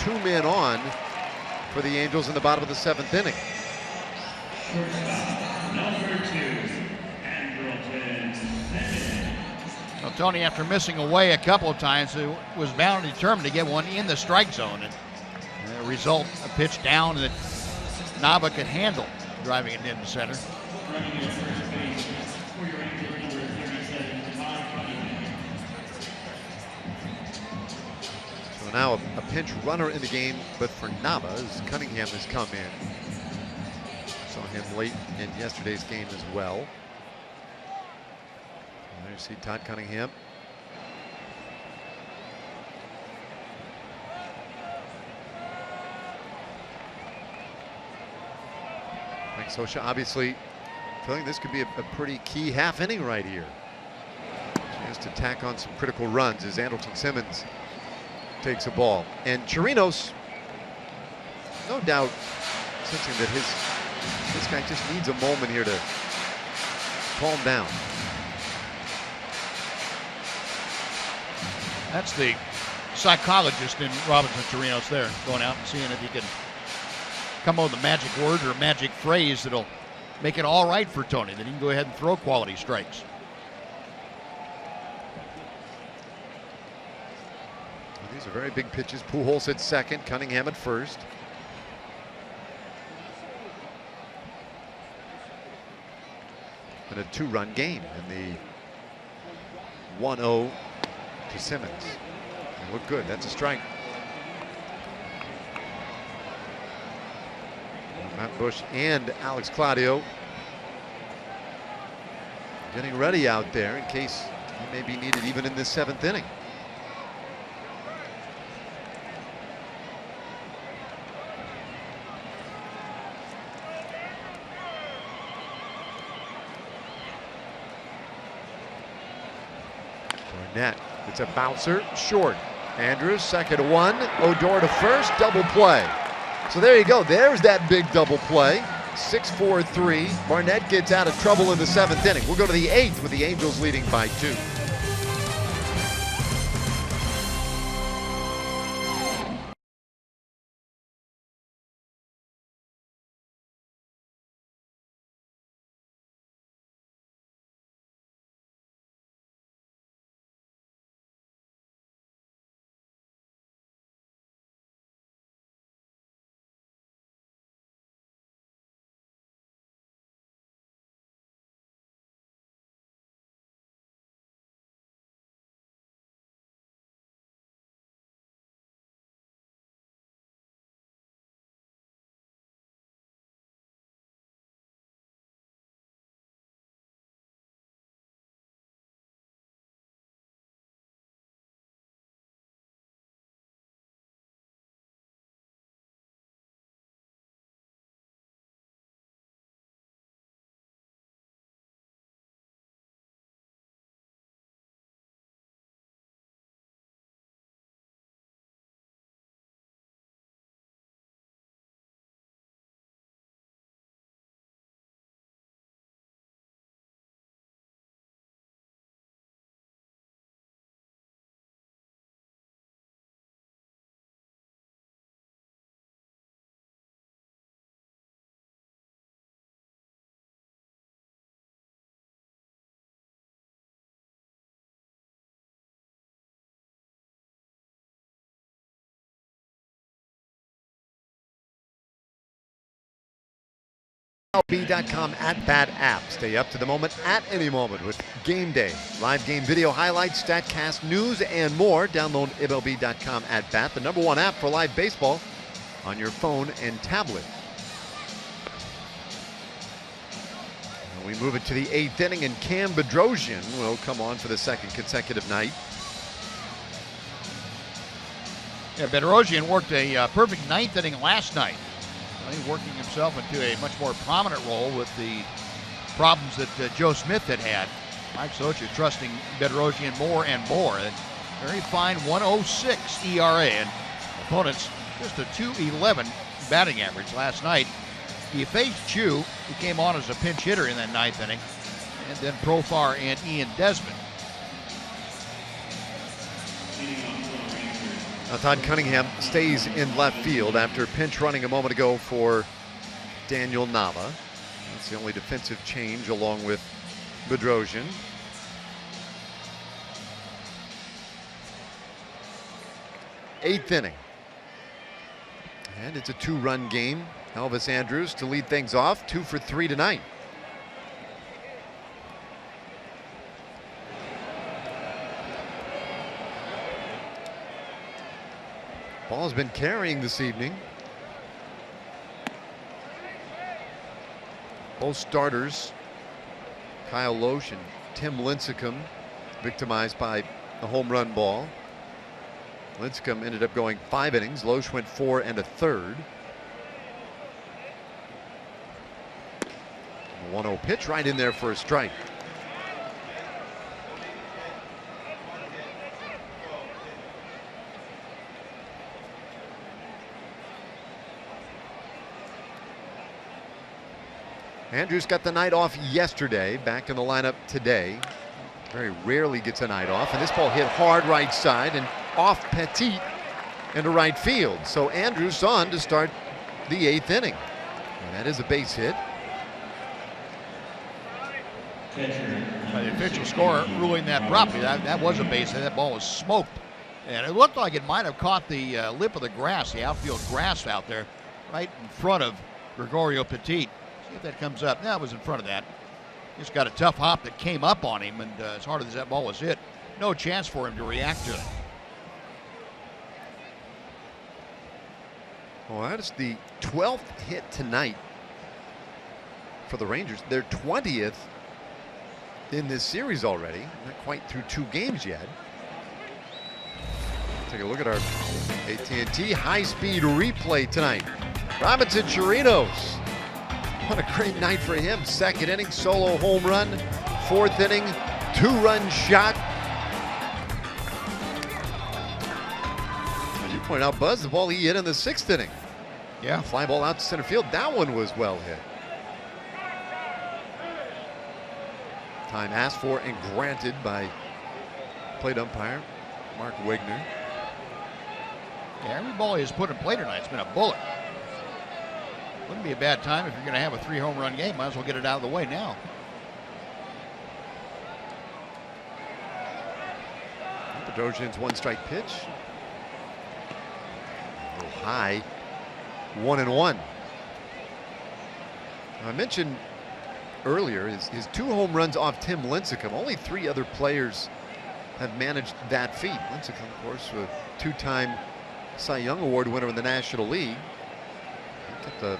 2 men on for the Angels in the bottom of the 7th inning. Well, Tony, after missing away a couple of times, was bound and determined to get one in the strike zone. And the result, a pitch down that Nava could handle, driving it into center. So now a pinch runner in the game, but for Nava, as Cunningham has come in. Saw him late in yesterday's game as well. And there you see Todd Cunningham. Mike Scioscia obviously feeling this could be a pretty key half inning right here. Chance to tack on some critical runs as Andrelton Simmons takes a ball. And Chirinos, no doubt, sensing that this guy just needs a moment here to calm down. That's the psychologist in Robinson Chirinos there, going out and seeing if he can come up with a magic word or a magic phrase that'll make it all right for Tony, that he can go ahead and throw quality strikes. Well, these are very big pitches. Pujols at second, Cunningham at first. And a 2-run game in the 1-0 to Simmons. They look good. That's a strike. Matt Bush and Alex Claudio getting ready out there in case he may be needed even in this 7th inning. Barnett, it's a bouncer, short. Andrews, second to 1. Odor to first, double play. So there you go. There's that big double play. 6-4-3. Barnett gets out of trouble in the 7th inning. We'll go to the 8th with the Angels leading by 2. MLB.com @bat app. Stay up to the moment at any moment with Game Day, live game video highlights, StatCast news, and more. Download MLB.com @bat, the #1 app for live baseball on your phone and tablet. And we move it to the 8th inning, and Cam Bedrosian will come on for the 2nd consecutive night. Yeah, Bedrosian worked a perfect 9th inning last night. He's working himself into a much more prominent role with the problems that Joe Smith had. Mike Socha trusting Bedrosian more and more. A very fine 1.06 ERA, and opponents just a 2.11 batting average last night. He faced Chu, who came on as a pinch hitter in that 9th inning, and then Profar and Ian Desmond. Now Todd Cunningham stays in left field after pinch running a moment ago for Daniel Nava. That's the only defensive change along with Bedrosian. Eighth inning. And it's a 2-run game. Elvis Andrus to lead things off, 2 for 3 tonight. Ball's been carrying this evening. Both starters, Kyle Loesch and Tim Lincecum, victimized by a home run ball. Lincecum ended up going 5 innings. Loesch went 4 1/3. 1-0 pitch right in there for a strike. Andrus got the night off yesterday, back in the lineup today. Very rarely gets a night off, and this ball hit hard right side and off Petit into right field. So Andrus on to start the 8th inning. And that is a base hit. The official scorer ruling that properly. That was a base hit. That ball was smoked. And it looked like it might have caught the lip of the grass, the outfield grass out there, right in front of Gregorio Petit. See if that comes up. No, it was in front of that. Just got a tough hop that came up on him, and as hard as that ball was hit, no chance for him to react to it. Well, that is the 12th hit tonight for the Rangers. Their 20th in this series already. Not quite through 2 games yet. Take a look at our AT&T high-speed replay tonight. Robinson Chirinos. What a great night for him. 2nd inning, solo home run. 4th inning, 2-run shot. As you pointed out, Buzz, the ball he hit in the 6th inning. Yeah. Fly ball out to center field. That one was well hit. Time asked for and granted by plate umpire Mark Wegner. Yeah, every ball he has put in play tonight has been a bullet. Wouldn't be a bad time if you're going to have a 3-home run game. Might as well get it out of the way now. Bedrosian's 1-strike pitch. A little high. 1-1. I mentioned earlier his 2 home runs off Tim Lincecum. Only 3 other players have managed that feat. Lincecum, of course, a 2-time Cy Young Award winner in the National League. He kept a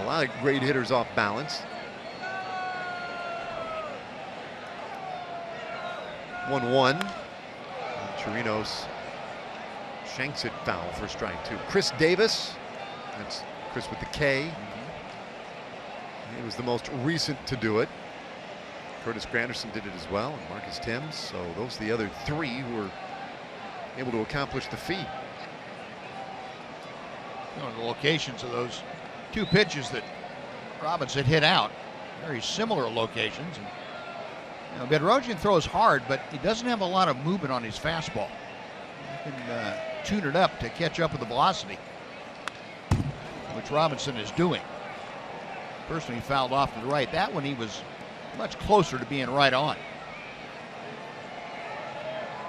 lot of great hitters off balance. 1-1. Chirinos shanks it foul for strike 2. Chris Davis. That's Chris with the K. He was the most recent to do it. Curtis Granderson did it as well, and Marcus Timms. So those are the other 3 who were able to accomplish the feat. You know, the locations of those 2 pitches that Robinson hit out, very similar locations. And, you know, Bedrosian throws hard, but he doesn't have a lot of movement on his fastball. He can tune it up to catch up with the velocity, which Robinson is doing. First one he fouled off to the right. That one he was much closer to being right on.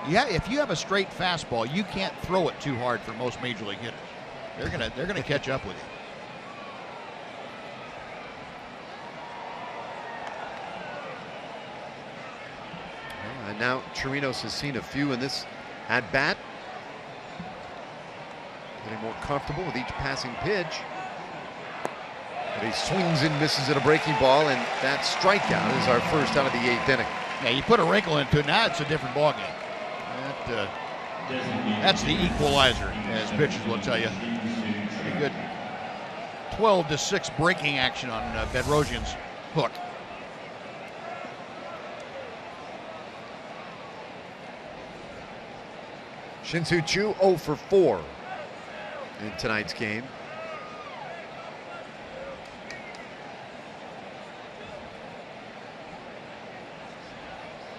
Yeah, if you have a straight fastball, you can't throw it too hard for most major league hitters. They're gonna catch up with you. now Chirinos has seen a few in this at bat. Getting more comfortable with each passing pitch. But he swings and misses at a breaking ball, and that strikeout is our first out of the 8th inning. Yeah, you put a wrinkle into it, now it's a different ballgame. That's the equalizer, as pitchers will tell you. Pretty good 12-6 breaking action on Bedrosian's hook. Shin-Soo Choo 0 for 4 in tonight's game.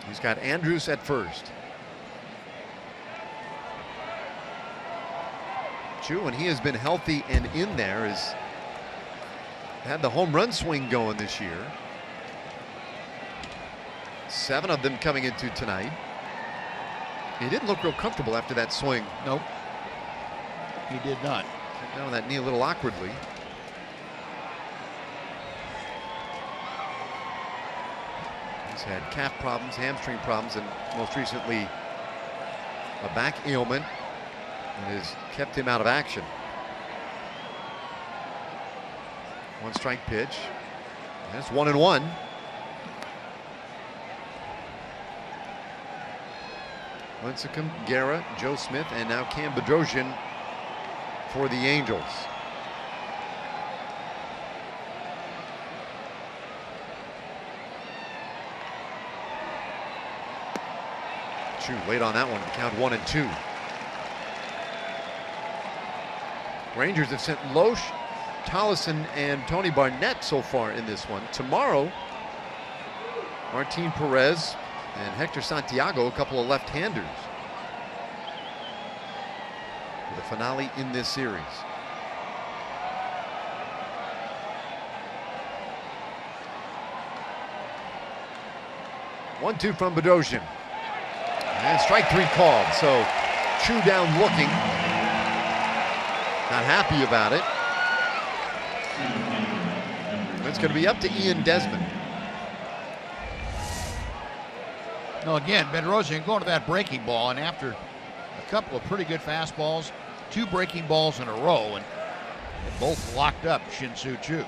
He's got Andrews at first. Choo, when he has been healthy and in there, has had the home run swing going this year. 7 of them coming into tonight. He didn't look real comfortable after that swing. Nope, he did not. Took down that knee a little awkwardly. He's had calf problems, hamstring problems, and most recently a back ailment that has kept him out of action. 1 strike pitch. That's 1-1. Lincecum, Guerra, Joe Smith, and now Cam Bedrosian for the Angels. Choo late on that one to count 1-2. Rangers have sent Loesch, Tollison, and Tony Barnett so far in this one. Tomorrow, Martin Perez and Hector Santiago, a couple of left-handers, for the finale in this series. One-two from Bedrosian. And strike 3 called, so Choo down looking. Not happy about it. It's going to be up to Ian Desmond. No, again, Bedrosian going to that breaking ball, and after a couple of pretty good fastballs, 2 breaking balls in a row, and they both locked up Shin-Soo Choo.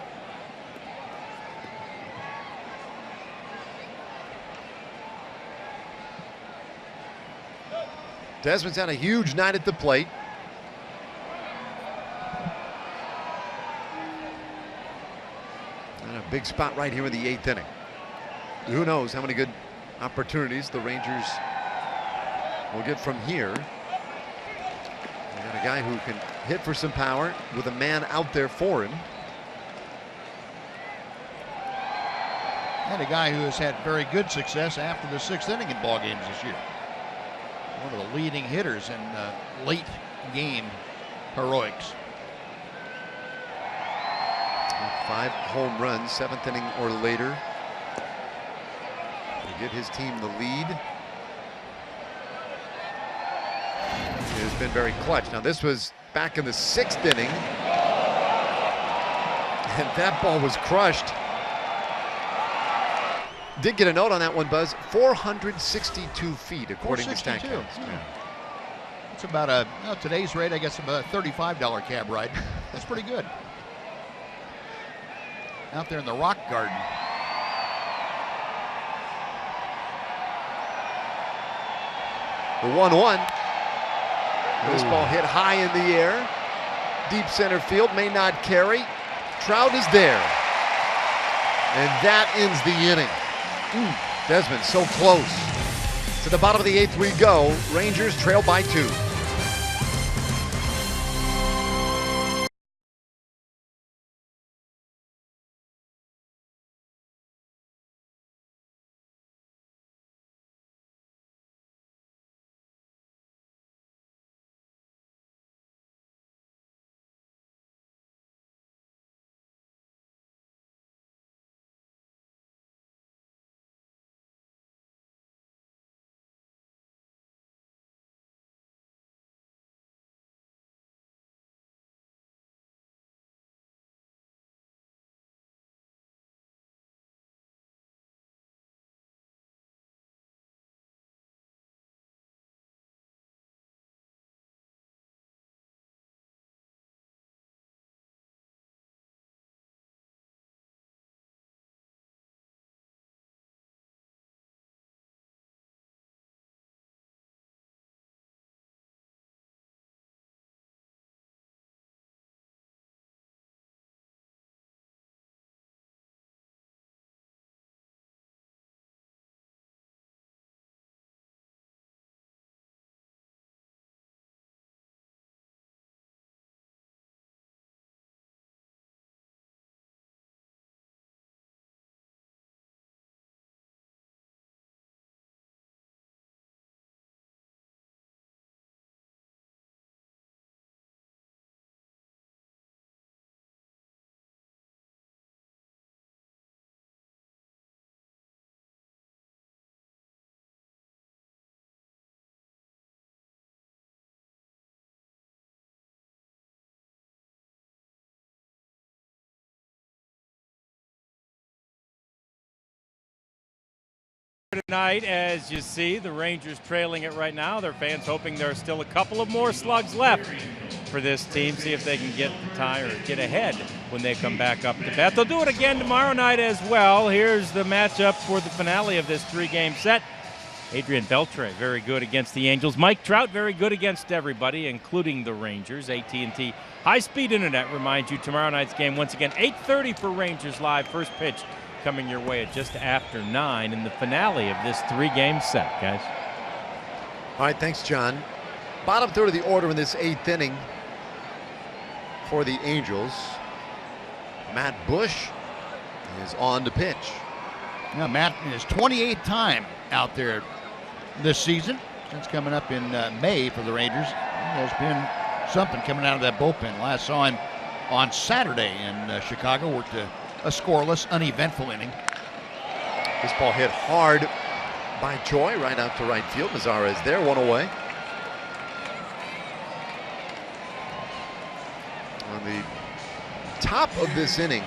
Desmond's had a huge night at the plate. And a big spot right here in the 8th inning. Who knows how many good opportunities the Rangers will get from here. They got a guy who can hit for some power with a man out there for him. And a guy who has had very good success after the 6th inning in ball games this year. One of the leading hitters in late game heroics. 5 home runs, 7th inning or later, to get his team the lead. It has been very clutch. Now this was back in the 6th inning, and that ball was crushed. Did get a note on that one, Buzz. 462 feet, according to Statcast. Yeah. It's about a, today's rate, I guess, about a $35 cab ride. That's pretty good. Out there in the rock garden. The 1-1. This ball hit high in the air. Deep center field, may not carry. Trout is there. And that ends the inning. Desmond so close. To the bottom of the 8th we go. Rangers trail by 2. tonight, as you see, the Rangers trailing it right now. Their fans hoping there are still a couple of more slugs left for this team. See if they can get the tie or get ahead when they come back up to bat. They'll do it again tomorrow night as well. Here's the matchup for the finale of this 3-game set. Adrian Beltre, very good against the Angels. Mike Trout, very good against everybody, including the Rangers. AT&T high-speed internet reminds you tomorrow night's game once again, 8:30 for Rangers Live. First pitch coming your way at just after 9 in the finale of this 3-game set, guys. All right, thanks, John. Bottom third of the order in this 8th inning for the Angels. Matt Bush is on to pitch. Now, Matt is 28th time out there this season since coming up in May for the Rangers. There's been something coming out of that bullpen. Last saw him on Saturday in Chicago, worked a scoreless, uneventful inning. This ball hit hard by Choi right out to right field. Mazzara is there, one away. On the top of this inning,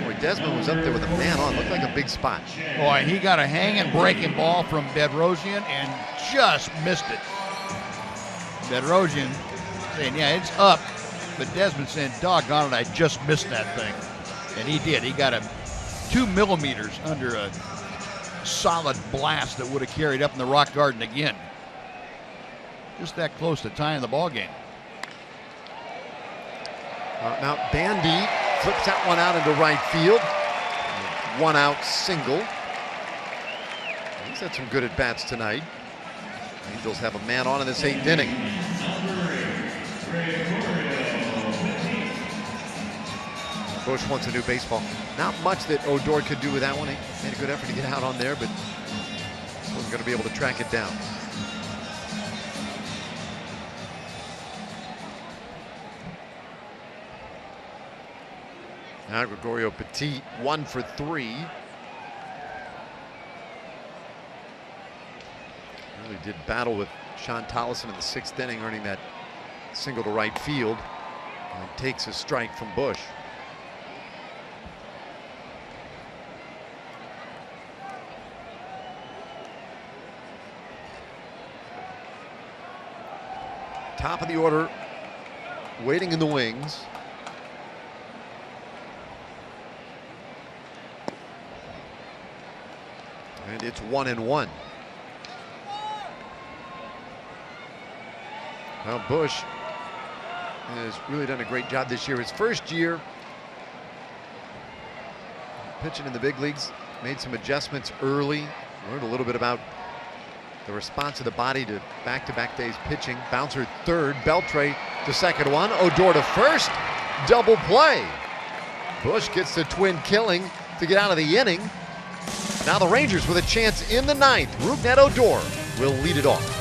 where Desmond was up there with a man on, looked like a big spot. Boy, he got a hanging breaking ball from Bedrosian and just missed it. Bedrosian saying, yeah, it's up, but Desmond saying, doggone it, I just missed that thing. And he did. He got him 2 millimeters under a solid blast that would have carried up in the rock garden again. Just that close to tying the ball game. Now Bandy flips that one out into right field. 1 out single. He's had some good at bats tonight. Angels have a man on in this 8th inning. Bush wants a new baseball. Not much that Odor could do with that one. He made a good effort to get out on there, but wasn't going to be able to track it down. Now Gregorio Petit, 1 for 3. Really did battle with Sean Tollison in the 6th inning, earning that single to right field. And takes a strike from Bush. Top of the order, waiting in the wings. And it's 1-1. Well, Bush has really done a great job this year. His first year pitching in the big leagues, made some adjustments early, learned a little bit about the response of the body to back-to-back days pitching. Bouncer third, Beltre to second one, Odor to first, double play. Bush gets the twin killing to get out of the inning. Now the Rangers with a chance in the 9th. Rougned Odor will lead it off.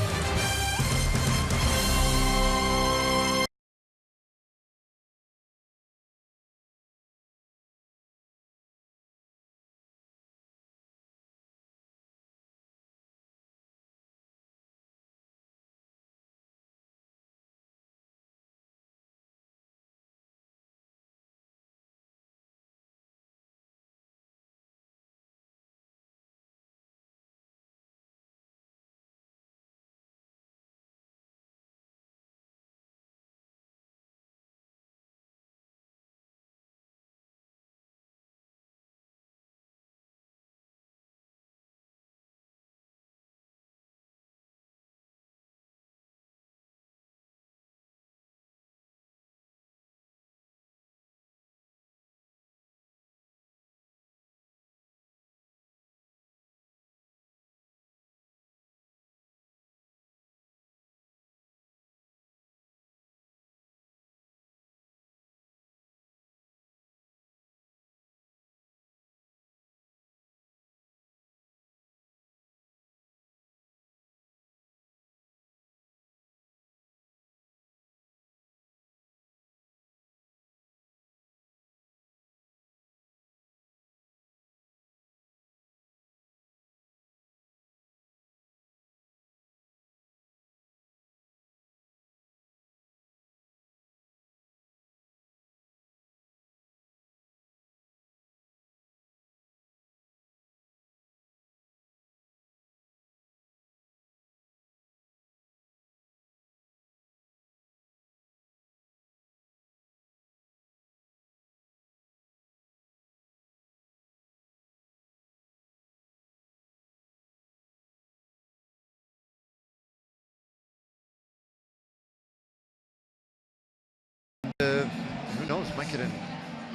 Who knows, might get an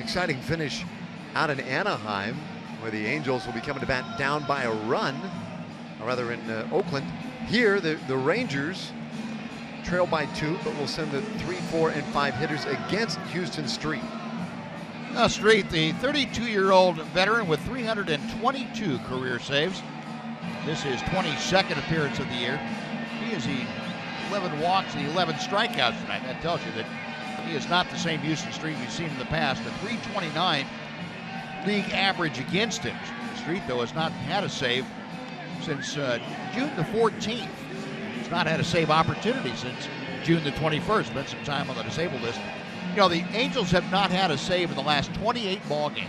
exciting finish out in Anaheim, where the Angels will be coming to bat down by a run, or rather in Oakland. Here, the Rangers trail by 2, but will send the 3, 4, and 5 hitters against Houston Street. Street, the 32-year-old veteran with 322 career saves. This is his 22nd appearance of the year. He has 11 walks and 11 strikeouts tonight. That tells you that he is not the same Houston Street we've seen in the past. A 329 league average against him. Street, though, has not had a save since June the 14th. He's not had a save opportunity since June the 21st. Spent some time on the disabled list. You know, the Angels have not had a save in the last 28 ball games.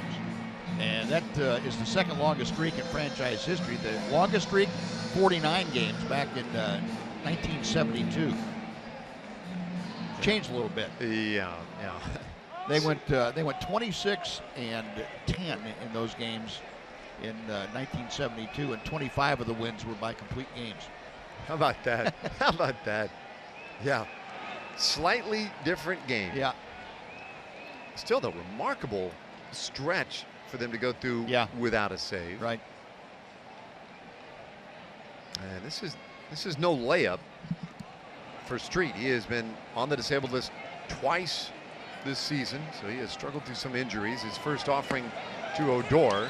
And that is the second longest streak in franchise history. The longest streak, 49 games back in 1972. Changed a little bit. Yeah. They went 26 and 10 in those games in 1972, and 25 of the wins were by complete games. How about that? How about that? Yeah. Slightly different game. Yeah. Still, though, remarkable stretch for them to go through without a save. Right. And this is no layup for Street. He has been on the disabled list twice this season, so he has struggled through some injuries. His first offering to Odor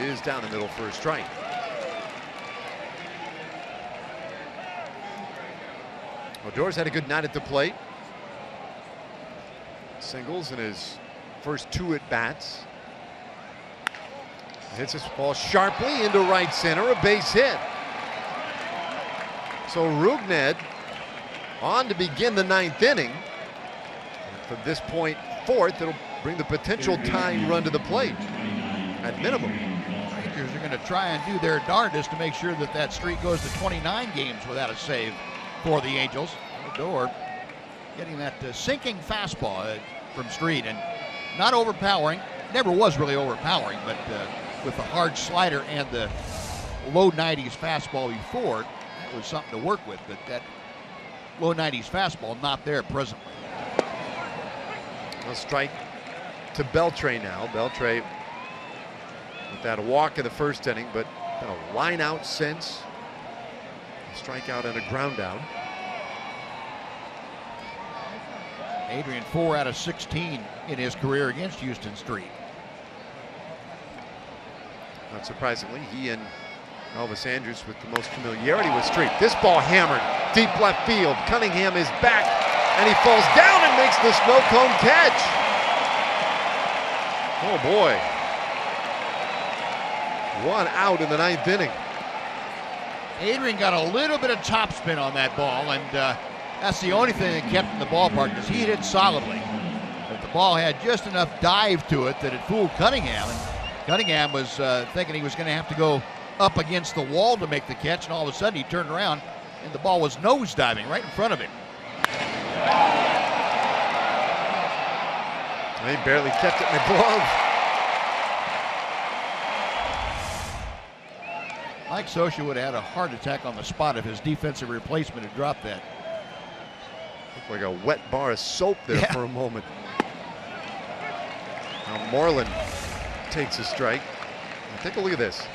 is down the middle for a strike. Odor's had a good night at the plate. Singles in his first 2 at-bats. Hits this ball sharply into right center, a base hit. So Rugned on to begin the 9th inning. And from this point forth, it'll bring the potential tying run to the plate at minimum. Rangers are going to try and do their darndest to make sure that that streak goes to 29 games without a save for the Angels. Odor getting that sinking fastball from Street, and not overpowering. Never was really overpowering, but with the hard slider and the low 90s fastball before, that was something to work with, but that low 90s fastball not there presently. A strike to Beltre now. Beltre with that walk in the first inning, but been a line out since. A strikeout and a ground out. Adrian 4 out of 16 in his career against Houston Street. Not surprisingly, he and Elvis Andrus with the most familiarity with Street. This ball hammered deep left field. Cunningham is back, and he falls down and makes the snow cone catch. Oh boy. 1 out in the 9th inning. Adrian got a little bit of topspin on that ball, and that's the only thing that kept him in the ballpark, because he hit it solidly. But the ball had just enough dive to it that it fooled Cunningham. And Cunningham was thinking he was going to have to go up against the wall to make the catch, and all of a sudden he turned around and the ball was nose diving right in front of him. He barely kept it in the glove. Mike Scioscia would have had a heart attack on the spot if his defensive replacement had dropped that. Looked like a wet bar of soap there for a moment. Now Moreland takes a strike. Now take a look at this.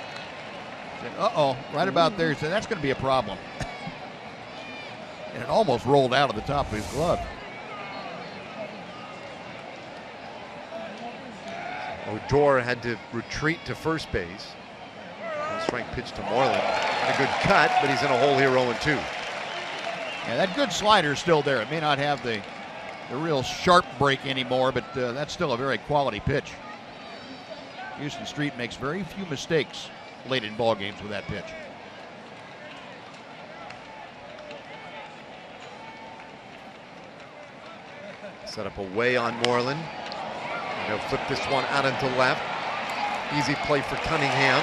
Uh-oh, right about there. So that's going to be a problem. And it almost rolled out of the top of his glove. Odor had to retreat to first base. Strike pitch to Moreland. And a good cut, but he's in a hole here 0-2. Yeah, that good slider is still there. It may not have the real sharp break anymore, but that's still a very quality pitch. Houston Street makes very few mistakes late in ball games with that pitch. Set up away on Moreland. And he'll flip this one out into left. Easy play for Cunningham.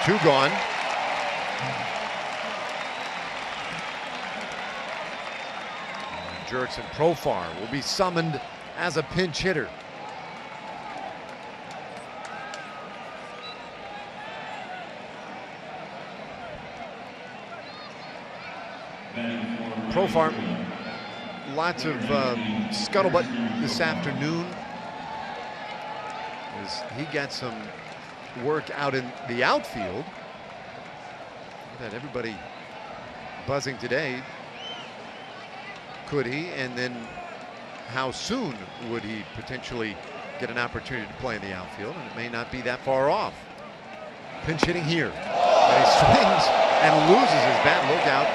2 gone. Jurickson Profar will be summoned as a pinch hitter. Profar lots of scuttlebutt this afternoon as he got some work out in the outfield. Had everybody buzzing today. Could he? And then how soon would he potentially get an opportunity to play in the outfield? And it may not be that far off. Pinch hitting here. And he swings and loses his bat. Look out.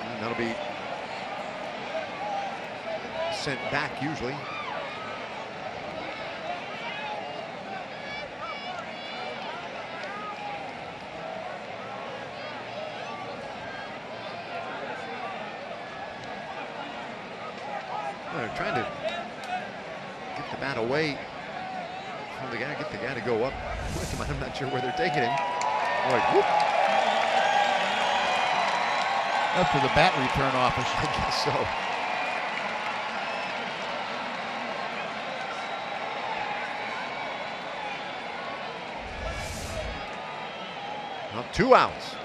And that'll be sent back usually. They're trying to get the bat away from the guy, get the guy to go up with him. I'm not sure where they're taking him. Like, whoop. Up to the bat return office. I guess so. Now 2 outs.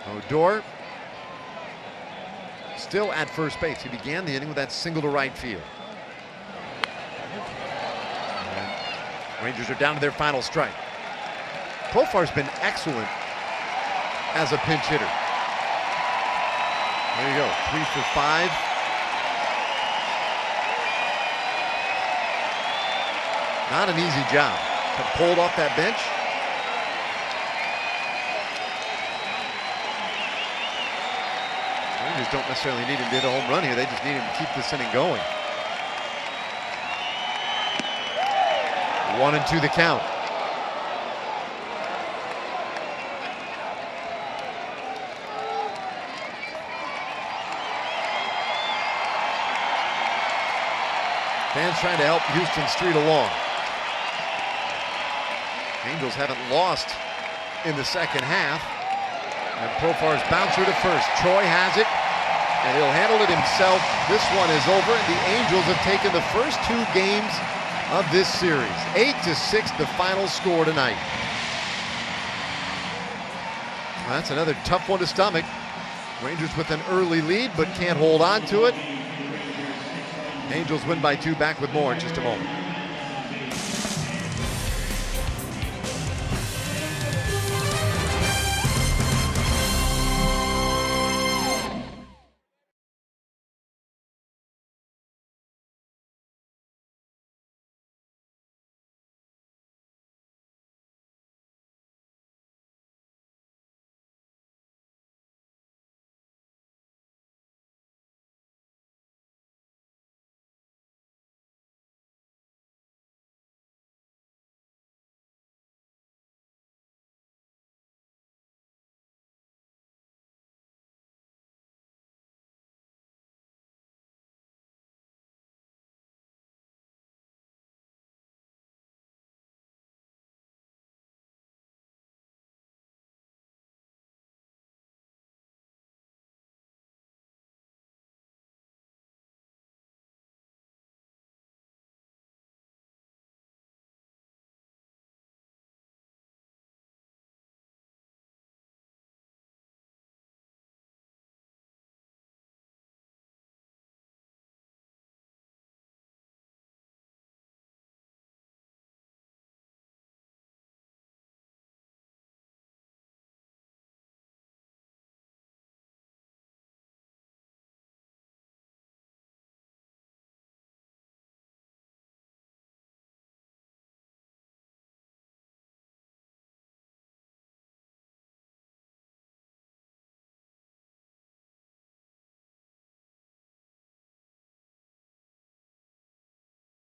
Odor still at first base. He began the inning with that single to right field. And Rangers are down to their final strike. Profar's been excellent as a pinch hitter. There you go, 3 for 5. Not an easy job. Pulled off that bench. Rangers don't necessarily need him to hit a home run here. They just need him to keep this inning going. 1-2 the count. Fans trying to help Houston street along. Angels haven't lost in the second half. And Profar's bouncer to first. Troy has it, and he'll handle it himself. This one is over, and the Angels have taken the first 2 games of this series. 8-6 the final score tonight. Well, that's another tough one to stomach. Rangers with an early lead, but can't hold on to it. Angels win by 2. Back with more in just a moment.